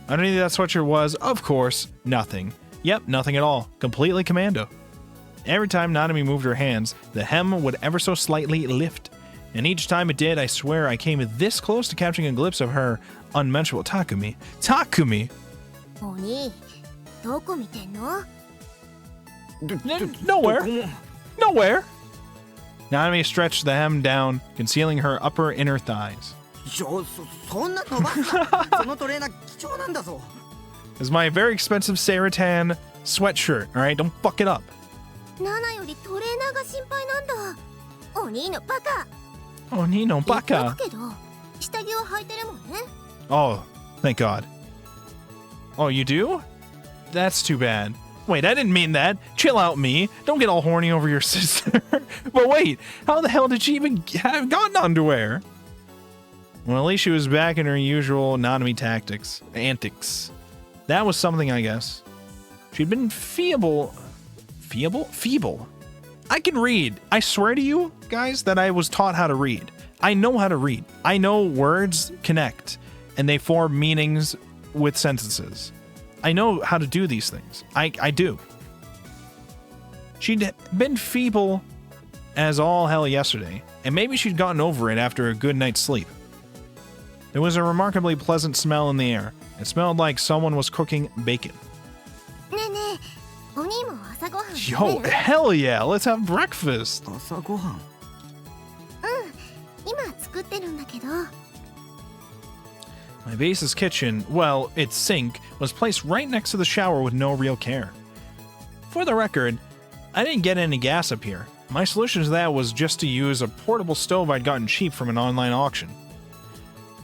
Underneath that sweatshirt was, of course, nothing. Yep, nothing at all. Completely commando. Every time Nanami moved her hands, the hem would ever so slightly lift. And each time it did, I swear I came this close to capturing a glimpse of her unmentionable Takumi. Takumi! 鬼、どこ見てんの？ Nowhere. Nowhere. Nanami stretched the hem down, concealing her upper inner thighs. そんな伸ばすな。そのトレーナー貴重なんだぞ。This is my very expensive Saratan sweatshirt, alright? Don't fuck it up. ナナよりトレーナーが心配なんだ。鬼のバカ。 Oh, Nino 言っ Baka. とくけど、下着は履いてるもんね。 Oh, thank God. Oh, you do? That's too bad. Wait, I didn't mean that. Chill out, me. Don't get all horny over your sister. But wait, how the hell did she even have gotten underwear? Well, at least she was back in her usual Nanami antics. That was something, I guess. She'd been feeble. I can read. I swear to you, guys, that I was taught how to read. I know how to read. I know words connect, and they form meanings with sentences. I know how to do these things. I do. She'd been feeble as all hell yesterday, and maybe she'd gotten over it after a good night's sleep. There was a remarkably pleasant smell in the air. It smelled like someone was cooking bacon. Yo, hell yeah, let's have breakfast. 朝ごはん。My base's kitchen, well, its sink, was placed right next to the shower with no real care. For the record, I didn't get any gas up here. My solution to that was just to use a portable stove I'd gotten cheap from an online auction.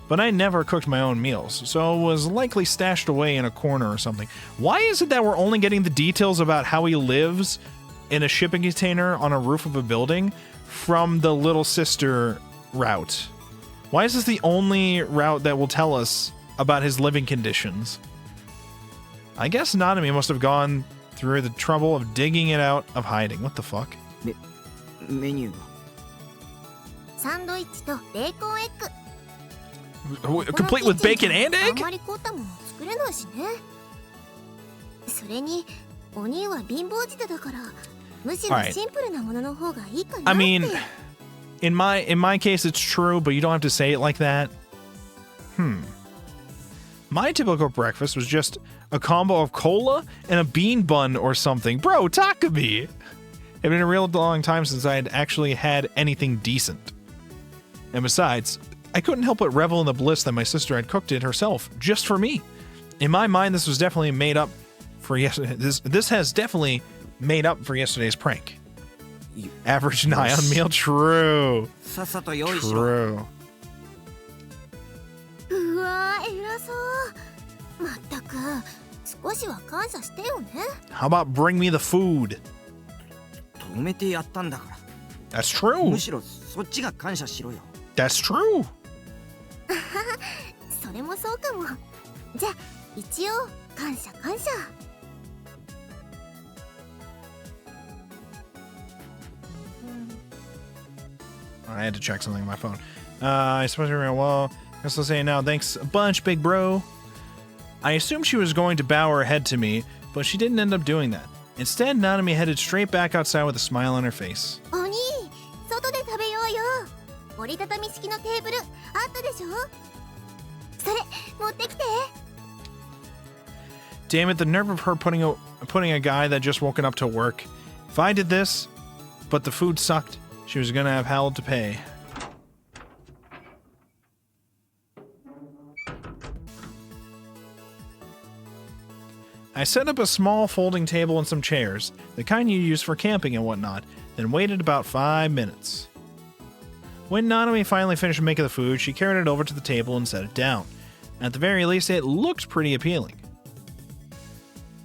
But I never cooked my own meals, so it was likely stashed away in a corner or something. Why is it that we're only getting the details about how he lives in a shipping container on a roof of a building from the little sister route? Why is this the only route that will tell us about his living conditions? I guess Nanami must have gone through the trouble of digging it out of hiding. What the fuck? メニューは。サンドイッチとベーコンエッグ。 Complete with bacon and あ egg? んまり凝ったもの作れないしね。それにお兄は貧乏舌だから、むしろシンプルなものの方がいいかなって。I mean, in my case it's true, but you don't have to say it like that. My typical breakfast was just a combo of cola and a bean bun or something. Bro, Takumi! It had been a real long time since I had actually had anything decent. And besides, I couldn't help but revel in the bliss that my sister had cooked it herself, just for me. In my mind, this was definitely made up for this has definitely made up for yesterday's prank. Average Nyan meal, true. さっさと用意しろ。True. うわー、偉そう。まったく、少しは感謝してよね。How about bring me the food? 止めてやったんだから。That's true. むしろそっちが感謝しろよ。That's true. それもそうかも。じゃあ一応感謝感謝。I had to check something on my phone. I suppose you're well. I guess I'll say now. Thanks a bunch, big bro. I assumed she was going to bow her head to me, but she didn't end up doing that. Instead, Nanami headed straight back outside with a smile on her face. お兄、外で食べようよ。折りたたみ式のテーブルあったでしょ。それ持ってきて。Damn it, the nerve of her putting a guy that just woken up to work. If I did this, but the food sucked, she was gonna have hell to pay. I set up a small folding table and some chairs, the kind you use for camping and whatnot, then waited about 5 minutes. When Nanami finally finished making the food, she carried it over to the table and set it down. At the very least, it looked pretty appealing.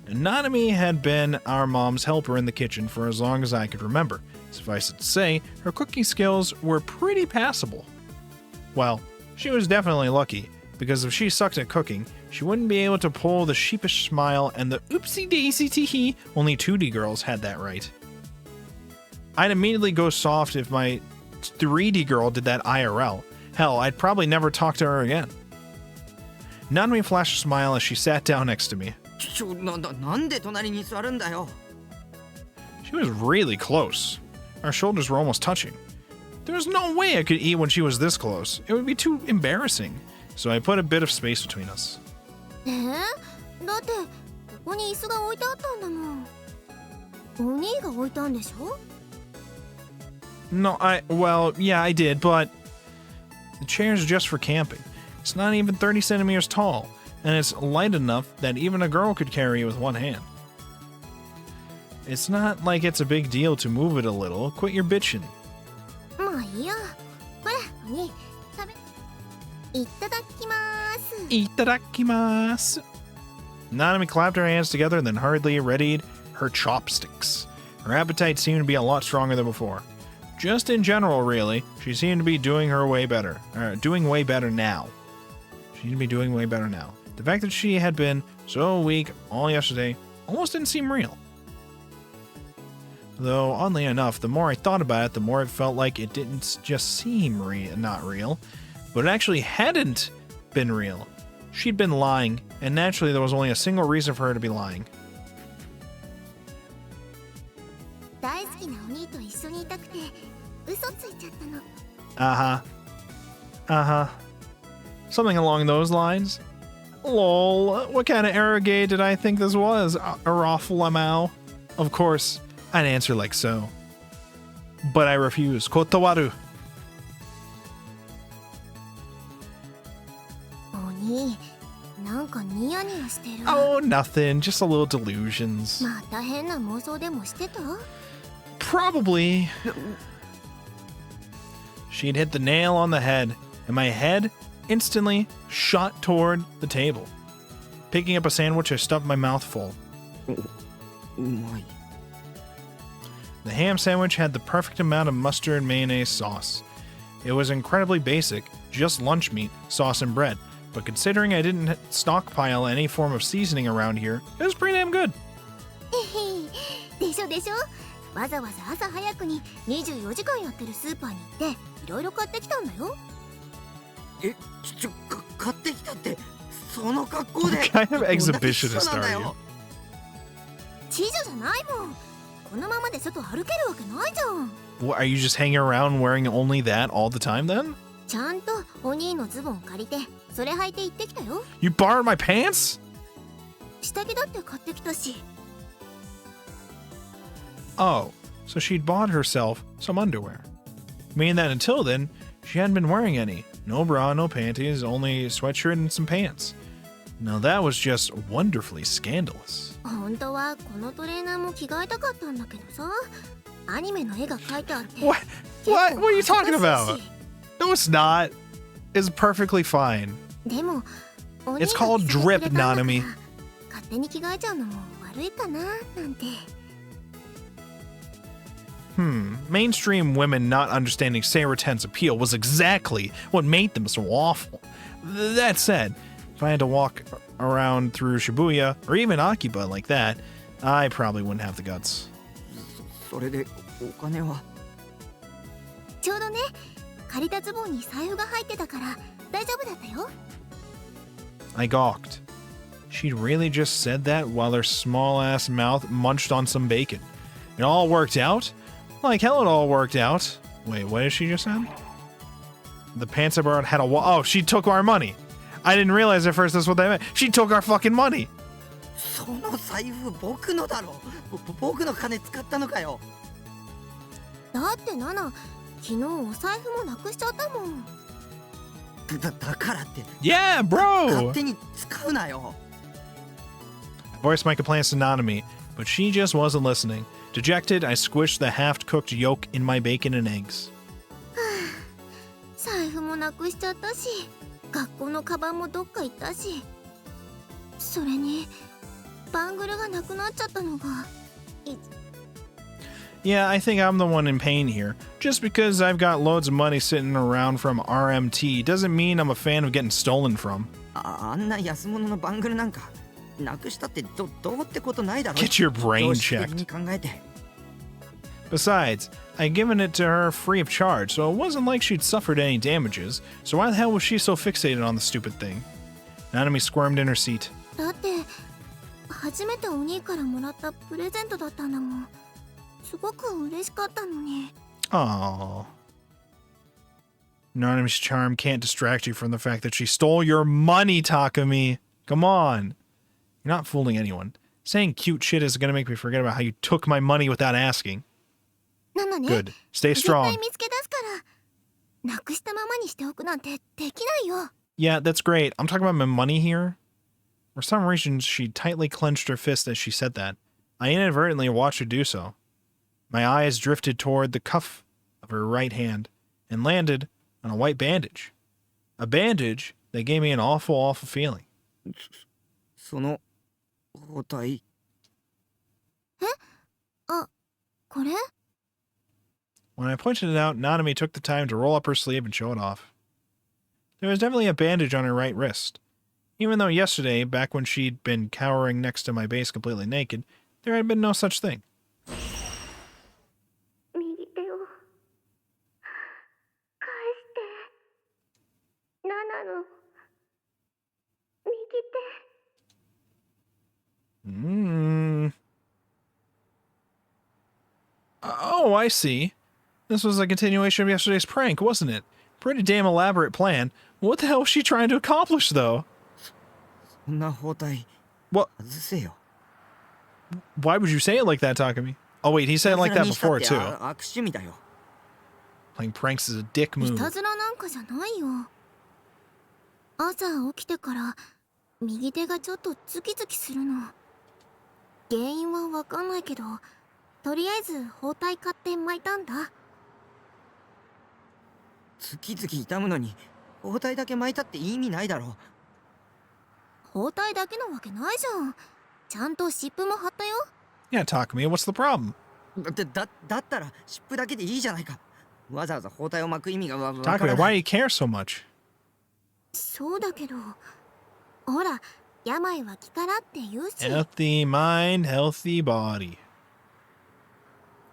Nanami had been our mom's helper in the kitchen for as long as I could remember. Suffice it to say, her cooking skills were pretty passable. Well, she was definitely lucky, because if she sucked at cooking, she wouldn't be able to pull the sheepish smile and the oopsie-daisy tee-hee. Only 2D girls had that right. I'd immediately go soft if my 3D girl did that IRL. Hell, I'd probably never talk to her again. Nanami flashed a smile as she sat down next to me. なんで隣に座るんだよ。 She was really close. Our shoulders were almost touching. There was no way I could eat when she was this close. It would be too embarrassing. So I put a bit of space between us. だってここに椅子が置いてあったんだもん。お兄が置いたんでしょ？ No, well, yeah, I did, but the chair's just for camping. It's not even 30 centimeters tall, and it's light enough that even a girl could carry it with one hand. It's not like it's a big deal to move it a little. Quit your bitching. まあいいや。ほら、お兄、食べ。いただきます。 Itadakimasu. Nanami clapped her hands together and then hurriedly readied her chopsticks. Her appetite seemed to be a lot stronger than before. Just in general, really, she seemed to be doing way better now. She seemed to be doing way better now. The fact that she had been so weak all yesterday almost didn't seem real. Though, oddly enough, the more I thought about it, the more it felt like it didn't just seem not real, but it actually hadn't been real. She'd been lying, and naturally there was only a single reason for her to be lying. 大好きなお兄と一緒にいたくて嘘ついちゃったの。 Something along those lines. Lol, what kind of arrogate did I think this was? Arafulamau? Of course, I'd answer like so. But I refuse. Kotawaru. お兄、なんかニヤニヤしてる。 Oh, nothing. Just a little delusions. また変な妄想でもしてた？ Probably. She'd hit the nail on the head, and my head instantly shot toward the table. Picking up a sandwich, I stuffed my mouth full. うまい。 The ham sandwich had the perfect amount of mustard and mayonnaise sauce. It was incredibly basic, just lunch meat, sauce, and bread. But considering I didn't stockpile any form of seasoning around here, it was pretty damn good. でしょでしょ。わざわざ朝早くに24時間やってるスーパーに行っていろいろ買ってきたんだよ。買ってきたってその格好で。 What kind of exhibitionist are you? 知女じゃないもん。このままで外歩けるわけないじゃん。 What, are you just hanging around wearing only that all the time then? ちゃんとお兄のズボン借りてそれ履いて行ってきたよ。 You borrowed my pants? 下着だって買ってきたし。 Oh, so she'd bought herself some underwear. Meaning that until then, she hadn't been wearing any. No bra, no panties, only a sweatshirt and some pants. Now that was just wonderfully scandalous. 本当はこのトレーナーも着替えたかったんだけどさ。アニメの絵が描いてあって。 What? What are you talking about? No, it's not. It's perfectly fine. でも、お兄が It's called 着せてくれ drip, たんだから Nanami. 勝手に着替えちゃうのも悪いかななんて。 Mainstream women not understanding Seireten's appeal was exactly what made them so awful. That said, if I had to walk around through Shibuya or even Akiba like that, I probably wouldn't have the guts. それでお金は。ちょうどね、借りたズボンに財布が入ってたから大丈夫だったよ。 I gawked. She'd really just said that while her small-ass mouth munched on some bacon. It all worked out? Like hell it all worked out. Wait, what did she just say? The pants I borrowed had a oh, she took our money. I didn't realize at first that's what they meant. She took our fucking money. その財布僕のだろ。僕の金使ったのかよ。だってナナ、昨日お財布もなくしちゃったもん。だからって。 Yeah, bro! 勝手に使うなよ。 I voiced my complaints to Nanami, but she just wasn't listening. Dejected, I squished the half-cooked yolk in my bacon and eggs. 財布もなくしちゃったし、学校のカバンもどっか行ったし、それにバングルがなくなっちゃったのが。Yeah, I think I'm the one in pain here. Just because I've got loads of money sitting around from RMT doesn't mean I'm a fan of getting stolen from. あんな安物のバングルなんかなくしたってどうってことないだろ。 Get your brain 常識的 checked. に考えて。 Besides, I'd given it to her free of charge, so it wasn't like she'd suffered any damages, so why the hell was she so fixated on the stupid thing? Nanami squirmed in her seat. だって初めてお兄からもらったプレゼントだったんだもん。すごく嬉しかったのに。 Aww. Nanami's charm can't distract you from the fact that she stole your money, Takumi. Come on. You're not fooling anyone. Saying cute shit is gonna make me forget about how you took my money without asking. なのね。 Good. Stay 絶 strong. 対見つけ出すから。なくしたままにしておくなんてできないよ。 Yeah, that's great. I'm talking about my money here. For some reason, she tightly clenched her fist as she said that. I inadvertently watched her do so. My eyes drifted toward the cuff of her right hand and landed on a white bandage. A bandage that gave me an awful, awful feeling. その包帯。え？これ？ When I pointed it out, Nanami took the time to roll up her sleeve and show it off. There was definitely a bandage on her right wrist. Even though yesterday, back when she'd been cowering next to my base completely naked, there had been no such thing. 右手を返して。ナナの右手。Oh, I see. This was a continuation of yesterday's prank, wasn't it? Pretty damn elaborate plan. What the hell was she trying to accomplish, though? そんな包帯 What? 外せよ。 Why would you say it like that, Takumi? Oh, wait, he said it like that before, いたず too. らにしたって悪趣味だよ。 Playing pranks is a dick い move. たずらなんかじゃないよ。朝起きてから右手がちょっとズキズキするの。原因はわかんないけど、とりあえず包帯買って巻いたんだ。ズキズキ痛むのに包帯だけ巻いたって意味ないだろ。包帯だけなわけないじゃん。ちゃんと湿布も貼ったよ。Yeah, Takumi, what's the problem? だったら湿布だけでいいじゃないか。わざわざ包帯を巻く意味がわから Takumi, な why い。 do you care so much? そうだけど、ほら、病は気からって言うし。Healthy mind, healthy body.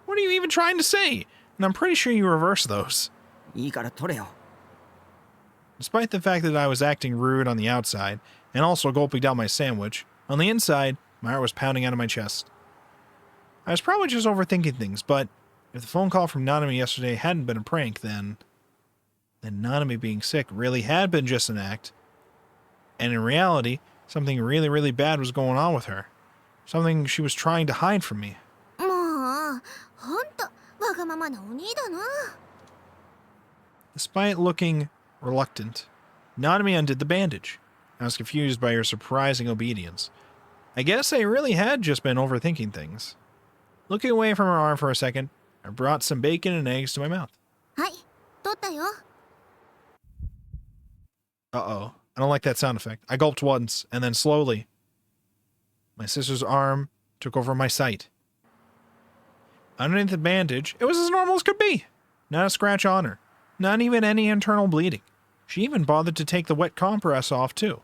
What are you even trying to say? And I'm pretty sure you reverse those. いいから取れよ。 Despite the fact that I was acting rude on the outside, and also gulping down my sandwich, on the inside, my heart was pounding out of my chest. I was probably just overthinking things, but if the phone call from Nanami yesterday hadn't been a prank, then Nanami being sick really had been just an act. And in reality, something really, really bad was going on with her. Something she was trying to hide from me. もう、ほんと、わがままなお兄だな。Despite looking reluctant, Nanami undid the bandage. I was confused by her surprising obedience. I guess I really had just been overthinking things. Looking away from her arm for a second, I brought some bacon and eggs to my mouth. はい、取ったよ。Uh-oh. I don't like that sound effect. I gulped once, and then slowly, my sister's arm took over my sight. Underneath the bandage, it was as normal as could be. Not a scratch on her. Not even any internal bleeding. She even bothered to take the wet compress off, too.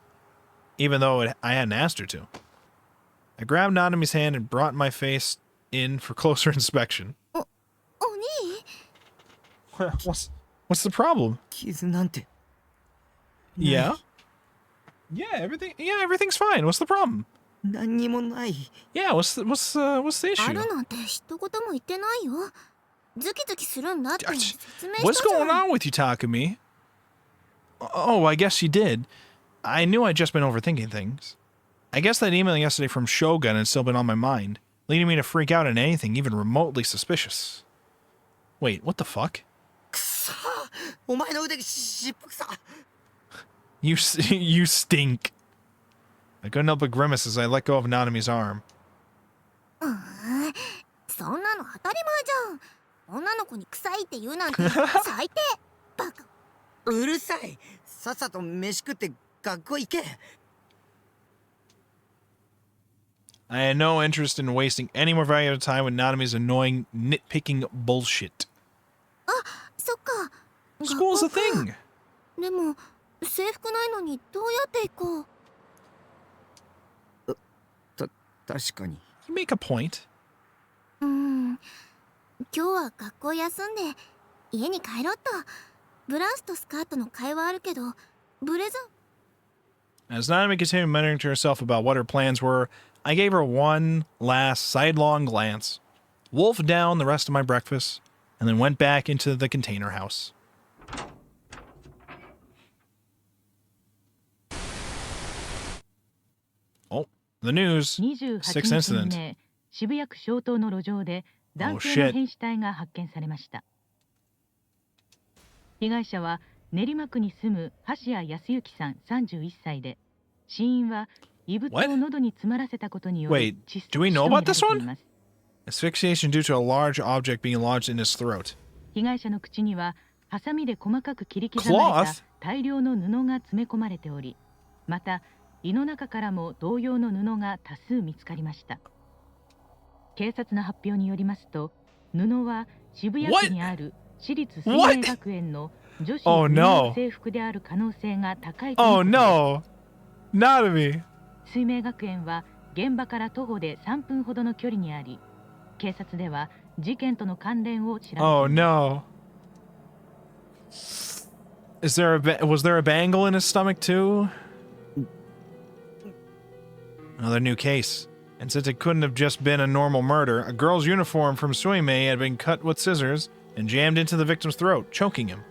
Even though I hadn't asked her to. I grabbed Nanami's hand and brought my face in for closer inspection. お兄 What's the problem? 傷なんて。 Yeah? Everything's fine. What's the problem? 何にもない。 Yeah, what's the あ issue? るなんて一言も言ってないよ。ズキズキするんだって説明した What's じゃ going ん。 on with you, Takumi? Oh, I guess you did. I knew I'd just been overthinking things. I guess that email yesterday from Shogun had still been on my mind, leading me to freak out at anything even remotely suspicious. Wait, what the fuck? くそー、お前の腕が湿布くさ。 You stink. I couldn't help but grimace as I let go of Nanami's arm. そんなの当たり前じゃん。女の子に臭いって言うなんて最低。バカ。うるさい。さっさと飯食って学校行け。 I had no interest in wasting any more valuable time with Nanami's annoying, nitpicking bullshit. あ、そっか。 School's a 学校か。 thing. でも制服ないのにどうやって行こう。確かに。 You make a point. 今日は学校休んで家に帰ろっと。ブラウスとスカートの会話あるけど、ブレザー。 As Nanami continued muttering to herself about what her plans were, I gave her one last sidelong glance, wolfed down the rest of my breakfast, and then went back into the container house. Oh, the news. 28 Sixth 日 incident. 未明、渋谷区小東の路上で男 Oh, 性 shit. の変死体が発見されました。被害者は練馬区に住む橋谷康之さん31歳で、死因は異物を喉に詰まらせたことによる Wait, 窒息 do we 死 know とみ about られ this て one? います。 Asphyxiation due to a large object being lodged in his throat. 被害者の口にはハサミで細かく切り刻まれた Cloth? 大量の布が詰め込まれており、また胃の中からも同様の布が多数見つかりました。警察の発表によりますと、布は渋谷区にある私立水明学園の女子 Oh 運 no. 用制服である可能性が高いとの Oh ことです。 no. Nanami. 水明学園は現場から徒歩で3分ほどの距離にあり、警察では事件との関連を調べています。 Oh no. Was there a bangle in his stomach too? Another new case. And since it couldn't have just been a normal murder, a girl's uniform from Suimei had been cut with scissors and jammed into the victim's throat, choking him.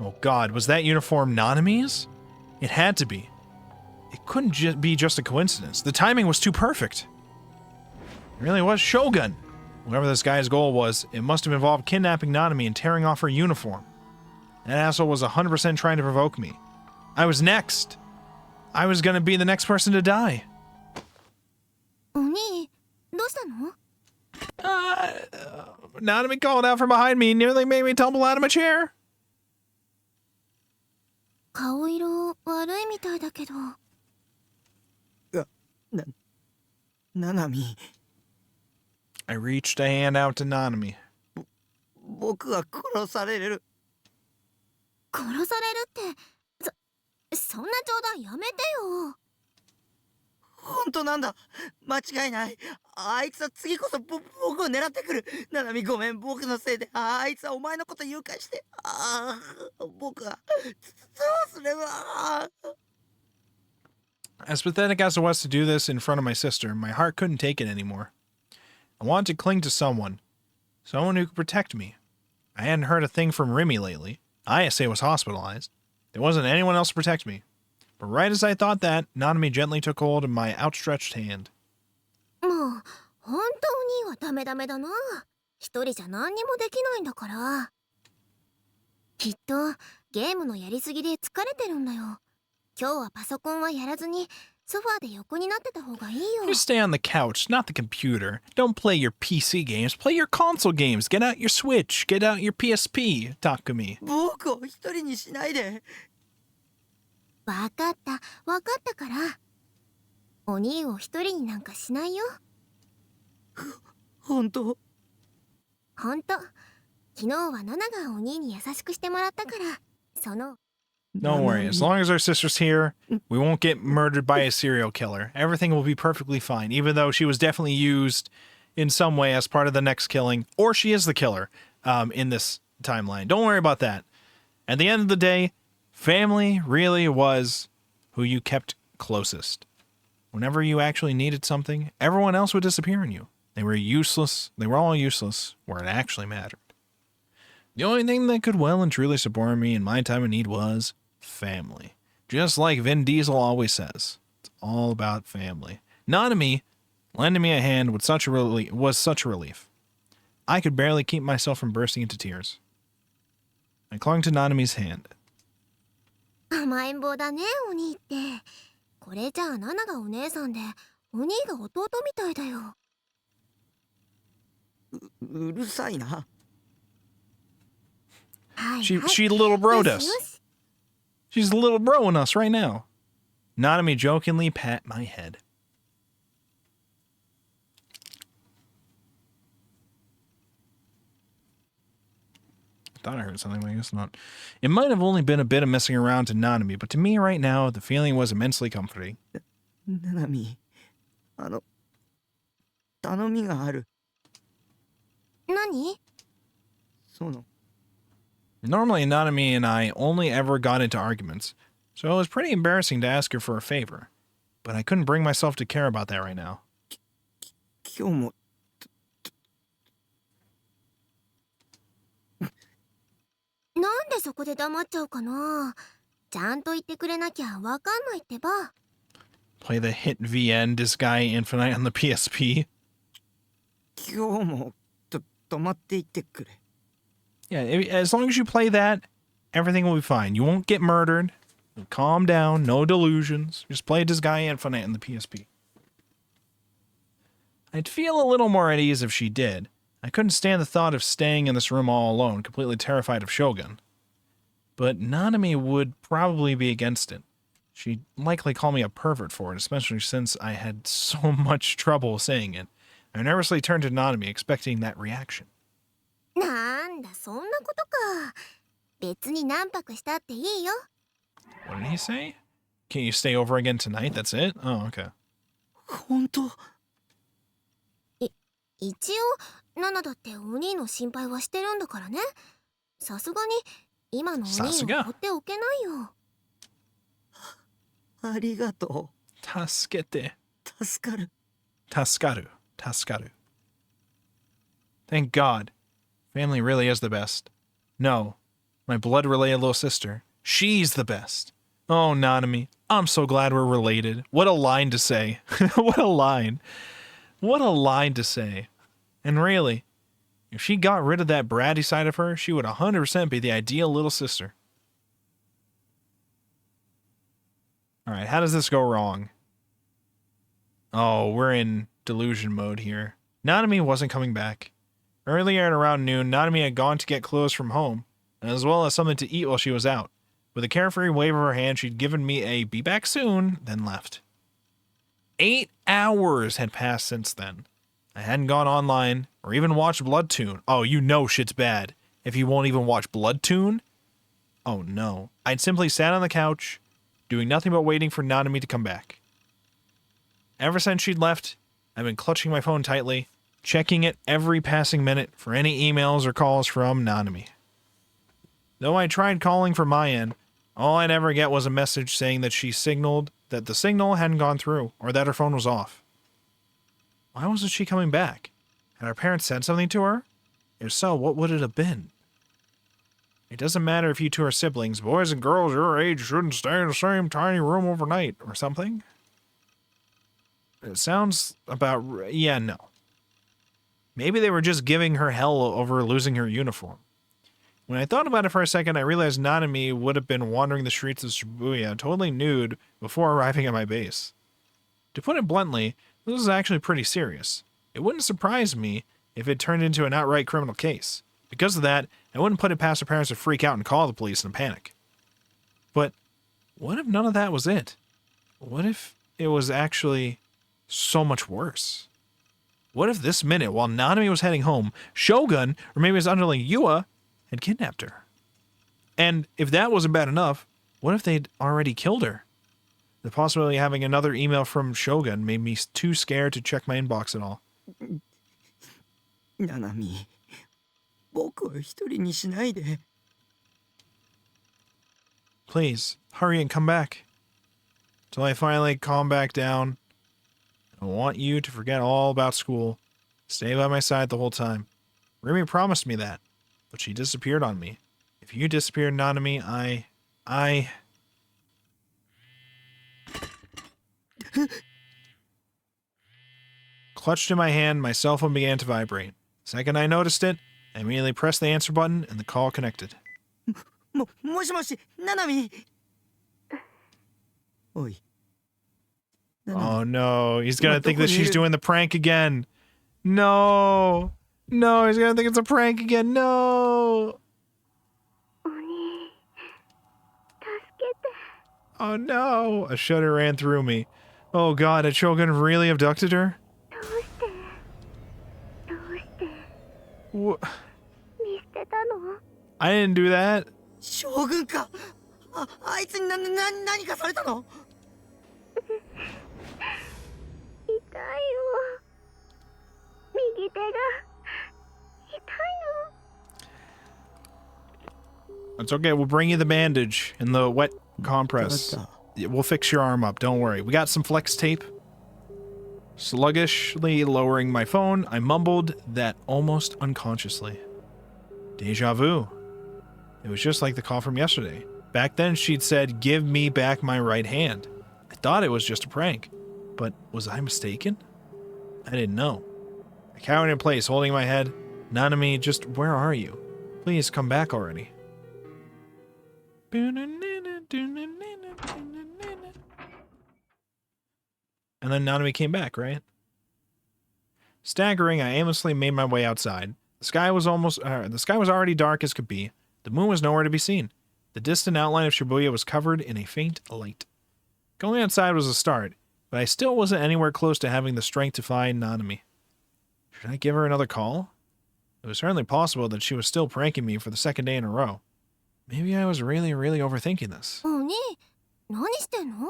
Oh god, was that uniform Nanami's? It had to be. It couldn't be just a coincidence. The timing was too perfect. It really was Shogun. Whatever this guy's goal was, it must have involved kidnapping Nanami and tearing off her uniform. That asshole was 100% trying to provoke me. I was next. I was gonna be the next person to die. お兄、どうしたの？ Nanami called out from behind me and nearly made me tumble out of my chair. 顔色悪いみたいだけど。ナナミ、 I reached a hand out to Nanami. 僕は殺される。殺されるって、そんな冗談やめてよ。本当なんだ。間違いない。あいつは次こそ僕を狙ってくる。ナナミごめん、僕のせいであいつはお前のこと誘拐して。僕はどうすれば。 As pathetic as it was to do this in front of my sister, my heart couldn't take it anymore. I wanted to cling to someone who could protect me. I hadn't heard a thing from Remy lately. Ayase was hospitalized. There wasn't anyone else to protect me. But right as I thought that, Nanami gently took hold of my outstretched hand. もう、本当にはダメだな。一人じゃ何にもできないんだから。きっと、ゲームのやりすぎで疲れてるんだよ。今日はパソコンはやらずに、ソファーで横になってた方がいいよ。 Just stay on the couch, not the computer. Don't play your PC games, play your console games. Get out your Switch, get out your PSP, Takumi. 僕を一人にしないで。わかったから。お兄を一人になんかしないよ。本当？昨日はナナがお兄に優しくしてもらったから、その。 Don't worry, as long as our sister's here, we won't get murdered by a serial killer. Everything will be perfectly fine, even though she was definitely used in some way as part of the next killing, or she is the killer in this timeline. Don't worry about that. At the end of the day, family really was who you kept closest. Whenever you actually needed something, everyone else would disappear on you. They were useless. They were all useless where it actually mattered. The only thing that could well and truly support me in my time of need was family. Just like Vin Diesel always says. It's all about family. Nanami lending me a hand was such a relief. I could barely keep myself from bursting into tears. I clung to Nanami's hand. 甘えん坊だね、お兄って。これじゃあナナがお姉さんで、お兄が弟みたいだよ。うるさいな。She little broed us. She's a little broing us right now. Nanami jokingly pat my head. I thought I heard something, but I guess not. It might have only been a bit of messing around to Nanami, but to me right now, the feeling was immensely comforting. ナナミ、頼みがある。何？その。 Normally, Nanami and I only ever got into arguments, so it was pretty embarrassing to ask her for a favor. But I couldn't bring myself to care about that right now. 今日も。なんでそこで黙っちゃうかな。ちゃんと言ってくれなきゃわかんないってば。 Play the hit VN Disguise Infinite on the PSP. 今日も止まっていってくれ。 Yeah, as long as you play that, everything will be fine. You won't get murdered. Calm down, no delusions. Just play Disguise Infinite on the PSP. I'd feel a little more at ease if she did. I couldn't stand the thought of staying in this room all alone, completely terrified of Shogun. But Nanami would probably be against it. She'd likely call me a pervert for it, especially since I had so much trouble saying it. I nervously turned to Nanami, expecting that reaction. なんだそんなことか。別に何泊したっていいよ。 What did he say? Can you stay over again tonight? That's it? Oh, okay. 本当。一応ナナだってお兄の心配はしてるんだからね。さすがに今のお兄を放っておけないよ。ありがとう。助けて。助かる。助かる。助かる。Thank God. Family really is the best. No, my blood-related little sister. She's the best. Oh, Nanami, I'm so glad we're related. What a line to say. What a line. What a line to say. And really, if she got rid of that bratty side of her, she would 100% be the ideal little sister. Alright, how does this go wrong? Oh, we're in delusion mode here. Nanami wasn't coming back. Earlier at around noon, Nanami had gone to get clothes from home, as well as something to eat while she was out. With a carefree wave of her hand, she'd given me a "be back soon," then left. 8 hours had passed since then. I hadn't gone online, or even watched Bloodtoon. Oh, you know shit's bad. If you won't even watch Bloodtoon? Oh no. I'd simply sat on the couch, doing nothing but waiting for Nanami to come back. Ever since she'd left, I've been clutching my phone tightly, checking it every passing minute for any emails or calls from Nanami. Though I tried calling from my end, all I'd ever get was a message saying that she signaled that the signal hadn't gone through, or that her phone was off. Why wasn't she coming back? Had her parents said something to her? If so, what would it have been? It doesn't matter if you two are siblings. Boys and girls your age shouldn't stay in the same tiny room overnight, or something. It sounds about... yeah, no. Maybe they were just giving her hell over losing her uniform. When I thought about it for a second, I realized Nanami would have been wandering the streets of Shibuya totally nude before arriving at my base. To put it bluntly, this was actually pretty serious. It wouldn't surprise me if it turned into an outright criminal case. Because of that, I wouldn't put it past her parents to freak out and call the police in a panic. But what if none of that was it? What if it was actually so much worse? What if this minute, while Nanami was heading home, Shogun, or maybe his underling Yua, had kidnapped her? And if that wasn't bad enough, what if they'd already killed her? The possibility of having another email from Shogun made me too scared to check my inbox at all. ナナミ、僕を一人にしないで。Please, hurry and come back. Till I finally calm back down. I want you to forget all about school. Stay by my side the whole time. Rimi promised me that, but she disappeared on me. If you disappeared, Nanami, I... Clutched in my hand, my cell phone began to vibrate. The second I noticed it, I immediately pressed the answer button and the call connected. もしもし、ナナミ。おい。 Oh no, he's gonna think that she's doing the prank again. No, no, he's gonna think it's a prank again. No. Oh no, a shudder ran through me. Oh god, had Shogun really abducted her? What? I didn't do that. 将軍か。あいつに何かされたの？ It's okay, we'll bring you the bandage and the wet compress. We'll fix your arm up, don't worry. We got some flex tape. Sluggishly lowering my phone, I mumbled that almost unconsciously. Deja vu. It was just like the call from yesterday. Back then she'd said, "Give me back my right hand." I thought it was just a prank. But was I mistaken? I didn't know. I cowered in place, holding my head. Nanami, just where are you? Please come back already. And then Nanami came back, right? Staggering, I aimlessly made my way outside. The sky was already dark as could be. The moon was nowhere to be seen. The distant outline of Shibuya was covered in a faint light. Going outside was a start, but I still wasn't anywhere close to having the strength to find Nanami. Should I give her another call? It was certainly possible that she was still pranking me for the second day in a row. Maybe I was really overthinking this. お兄、何してんの？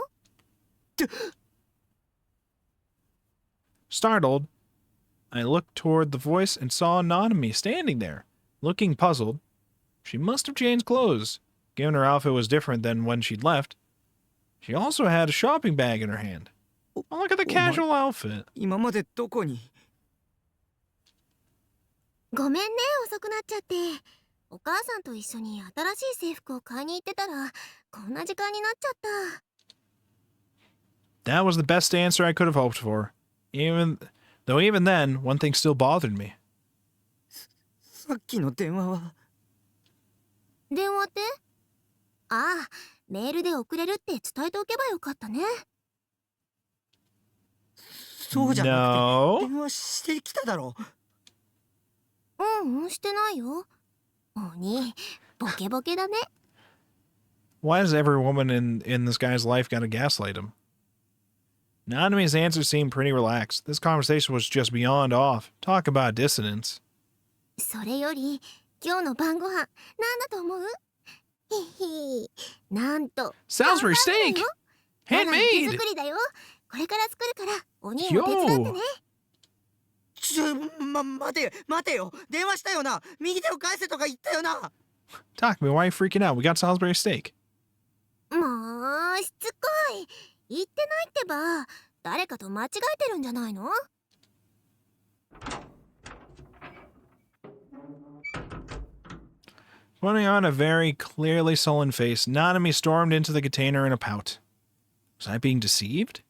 Startled, I looked toward the voice and saw Nanami standing there, looking puzzled. She must have changed clothes, given her outfit was different than when she'd left. She also had a shopping bag in her hand. Oh, look at the casual outfit. 今までどこに？ごめんね、遅くなっちゃって。お母さんと一緒に新しい制服を買いに行ってたら、こんな時間になっちゃった。That was the best answer I could have hoped for. Even then, one thing still bothered me. さっきの電話は？電話って？ああ、メールで送れるって伝えておけばよかったね。そうじゃなくて、 No. 電話してきただろ。してないよ。お兄、ボケボケだね。Why does every woman in this guy's life gotta gaslight him? Nanami's answer seemed pretty relaxed. This conversation was just beyond off. Talk about dissonance. それより、今日の晩ご飯、なんだと思う？ひひ、なんと。 Salisbury steak! 手 Handmade! 作りだよ。これから作るから、お兄も手伝ってね。待てよ。電話したよな。右手を返せとか言ったよな。Takumi, why are you freaking out? We got Salisbury steak. もう、しつこい。言ってないってば。誰かと間違えてるんじゃないの？ Putting on a very clearly sullen face, Nanami stormed into the container in a pout. Was I being deceived?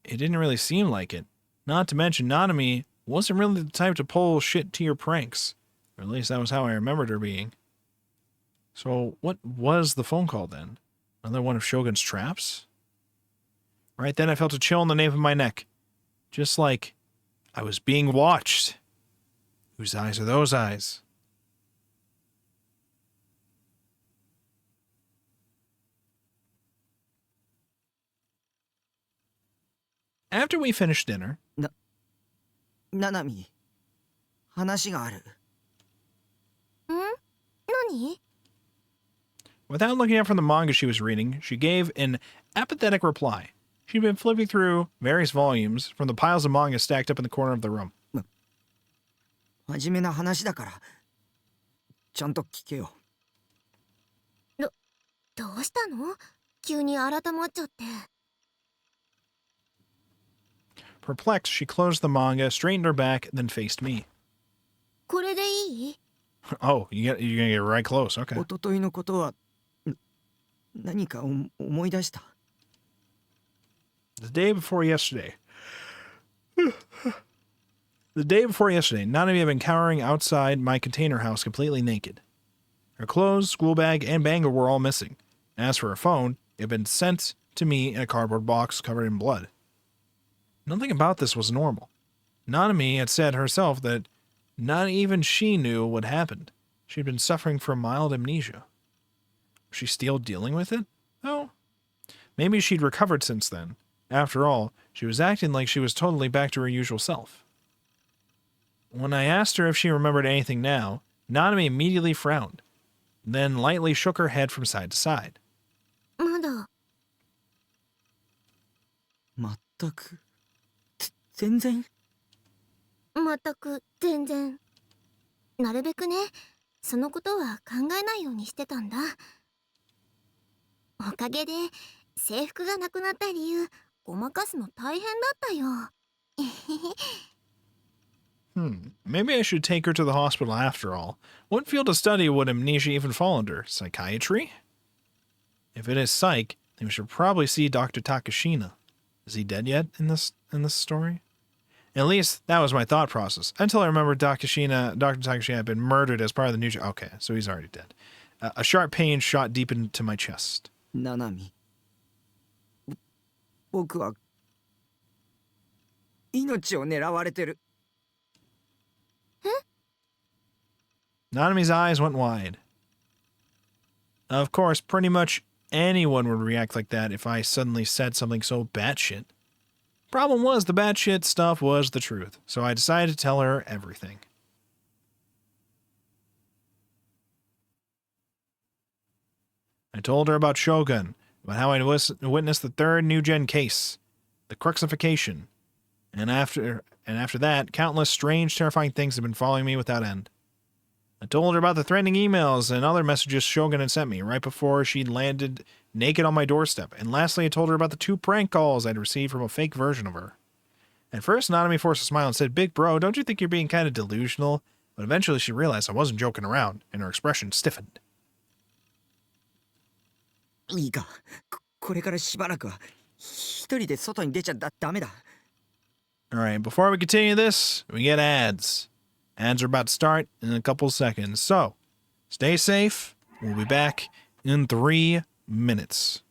It didn't really seem like it. Not to mention, Nanami wasn't really the type to pull shit-tier pranks. Or at least that was how I remembered her being. So what was the phone call then? Another one of Shogun's traps? Right then I felt a chill in the nape of my neck. Just like I was being watched. Whose eyes are those eyes? After we finished dinner... ななみ、話がある。何？ Without looking up from the manga she was reading, she gave an apathetic reply. She'd been flipping through various volumes from the piles of manga stacked up in the corner of the room. 真面目な話だから、ちゃんと聞けよ。どうしたの？急に改まっちゃって。Perplexed, she closed the manga, straightened her back, then faced me. これでいい？ Oh, you're gonna get right close, okay. おとといのことは、何か思い出した。The day before yesterday. The day before yesterday, Nanami had been cowering outside my container house completely naked. Her clothes, school bag, and bangle were all missing. As for her phone, it had been sent to me in a cardboard box covered in blood. Nothing about this was normal. Nanami had said herself that not even she knew what happened. She'd been suffering from mild amnesia. Was she still dealing with it? Oh. Maybe she'd recovered since then. After all, she was acting like she was totally back to her usual self. When I asked her if she remembered anything now, Nanami immediately frowned, then lightly shook her head from side to side. まだ。全く。全然。全く全然。なるべくね、そのことは考えないようにしてたんだ。おかげで制服がなくなった理由ごまかすの大変だったよ。Maybe I should take her to the hospital after all. What field of study would amnesia even fall under? Psychiatry? If it is psych, then we should probably see Dr. Takashina. Is he dead yet in this story? At least that was my thought process until I remembered Dr. Takashina had been murdered as part of the news. Okay, so he's already dead. A sharp pain shot deep into my chest. ななみ、僕は命を狙われてる。Nanami's eyes went wide. Of course, pretty much anyone would react like that if I suddenly said something so batshit. Problem was, the batshit stuff was the truth, so I decided to tell her everything. I told her about Shogun, about how I witnessed the third new-gen case, the cruxifixion, and after that, countless strange, terrifying things have been following me without end. I told her about the threatening emails and other messages Shogun had sent me right before she'd landed naked on my doorstep, and lastly I told her about the 2 prank calls I'd received from a fake version of her. At first, Nanami forced a smile and said, "Big bro, don't you think you're being kind of delusional?" But eventually she realized I wasn't joking around, and her expression stiffened. いいか、これからしばらくは一人で外に出ちゃダメだ。 Alright, before we continue this, we get ads. Ads are about to start in a couple seconds, so stay safe. We'll be back in 3 minutes.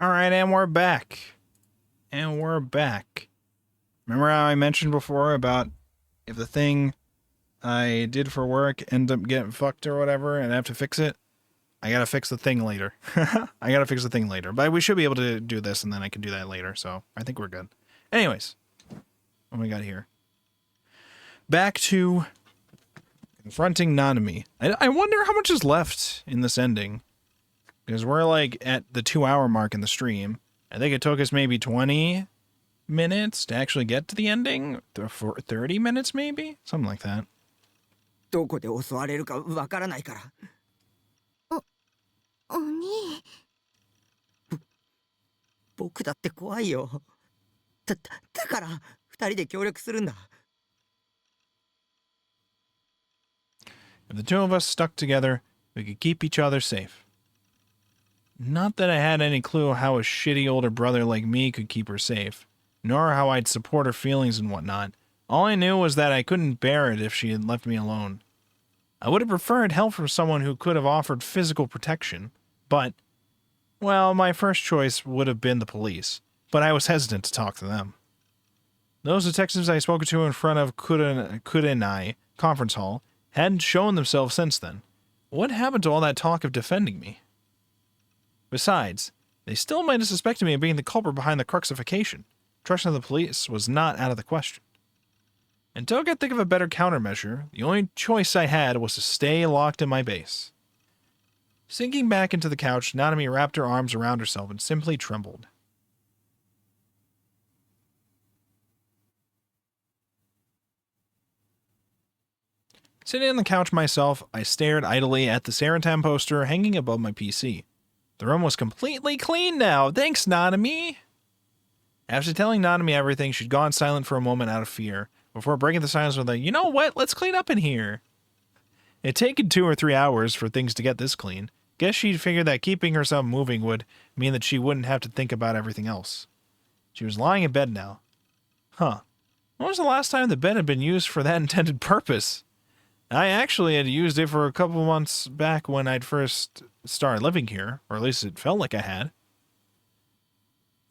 All right, and we're back. Remember how I mentioned before about if the thing I did for work ends up getting fucked or whatever and I have to fix it? I gotta fix the thing later. But we should be able to do this and then I can do that later, so I think we're good. Anyways, what we got here? back to confronting Nanami. I wonder how much is left in this ending. Because we're like at the 2-hour mark in the stream. I think it took us maybe 20 minutes to actually get to the ending. For 30 minutes maybe? Something like that. どこで襲われるかわからないから。お兄。僕だって怖いよ。だから二人で協力するんだ。If the two of us stuck together, we could keep each other safe. Not that I had any clue how a shitty older brother like me could keep her safe, nor how I'd support her feelings and whatnot. All I knew was that I couldn't bear it if she had left me alone. I would have preferred help from someone who could have offered physical protection, but, well, my first choice would have been the police, but I was hesitant to talk to them. Those detectives I spoke to in front of Kurenai conference hall hadn't shown themselves since then. What happened to all that talk of defending me? Besides, they still might have suspected me of being the culprit behind the cruxification. Trusting the police was not out of the question. Until I could think of a better countermeasure, the only choice I had was to stay locked in my base. Sinking back into the couch, Nanami wrapped her arms around herself and simply trembled. Sitting on the couch myself, I stared idly at the Sarantam poster hanging above my PC. The room was completely clean now. Thanks, Nanami. After telling Nanami everything, she'd gone silent for a moment out of fear, before breaking the silence with a, "You know what? Let's clean up in here." It'd taken 2 or 3 hours for things to get this clean. Guess she'd figured that keeping herself moving would mean that she wouldn't have to think about everything else. She was lying in bed now. Huh. When was the last time the bed had been used for that intended purpose? I actually had used it for a couple months back when I'd first started living here, or at least it felt like I had.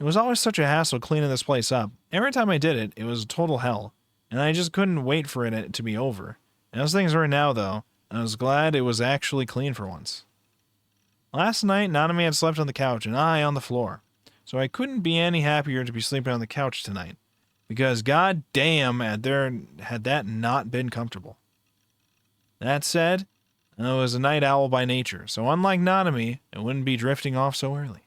It was always such a hassle cleaning this place up. Every time I did it, it was total hell, and I just couldn't wait for it to be over. As things were now, though, I was glad it was actually clean for once. Last night, Nanami had slept on the couch and I on the floor, so I couldn't be any happier to be sleeping on the couch tonight, because god damn had that not been comfortable. That said, I was a night owl by nature, so unlike Nanami, I wouldn't be drifting off so early.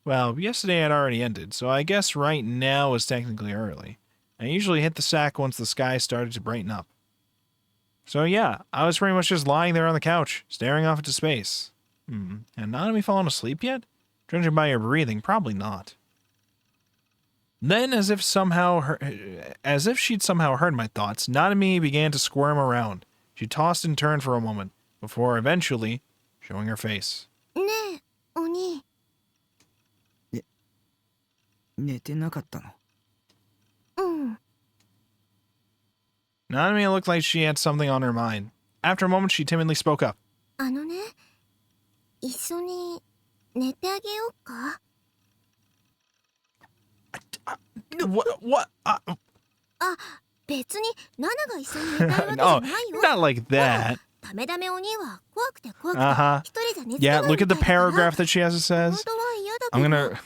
Well, yesterday had already ended, so I guess right now is technically early. I usually hit the sack once the sky started to brighten up. So yeah, I was pretty much just lying there on the couch, staring off into space. Had Nanami fallen asleep yet? Judging by her breathing, probably not. Then, as if she'd somehow heard my thoughts, Nanami began to squirm around. She tossed and turned for a moment, before eventually showing her face. ねえ、お兄。寝てなかったの？うん。Nanami looked like she had something on her mind. After a moment, she timidly spoke up. あのね、一緒に寝てあげようか？ What? あ、別にナナが一緒に寝たいわけじゃ Oh, ないよ。 not like that. ダメダメお兄は怖くて怖くて、 一人じゃ寝つけ Yeah, ない look at み the たいだから。 paragraph that she has. It 本 says. 当は嫌だ I'm けど、 gonna.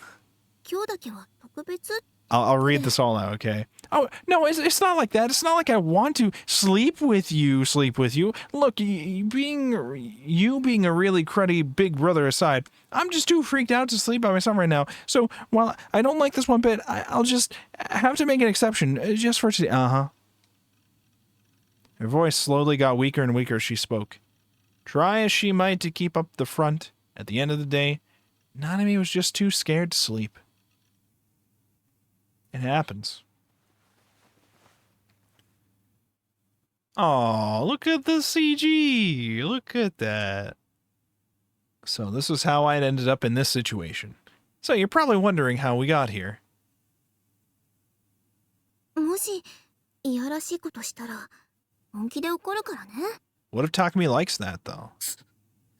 今日だけは特別。 I'll read this all out, okay? Oh, no, it's not like that. It's not like I want to sleep with you. Look, being a really cruddy big brother aside, I'm just too freaked out to sleep by myself right now. So, while I don't like this one bit, I'll just have to make an exception, just for today. Her voice slowly got weaker and weaker as she spoke. Try as she might to keep up the front, at the end of the day, Nanami was just too scared to sleep. It happens. Oh, look at the CG. Look at that. So this is how I ended up in this situation. So you're probably wondering how we got here. もしいやらしいことしたら本気で怒るからね。 What if Takumi likes that, though?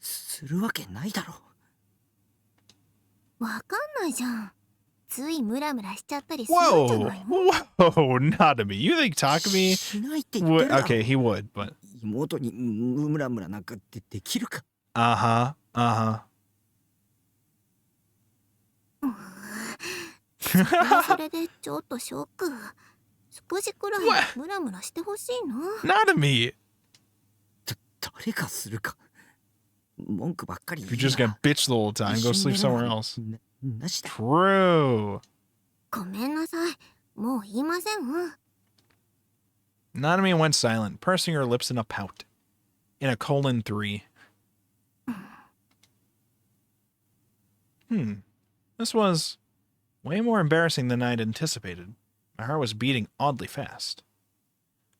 するわけないだろ。わかんないじゃん。ついムラムラしちゃったりするんじゃないの？ Whoa, Nanami. You think Takumi しないって言ってるだ would... ろ。 Okay, he would, but... 妹にムラムラなんかできるか。それはそれでちょっとショック。少しくらいムラムラしてほしいな。 Nanami! 誰がするか。文句ばっかり If 言 you う just な get bitched the whole time, go 一緒 sleep に寝るの somewhere は else. なしだ。 True. ごめんなさい、もう言いません。 Nanami went silent, pursing her lips in a pout. In a colon 3. This was way more embarrassing than I'd anticipated. My heart was beating oddly fast.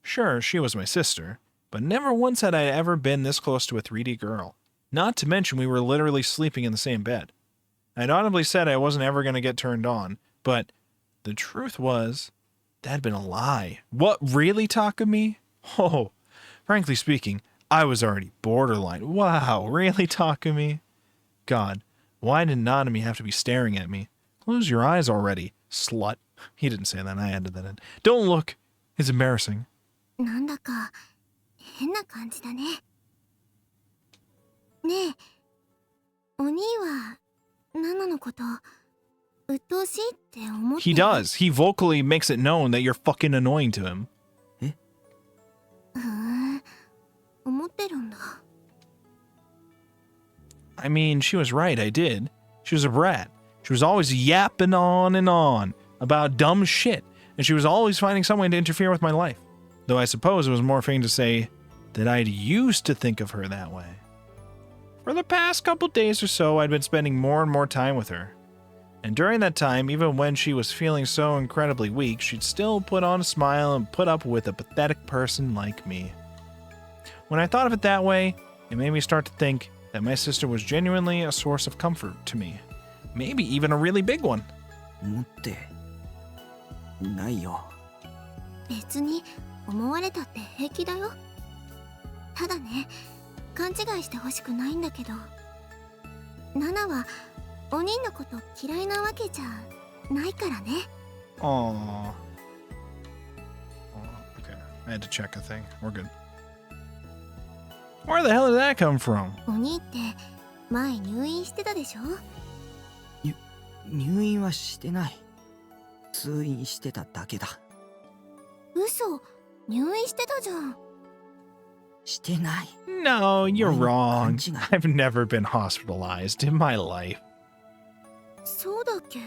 Sure, she was my sister, but never once had I ever been this close to a 3D girl. Not to mention we were literally sleeping in the same bed. I'd audibly said I wasn't ever going to get turned on, but the truth was, that had been a lie. What, really, Takumi? Oh, frankly speaking, I was already borderline. Wow, really, Takumi? God, why did Nanami have to be staring at me? Close your eyes already, slut. He didn't say that, I added that in. Don't look. It's embarrassing. なんだか変な感じだね。ねえ、お兄はナナのこと鬱陶しいって思ってる？ He does. He vocally makes it known that you're fucking annoying to him. 思ってるんだ。 I mean, she was right, I did. She was a brat. She was always yapping on and on about dumb shit, and she was always finding someone to interfere with my life. Though I suppose it was more fitting to say that I'd used to think of her that way. For the past couple days or so, I'd been spending more and more time with her. And during that time, even when she was feeling so incredibly weak, she'd still put on a smile and put up with a pathetic person like me. When I thought of it that way, it made me start to think that my sister was genuinely a source of comfort to me. Maybe even a really big one. 持ってないよ。別に思われたって平気だよ。ただね、勘違いしてほしくないんだけど、ナナはお兄のこと嫌いなわけじゃないからね。 Aww. Okay, I had to check a thing. We're good. Where the hell did that come from? お兄って前入院してたでしょ？入院はしてない。通院してただけだ。嘘、入院してたじゃん。してない。 No, you're wrong. 勘違い。 I've never been hospitalized in my life. そうだっけ？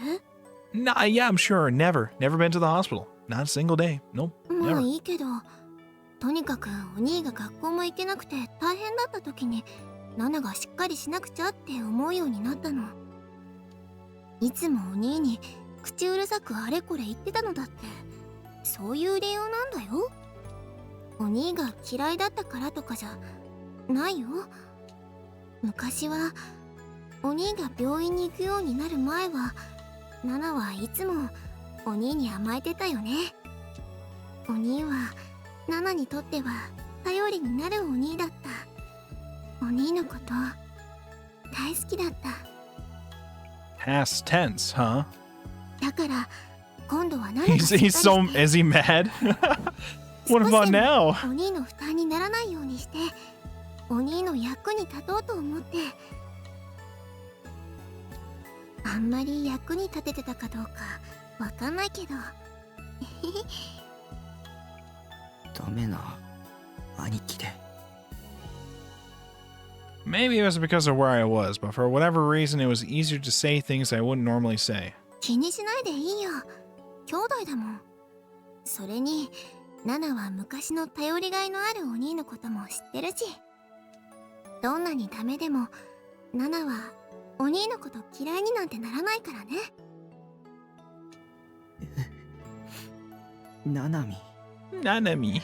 Nah, yeah, I'm sure. Never. Never been to the hospital. Not a single day. Nope. まあ Never. いいけど、とにかくお兄が学校も行けなくて大変だった時にナナがしっかりしなくちゃって思うようになったの。いつもお兄に口うるさくあれこれ言ってたのだって、そういう理由なんだよ。お兄が嫌いだったからとかじゃないよ。昔はお兄が病院に行くようになる前はナナはいつもお兄に甘えてたよね。お兄はナナにとっては頼りになるお兄だった。お兄のこと大好きだった。 Past tense, huh? だから今度はナナが He's しっかり so. Is he mad? What about now? お兄の負担にならないようにしてお兄の役に立とうと思って。あんまり役に立ててたかどうかわかんないけどダメな兄貴で。 Maybe it was because of where I was, but for whatever reason, it was easier to say things I wouldn't normally say. 気にしないでいいよ。兄弟だもん。それにナナは昔の頼りがいのあるお兄のことも知ってるし、どんなにダメでもナナはお兄のこと嫌いになんてならないからね。ナナミ。 Nanami.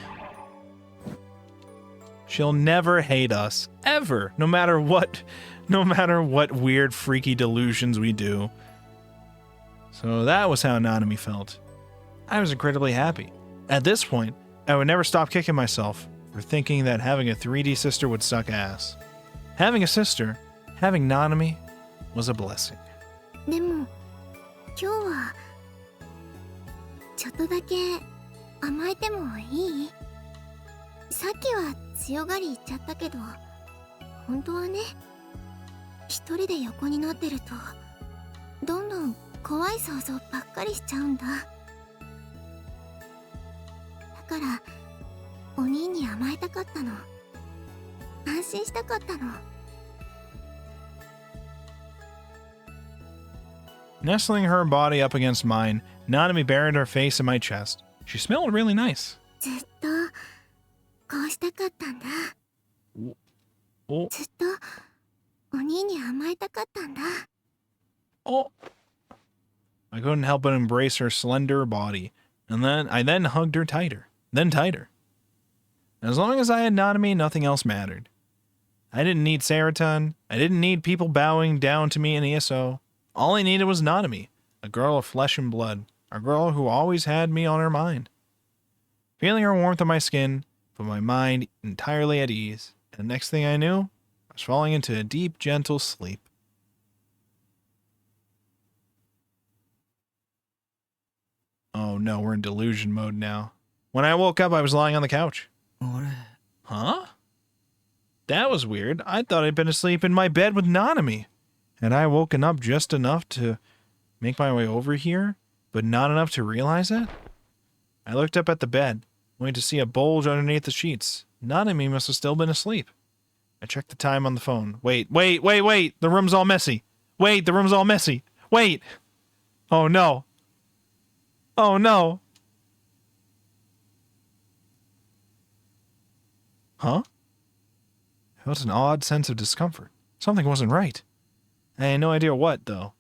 She'll never hate us. Ever. No matter what weird, freaky delusions we do. So that was how Nanami felt. I was incredibly happy. At this point, I would never stop kicking myself for thinking that having a 3D sister would suck ass. Having a sister, having Nanami, was a blessing. でも今日はちょっとだけ甘えてもいい？さっきは強がり言っちゃったけど、本当はね、一人で横になってるとどんどん怖い想像ばっかりしちゃうんだ。からお兄に甘えたかったの。安心したかったの。 Nestling her body up against mine, Nanami buried her face in my chest. She smelled really nice. ずっとこうしたかったんだ。おずっとお兄に甘えたかったんだ。 Oh. I couldn't help but embrace her slender body, and I then hugged her tighter, then tighter. As long as I had Nanami, nothing else mattered. I didn't need Seraton. I didn't need people bowing down to me in ESO. All I needed was Nanami, a girl of flesh and blood, a girl who always had me on her mind. Feeling her warmth on my skin, put my mind entirely at ease, and the next thing I knew, I was falling into a deep, gentle sleep. Oh no, we're in delusion mode now. When I woke up, I was lying on the couch. Huh? That was weird. I thought I'd been asleep in my bed with Nanami. Had I woken up just enough to make my way over here, but not enough to realize it? I looked up at the bed, only to see a bulge underneath the sheets. Nanami must have still been asleep. I checked the time on the phone. Wait. The room's all messy. Wait, the room's all messy. Wait. Oh no. Oh no. Huh? I felt an odd sense of discomfort. Something wasn't right. I had no idea what, though.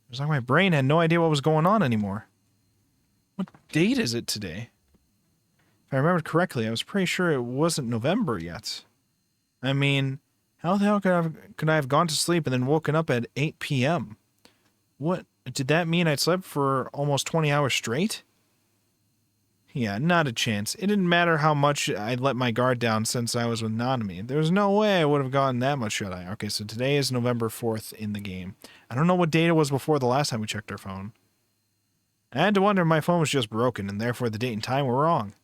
It was like my brain had no idea what was going on anymore. What date is it today? If I remembered correctly, I was pretty sure it wasn't November yet. I mean, how the hell could I have gone to sleep and then woken up at 8 p.m.? What? Did that mean I'd slept for almost 20 hours straight? Yeah, not a chance. It didn't matter how much I'd let my guard down since I was with Nanami. There was no way I would have gotten that much shut-eye. Okay, so today is November 4th in the game. I don't know what date it was before the last time we checked our phone. I had to wonder if my phone was just broken, and therefore the date and time were wrong.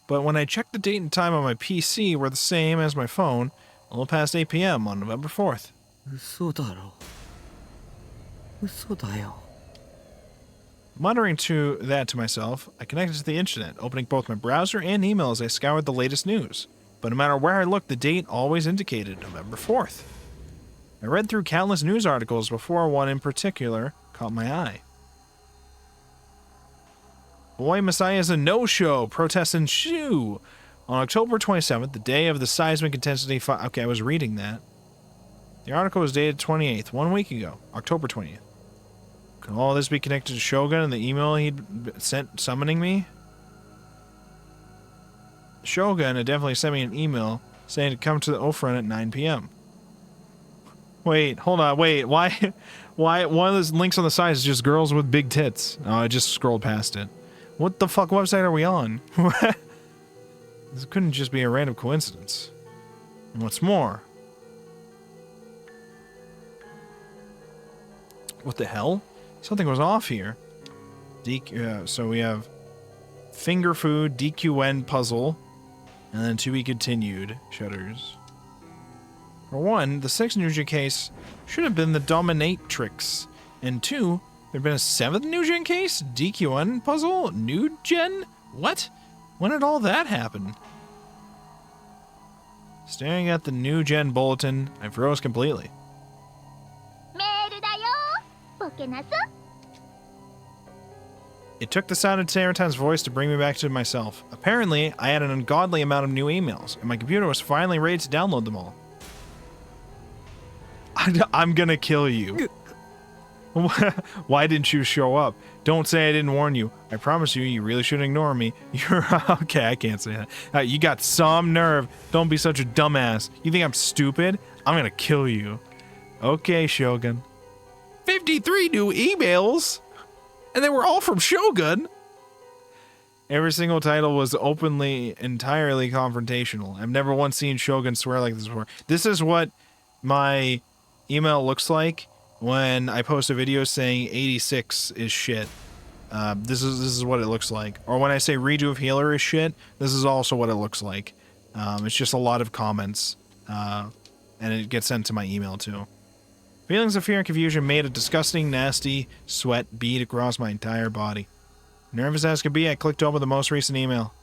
But when I checked the date and time on my PC were the same as my phone, a little past 8 p.m. on November 4th. 嘘だろ。嘘だよ。 Muttering that to myself, I connected to the internet, opening both my browser and email as I scoured the latest news. But no matter where I looked, the date always indicated November 4th. I read through countless news articles before one in particular caught my eye. Boy Messiah is a no-show, protest in Shu. On October 27th, the day of the seismic intensity okay, I was reading that. The article was dated 28th, 1 week ago, October 20th. Could all this be connected to Shogun and the email he'd sent summoning me? Shogun had definitely sent me an email saying to come to the O-Front at 9 p.m. Wait, hold on, wait, why one of those links on the side is just girls with big tits? Oh, I just scrolled past it. What the fuck website are we on? This couldn't just be a random coincidence. And what's more... What the hell? Something was off here. So we have finger food, DQN puzzle, and then to be continued shutters. For one, the 6th Nugen case should have been the Dominatrix. And 2, there'd been a 7th Nugen case? DQN puzzle? Nugen? What? When did all that happen? Staring at the Nugen bulletin, I froze completely. It took the sound of Seraton's voice to bring me back to myself. Apparently, I had an ungodly amount of new emails, and my computer was finally ready to download them all. I'm gonna kill you. Why didn't you show up? Don't say I didn't warn you. I promise you, you really shouldn't ignore me. You're okay, I can't say that. You got some nerve. Don't be such a dumbass. You think I'm stupid? I'm gonna kill you. Okay, Shogun. 53 new emails? And they were all from Shogun. Every single title was openly, entirely confrontational. I've never once seen Shogun swear like this before. This is what my email looks like when I post a video saying 86 is shit. This is what it looks like. Or when I say redo of healer is shit, this is also what it looks like. It's just a lot of comments. And it gets sent to my email too. Feelings of fear and confusion made a disgusting, nasty sweat bead across my entire body. Nervous as could be, I clicked over the most recent email.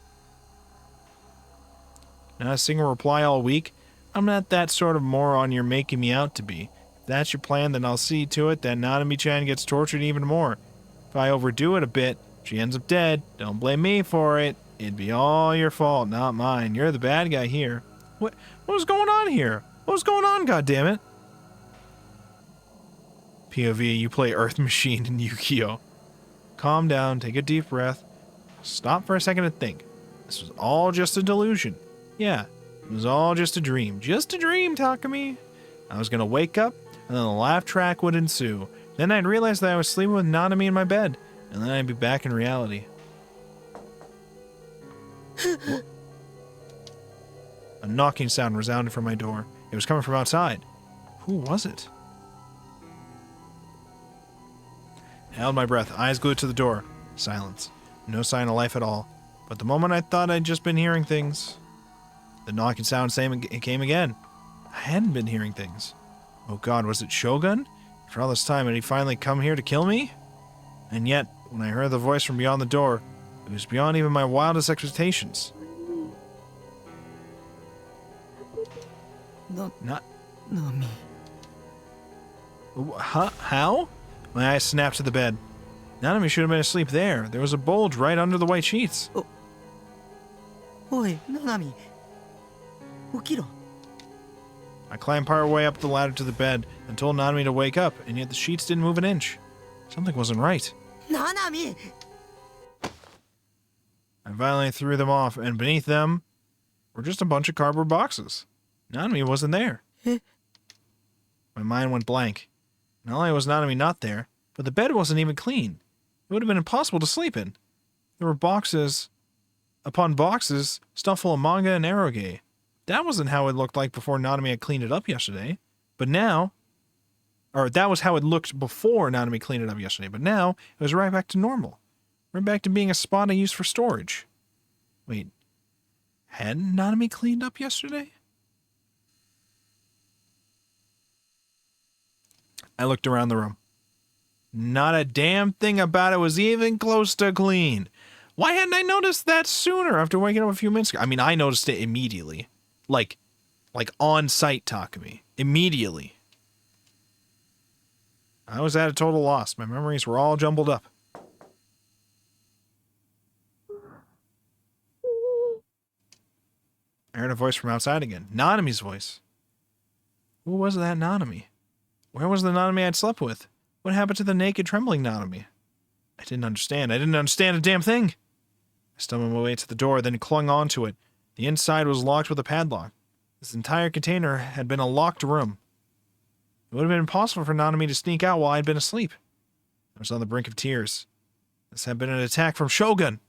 Not a single reply all week? I'm not that sort of moron you're making me out to be. If that's your plan, then I'll see to it that Nanami-chan gets tortured even more. If I overdo it a bit, she ends up dead. Don't blame me for it. It'd be all your fault, not mine. You're the bad guy here. What was going on here? What was going on, goddammit? POV, you play Earth Machine in Yu-Gi-Oh! Calm down, take a deep breath. Stop for a second and think. This was all just a delusion. Yeah, it was all just a dream. Just a dream, Takumi. I was gonna wake up, and then the laugh track would ensue. Then I'd realize that I was sleeping with Nanami in my bed, and then I'd be back in reality. A knocking sound resounded from my door. It was coming from outside. Who was it? I held my breath, eyes glued to the door. Silence. No sign of life at all. But the moment I thought I'd just been hearing things, the knocking sound came again. I hadn't been hearing things. Oh God, was it Shogun? For all this time, had he finally come here to kill me? And yet, when I heard the voice from beyond the door, it was beyond even my wildest expectations. Not... Nami. Huh? How? My eyes snapped to the bed. Nanami should have been asleep there. There was a bulge right under the white sheets. Oi, Nanami. Okiro. I climbed part way up the ladder to the bed and told Nanami to wake up, and yet the sheets didn't move an inch. Something wasn't right. Nanami! I violently threw them off, and beneath them were just a bunch of cardboard boxes. Nanami wasn't there. My mind went blank. Not only was Nanami not there, but the bed wasn't even clean. It would have been impossible to sleep in. There were boxes upon boxes stuffed full of manga and eroge. That wasn't how it looked like before Nanami had cleaned it up yesterday. But now... Or that was how it looked before Nanami cleaned it up yesterday. But now, it was right back to normal. Right back to being a spot I used for storage. Wait. Hadn't Nanami cleaned up yesterday? I looked around the room. Not a damn thing about it was even close to clean. Why hadn't I noticed that sooner after waking up a few minutes ago? I mean, I noticed it immediately. Like on site, Takumi. Immediately. I was at a total loss. My memories were all jumbled up. I heard a voice from outside again. Nanami's voice. Who was that Nanami? Where was the Nanami I'd slept with? What happened to the naked, trembling Nanami? I didn't understand. I didn't understand a damn thing. I stumbled my way to the door, then clung onto it. The inside was locked with a padlock. This entire container had been a locked room. It would have been impossible for Nanami to sneak out while I'd been asleep. I was on the brink of tears. This had been an attack from Shogun.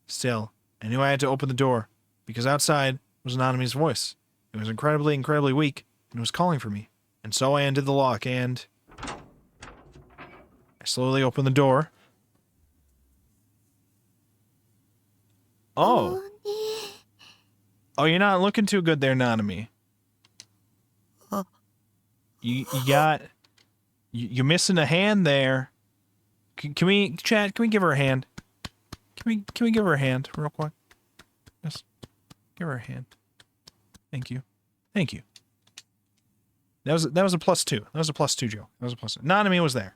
Still, I knew I had to open the door, because outside was Nanami's voice. It was incredibly, incredibly weak, and it was calling for me. And so I undid the lock, and... I slowly opened the door. Oh. Oh, you're not looking too good there, Nanami. You're missing a hand there. Can we, chat, can we give her a hand? Can we give her a hand real quick? Just give her a hand. Thank you. Thank you. That was a +2. That was a +2, Joe. That was a +2. Nanami was there.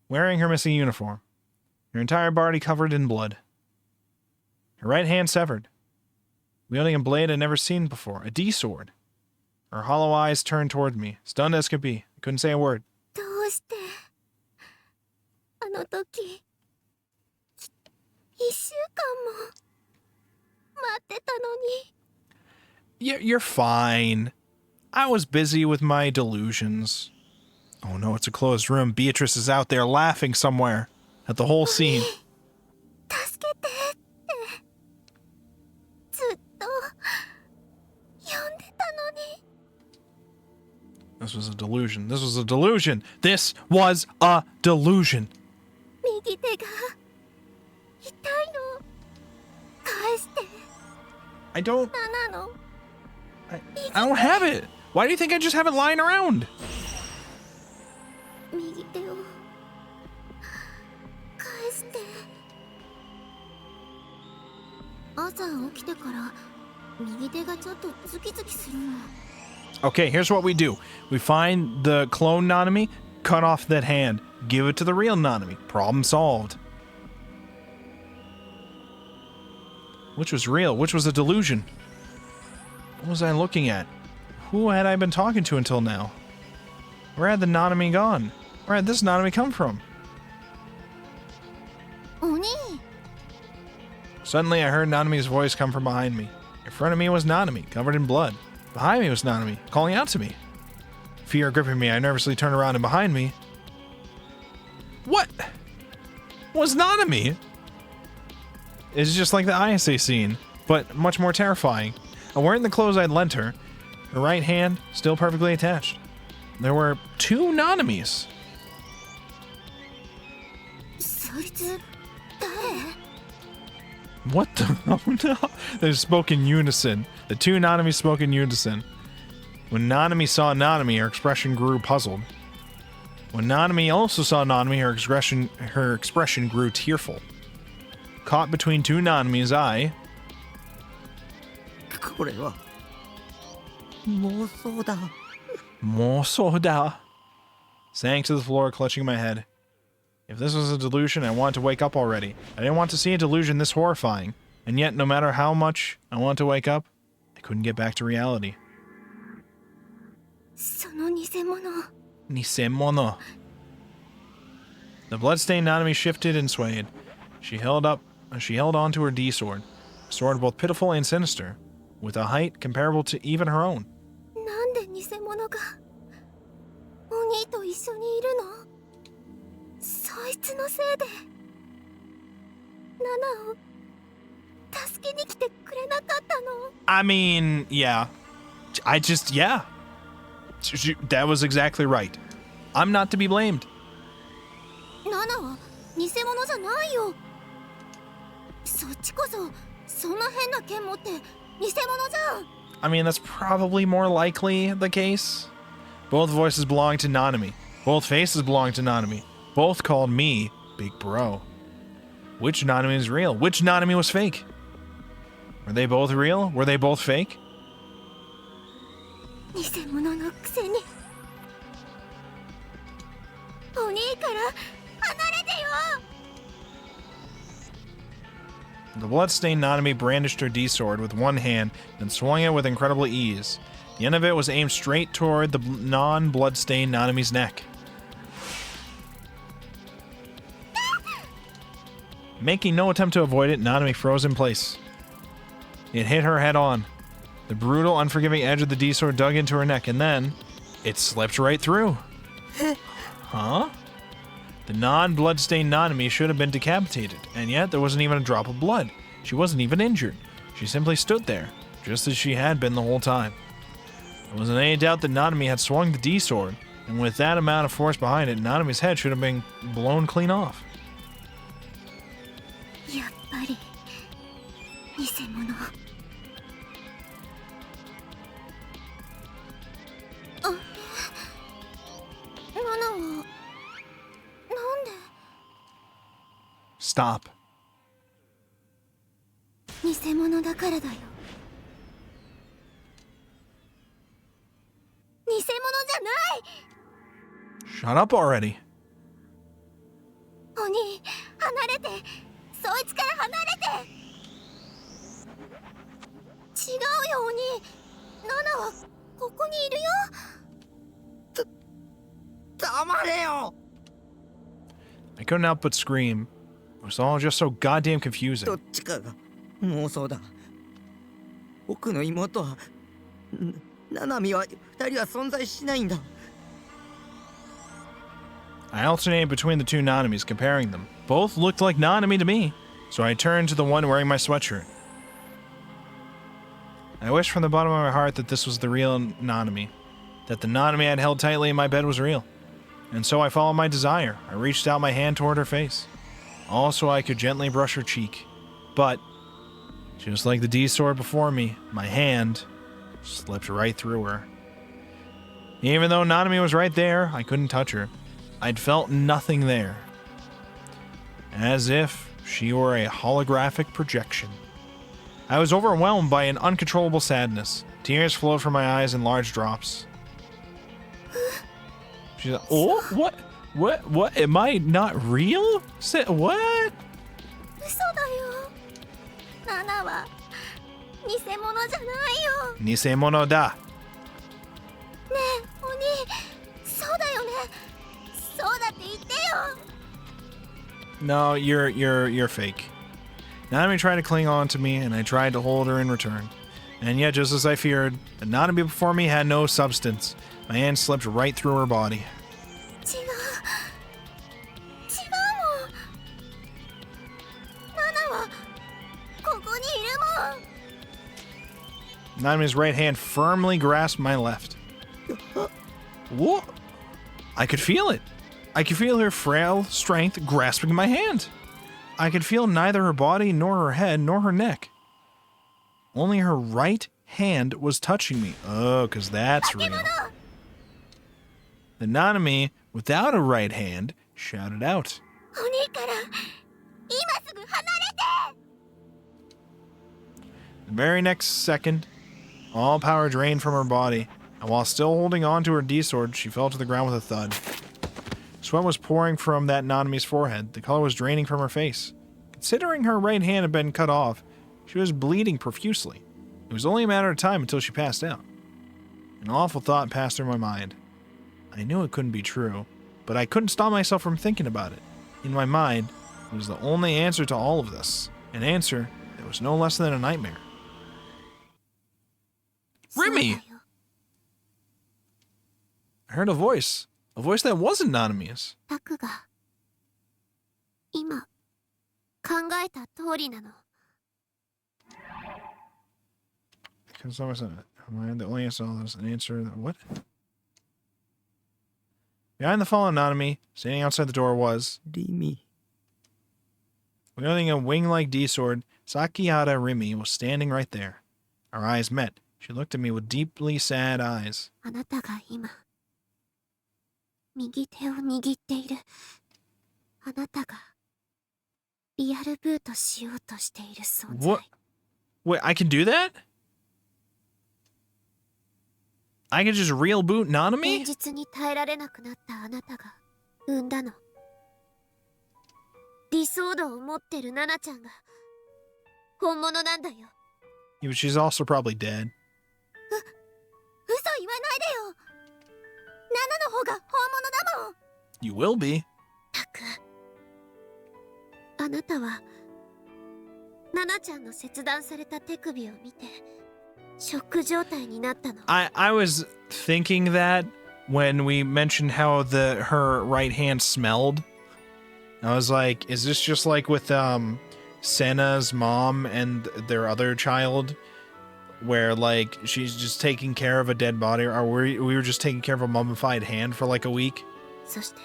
Wearing her missing uniform. Her entire body covered in blood. Her right hand severed. Wielding a blade I'd never seen before. A D-sword. Her hollow eyes turned toward me. Stunned as could be. I couldn't say a word. You're fine. I was busy with my delusions. Oh no, it's a closed room. Beatrice is out there laughing somewhere at the whole scene. This was a delusion. This was a delusion. This was a delusion. I don't have it. Why do you think I just have it lying around? 朝起きてから右手がちょっとズキズキするの。 Okay, here's what we do. We find the clone Nanami, cut off that hand, give it to the real Nanami. Problem solved. Which was real? Which was a delusion? What was I looking at? Who had I been talking to until now? Where had the Nanami gone? Where had this Nanami come from? お兄、 Suddenly, I heard Nanami's voice come from behind me. In front of me was Nanami, covered in blood. Behind me was Nanami, calling out to me. Fear gripping me, I nervously turned around, and behind me... What? Was Nanami? It's just like the ISA scene, but much more terrifying. I'm wearing the clothes I'd lent her, her right hand still perfectly attached. There were 2 Nanamis. そいつ誰？ What the? Oh no. They spoke in unison. The 2 Nanami spoke in unison. When Nanami saw Nanami, her expression grew puzzled. When Nanami also saw Nanami, her expression grew tearful. Caught between 2 Nanamis, I... これは妄想だ。 Mosoda. Sank to the floor, clutching my head. If this was a delusion, I wanted to wake up already. I didn't want to see a delusion this horrifying. And yet, no matter how much I wanted to wake up, I couldn't get back to reality. その偽物。 Nisemono. The bloodstained Nanami shifted and swayed. She held on to her D-sword, a sword both pitiful and sinister, with a height comparable to even her own. なんで偽物がお兄と一緒にいるの？そいつのせいでナナを助けに来てくれなかったの？ I mean, yeah. Yeah. That was exactly right. I'm not to be blamed. ナナは偽物じゃないよ。そっちこそそんな変な剣持って偽物じゃん。 I mean, that's probably more likely the case. Both voices belong to Nanami. Both faces belong to Nanami. Both called me Big Bro. Which Nanami is real? Which Nanami was fake? Were they both real? Were they both fake? 偽物のくせにお兄から離れてよ。 The blood-stained Nanami brandished her D-sword with one hand and swung it with incredible ease. The end of it was aimed straight toward the non-blood-stained Nanami's neck. Making no attempt to avoid it, Nanami froze in place. It hit her head on. The brutal, unforgiving edge of the D-sword dug into her neck, and then it slipped right through. Huh? The non-blood-stained Nanami should have been decapitated, and yet there wasn't even a drop of blood. She wasn't even injured. She simply stood there, just as she had been the whole time. There wasn't any doubt that Nanami had swung the D-sword, and with that amount of force behind it, Nanami's head should have been blown clean off. やっぱり偽物。あれ、ナナはなんで？ Stop. 偽物だからだよ。偽物じゃない。 Shut up already. お兄、離れて。そいつから離れて。違うよお兄。ナナはここにいるよ。黙れよ。 I couldn't help but scream. It was all just so goddamn confusing. どっちかが妄想だ。僕の妹はナナミは2人は存在しないんだ。 I alternated between the 2 Nanamis, comparing them. Both looked like Nanami to me, so I turned to the one wearing my sweatshirt. I wished from the bottom of my heart that this was the real Nanami, that the Nanami I'd held tightly in my bed was real. And so I followed my desire. I reached out my hand toward her face. Also, I could gently brush her cheek. But, just like the D-sword before me, my hand slipped right through her. Even though Nanami was right there, I couldn't touch her. I'd felt nothing there. As if she were a holographic projection. I was overwhelmed by an uncontrollable sadness. Tears flowed from my eyes in large drops. She's like, oh, what? What? Am I not real? What? 嘘だよ。ナナは偽物じゃないよ。偽物だ。ねえ、お兄、そうだよね。そうだって言ってよ。No, you're fake. Nanami tried to cling on to me, and I tried to hold her in return. And yet, just as I feared, the Nanami before me had no substance. My hand slipped right through her body. 違う。違うもん。ナナはここにいるもん。 Nanami's right hand firmly grasped my left. What? I could feel it. I could feel her frail strength grasping my hand. I could feel neither her body, nor her head, nor her neck. Only her right hand was touching me. Oh, because that's real. The Nanami, without a right hand, shouted out. お兄から今すぐ離れて。 The very next second, all power drained from her body, and while still holding on to her D-sword, she fell to the ground with a thud. Sweat was pouring from that Nanami's forehead. The color was draining from her face. Considering her right hand had been cut off, she was bleeding profusely. It was only a matter of time until she passed out. An awful thought passed through my mind. I knew it couldn't be true, but I couldn't stop myself from thinking about it. In my mind, it was the only answer to all of this. An answer that was no less than a nightmare. Remy! I heard a voice. A voice that wasn't Nanami's. タクが今考えた通りなの。 Because I wasn't. Am I the only answer to all this? An answer that what? Behind the fallen Nanami, standing outside the door was Rimi. wielding a wing-like D-sword. Sakihara Rimi was standing right there. Our eyes met. She looked at me with deeply sad eyes. あなたが今右手を握っている。あなたがリアルブートしようとしている存在。 What? Wait, I can do that? I can just real boot 現 Nanami? 実に耐えられなくなったあなたが産んだの。理想度を持ってるナナちゃんが本物なんだよ。 Yeah, but she's also probably dead. 嘘言わないでよ。ナナの方が本物だもん。 You will be. たく、あなたはナナちゃんの切断された手首を見てショック状態になったの。 I was thinking that when we mentioned how her right hand smelled. I was like, is this just like with Senna's mom and their other child, where like she's just taking care of a dead body, or we were just taking care of a mummified hand for like a week? そして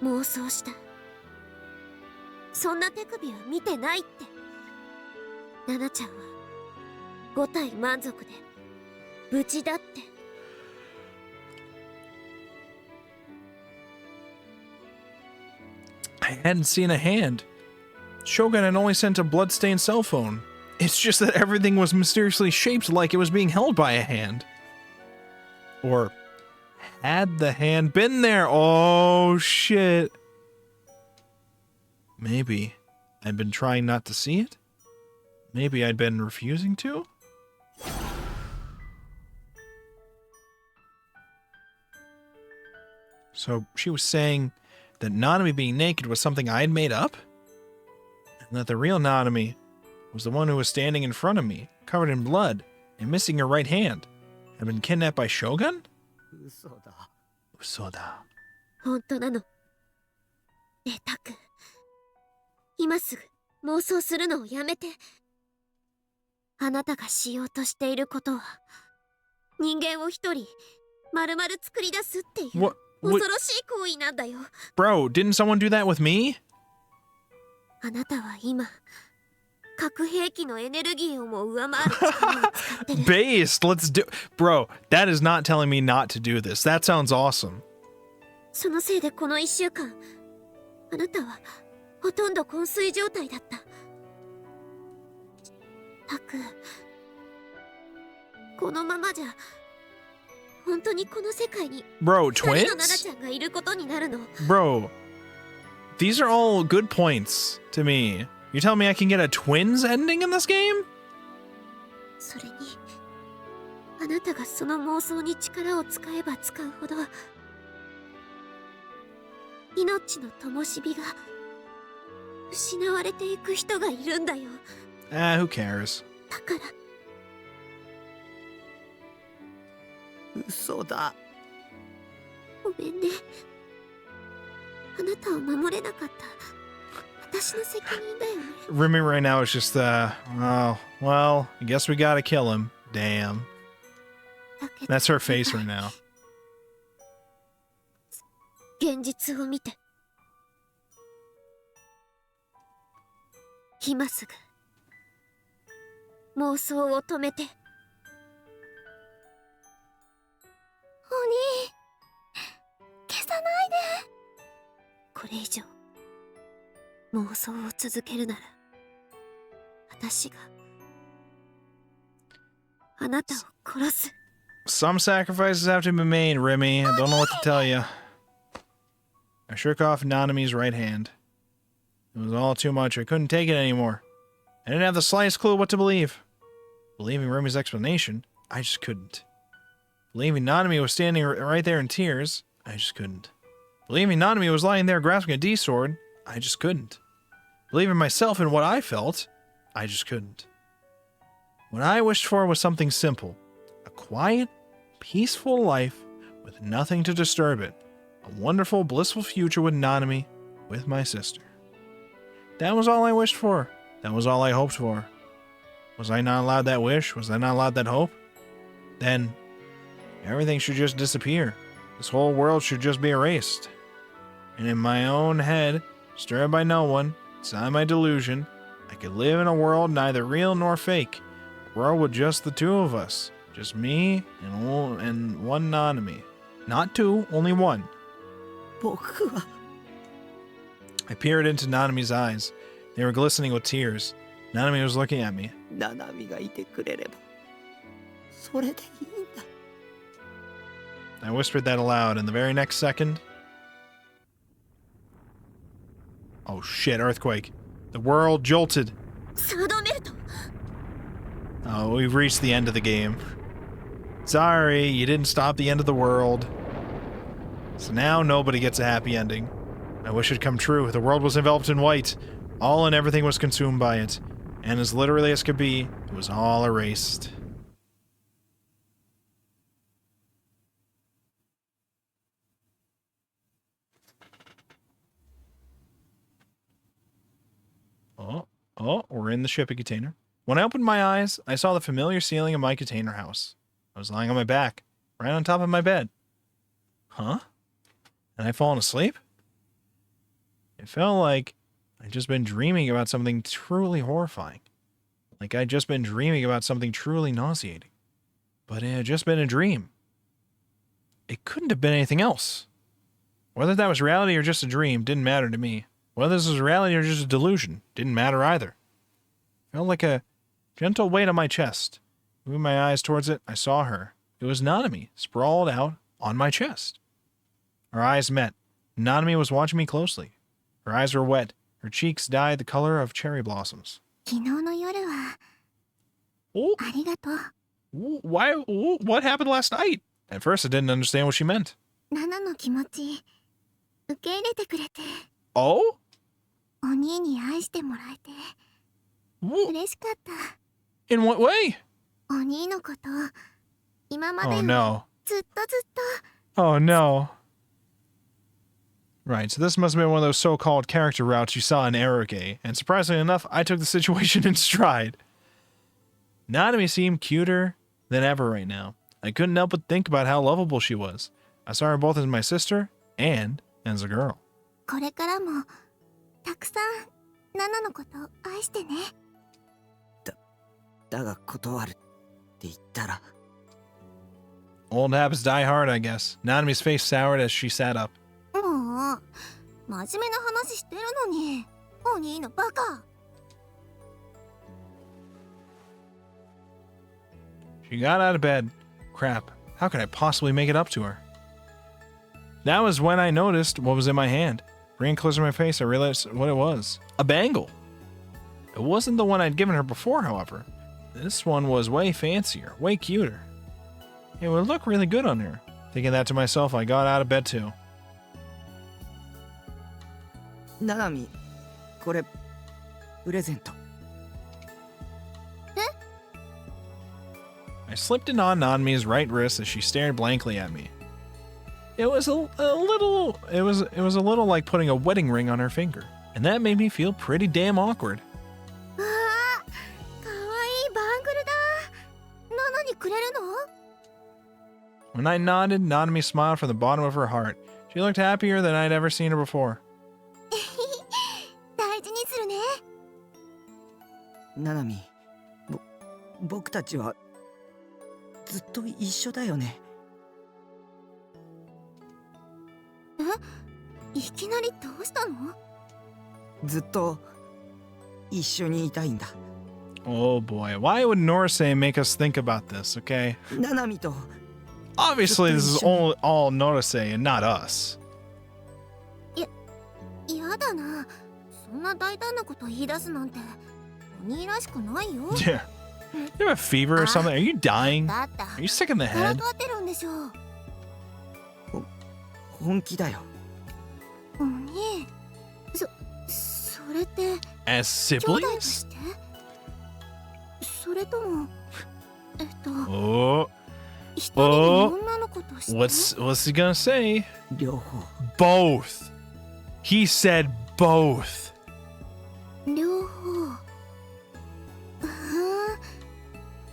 妄想した。そんな手首は見てないって。ナナちゃんは5体満足で無事だって。 I hadn't seen a hand. Shogun had only sent a bloodstained cell phone. It's just that everything was mysteriously shaped like it was being held by a hand. Or had the hand been there? Oh, shit. Maybe I'd been trying not to see it? Maybe I'd been refusing to? So she was saying that Nanami being naked was something I had made up? And that the real Nanami was the one who was standing in front of me, covered in blood, and missing her right hand, had been kidnapped by Shogun? 嘘だ。嘘だ。本当なの。ねえタク、今すぐ妄想するのをやめて。あなたがしようとしていることは人間を一人丸々作り出すっていう What? 恐ろしい行為なんだよ。 Bro, didn't someone do that with me? あなたは今核兵器のエネルギーをも上回る力を使ってる。 Based, let's do. Bro, that is not telling me not to do this. That sounds awesome. そのせいでこの1週間あなたはほとんど昏睡状態だった。タク、このままじゃ本当にこの世界に Bro, 二人の twins? ナナちゃんがいることになるの。 Bro, these are all good points to me. You're telling me I can get a twins ending in this game? それにあなたがその妄想に力を使えば使うほど命の灯火が失われていく人がいるんだよ。 Who cares? だから嘘だ。ごめんね。あなたを守れなかった私の責任だよね。 Remy right now is just, oh, well, I guess we gotta kill him. Damn. だけど That's her face right now. 現実を見て。今すぐ妄想を止めて。お兄、消さないで。これ以上妄想を続けるなら私があなたを殺す。 Some sacrifices have to be made, Remy. I don't know what to tell you. I shook off Nanami's right hand. It was all too much. I couldn't take it anymore. I didn't have the slightest clue what to believe. Believing Remy's explanation, I just couldn't. Believing Nanami was standing right there in tears, I just couldn't. Believing Nanami was lying there grasping a D-sword, I just couldn't. Believing myself in what I felt, I just couldn't. What I wished for was something simple. A quiet, peaceful life with nothing to disturb it. A wonderful, blissful future with Nanami, with my sister. That was all I wished for. That was all I hoped for. Was I not allowed that wish? Was I not allowed that hope? Then, everything should just disappear. This whole world should just be erased. And in my own head, stirred by no one, inside my delusion, I could live in a world neither real nor fake. A world with just the two of us. Just me and one Nanami. Not two, only one. 僕は I peered into Nanami's eyes. They were glistening with tears. Nanami was looking at me. ナナミがいてくれればそれでいいんだ。 I whispered that aloud, and the very next second... Oh shit, earthquake. The world jolted. サードメルト。 Oh, we've reached the end of the game. Sorry, you didn't stop the end of the world. So now nobody gets a happy ending. I wish it come true. The world was enveloped in white. All and everything was consumed by it. And as literally as could be, it was all erased. Oh, we're in the shipping container. When I opened my eyes, I saw the familiar ceiling of my container house. I was lying on my back, right on top of my bed. Huh? Had I fallen asleep? It felt like I'd just been dreaming about something truly horrifying. Like I'd just been dreaming about something truly nauseating. But it had just been a dream. It couldn't have been anything else. Whether that was reality or just a dream didn't matter to me. Whether this was reality or just a delusion didn't matter either. It felt like a gentle weight on my chest. Moving my eyes towards it, I saw her. It was Nanami, sprawled out on my chest. Our eyes met. Nanami was watching me closely. Her eyes were wet. Her cheeks dyed the color of cherry blossoms. 昨日の夜は Oh, ありがとう。 what happened last night? At first, I didn't understand what she meant. ナナの気持ち受け入れてくれて、 Oh? お兄に愛してもらえて 嬉しかった。 In what way? お兄のこと今まで Oh より no. ずっとずっと Oh no. Right, so this must have been one of those so-called character routes you saw in Eroge, and surprisingly enough, I took the situation in stride. Nanami seemed cuter than ever right now. I couldn't help but think about how lovable she was. I saw her both as my sister and as a girl. これからもたくさんナナのこと愛してね。だが断るって言ったら Old habits die hard, I guess. Nanami's face soured as she sat up. もう真面目な話してるのにお兄のバカ。She got out of bed. Crap. How could I possibly make it up to her? That was when I noticed what was in my hand. Bringing closer to my face, I realized what it was. A bangle. It wasn't the one I'd given her before, however. This one was way fancier, way cuter. It would look really good on her. Thinking that to myself, I got out of bed too. ななみ、これプレゼント。 I slipped it on Nanami's right wrist as she stared blankly at me. It was a little like putting a wedding ring on her finger, and that made me feel pretty damn awkward. わあ、かわいいバングルだ。ナナにくれるの？ When I nodded, Nanami smiled from the bottom of her heart. She looked happier than I'd ever seen her before. 大事にするね。ななみ、僕たちはずっと一緒だよね。いきなりどうしたの？ずっと一緒にいたいんだ。 Oh boy, why would Norisei make us think about this, okay? ななみと Obviously, this is all Norisei and not us. やだな。そんな大胆なこと言い出すなんてお兄らしくないよ。 Yeah. You have a fever or something? Are you dying? だった。 Are you sick in the から head? かってるんでしょう。本気だよ。お兄、それって As 兄弟と siblings? してそれともOh, 一人の女の子として what's he gonna say? 両方。 Both. He said both. 両方。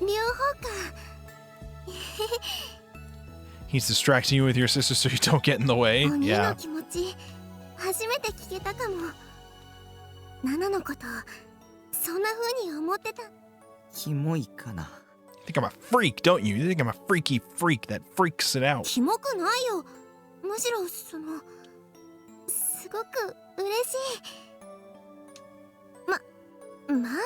両方か。 He's distracting you with your sister so you don't get in the way. お兄 Yeah. の気持ち初めて聞けたかも。ナナのことそんな風に思ってた。キモいかな。 You think I'm a freak, don't you? You think I'm a freaky freak that freaks it out. キモくないよ。むしろすごく嬉しい。まあ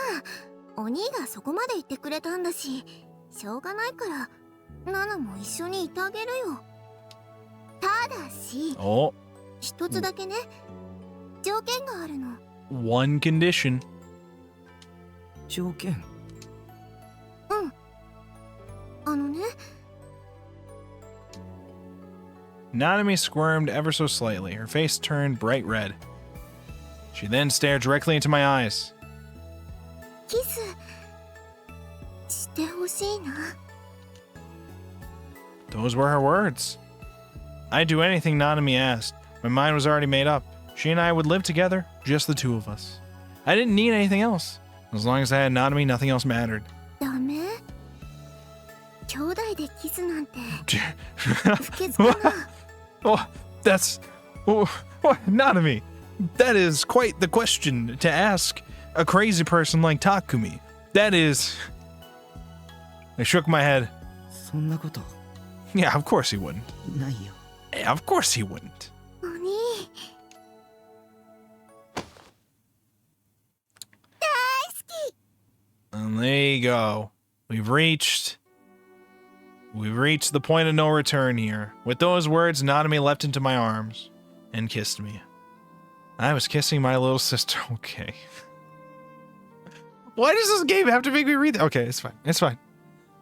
お兄がそこまで言ってくれたんだし、しょうがないからナナも一緒にいてあげるよ。ただし Oh, 一つだけね、条件があるの。 one condition. 条件。あのね、 Nanami squirmed ever so slightly. Her face turned bright red. She then stared directly into my eyes. キスしてほしいな。 Those were her words. I'd do anything Nanami asked. My mind was already made up. She and I would live together, just the two of us. I didn't need anything else. As long as I had Nanami, nothing else mattered. ダメ？兄弟でキスなんて不潔かな。 Oh, that's... Oh, Nanami, that is quite the question to ask a crazy person like Takumi. That is... I shook my head. そんなこと Yeah, of course he wouldn't. ないよ。 Yeah, of course he wouldn't. お兄、大好き。 And there you go. We've reached the point of no return here. With those words, Nanami leapt into my arms and kissed me. I was kissing my little sister. Okay. Why does this game have to make me read that? Okay, it's fine. It's fine.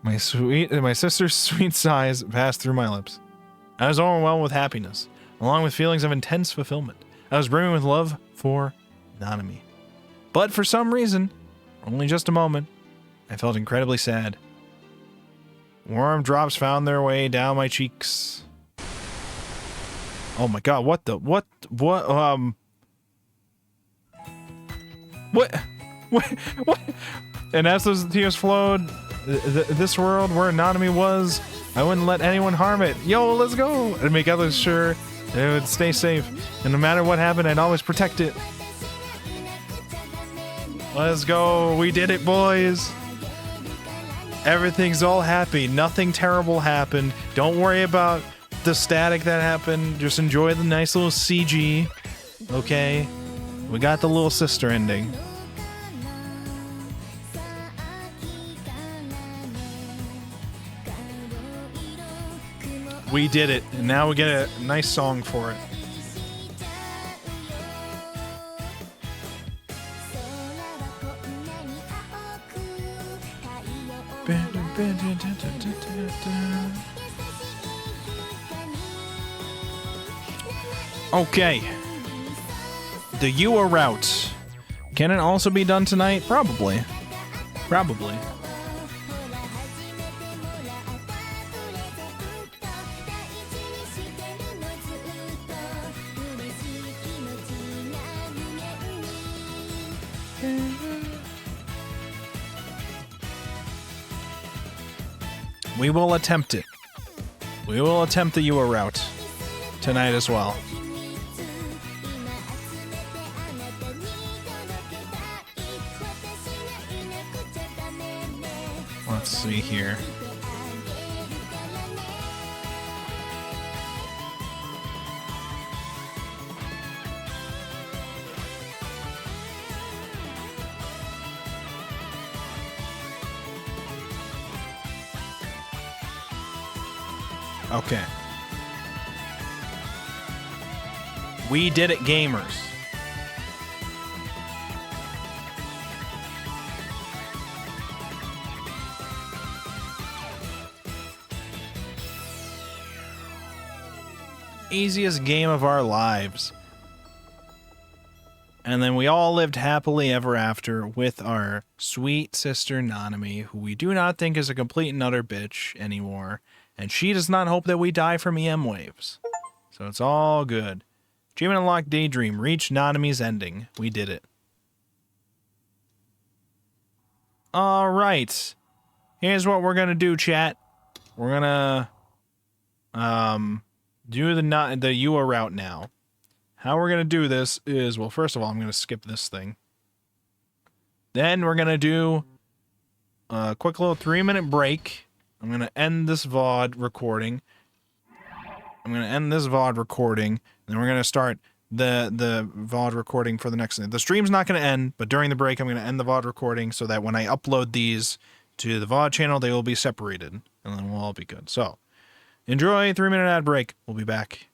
My sister's sweet sighs passed through my lips. I was overwhelmed with happiness, along with feelings of intense fulfillment. I was brimming with love for Nanami. But for some reason, only just a moment, I felt incredibly sad. Warm drops found their way down my cheeks. Oh my god, what? And as those tears flowed, this world where Nanami was, I wouldn't let anyone harm it. Yo, let's go! And make others sure that it would stay safe. And no matter what happened, I'd always protect it. Let's go. We did it, boys. Everything's all happy. Nothing terrible happened. Don't worry about the static that happened. Just enjoy the nice little CG. Okay? We got the little sister ending. We did it, and now we get a nice song for it. Okay. The Yua route. Can it also be done tonight? Probably. Probably. We will attempt it. We will attempt the Yua route tonight as well. Let's see here. Okay. We did it, gamers. Easiest game of our lives. And then we all lived happily ever after with our sweet sister Nanami, who we do not think is a complete and utter bitch anymore. And she does not hope that we die from EM waves. So it's all good. Achievement unlocked. Daydream. Reach Nanami's ending. We did it. Alright. Here's what we're gonna do, chat. We're gonna do the Yua route now. How we're gonna do this is, well, first of all, I'm gonna skip this thing. Then we're gonna do a quick little 3-minute break. I'm going to end this VOD recording. And then we're going to start the VOD recording for the next thing. The stream's not going to end, but during the break, I'm going to end the VOD recording so that when I upload these to the VOD channel, they will be separated. And then we'll all be good. So, enjoy 3-minute ad break. We'll be back.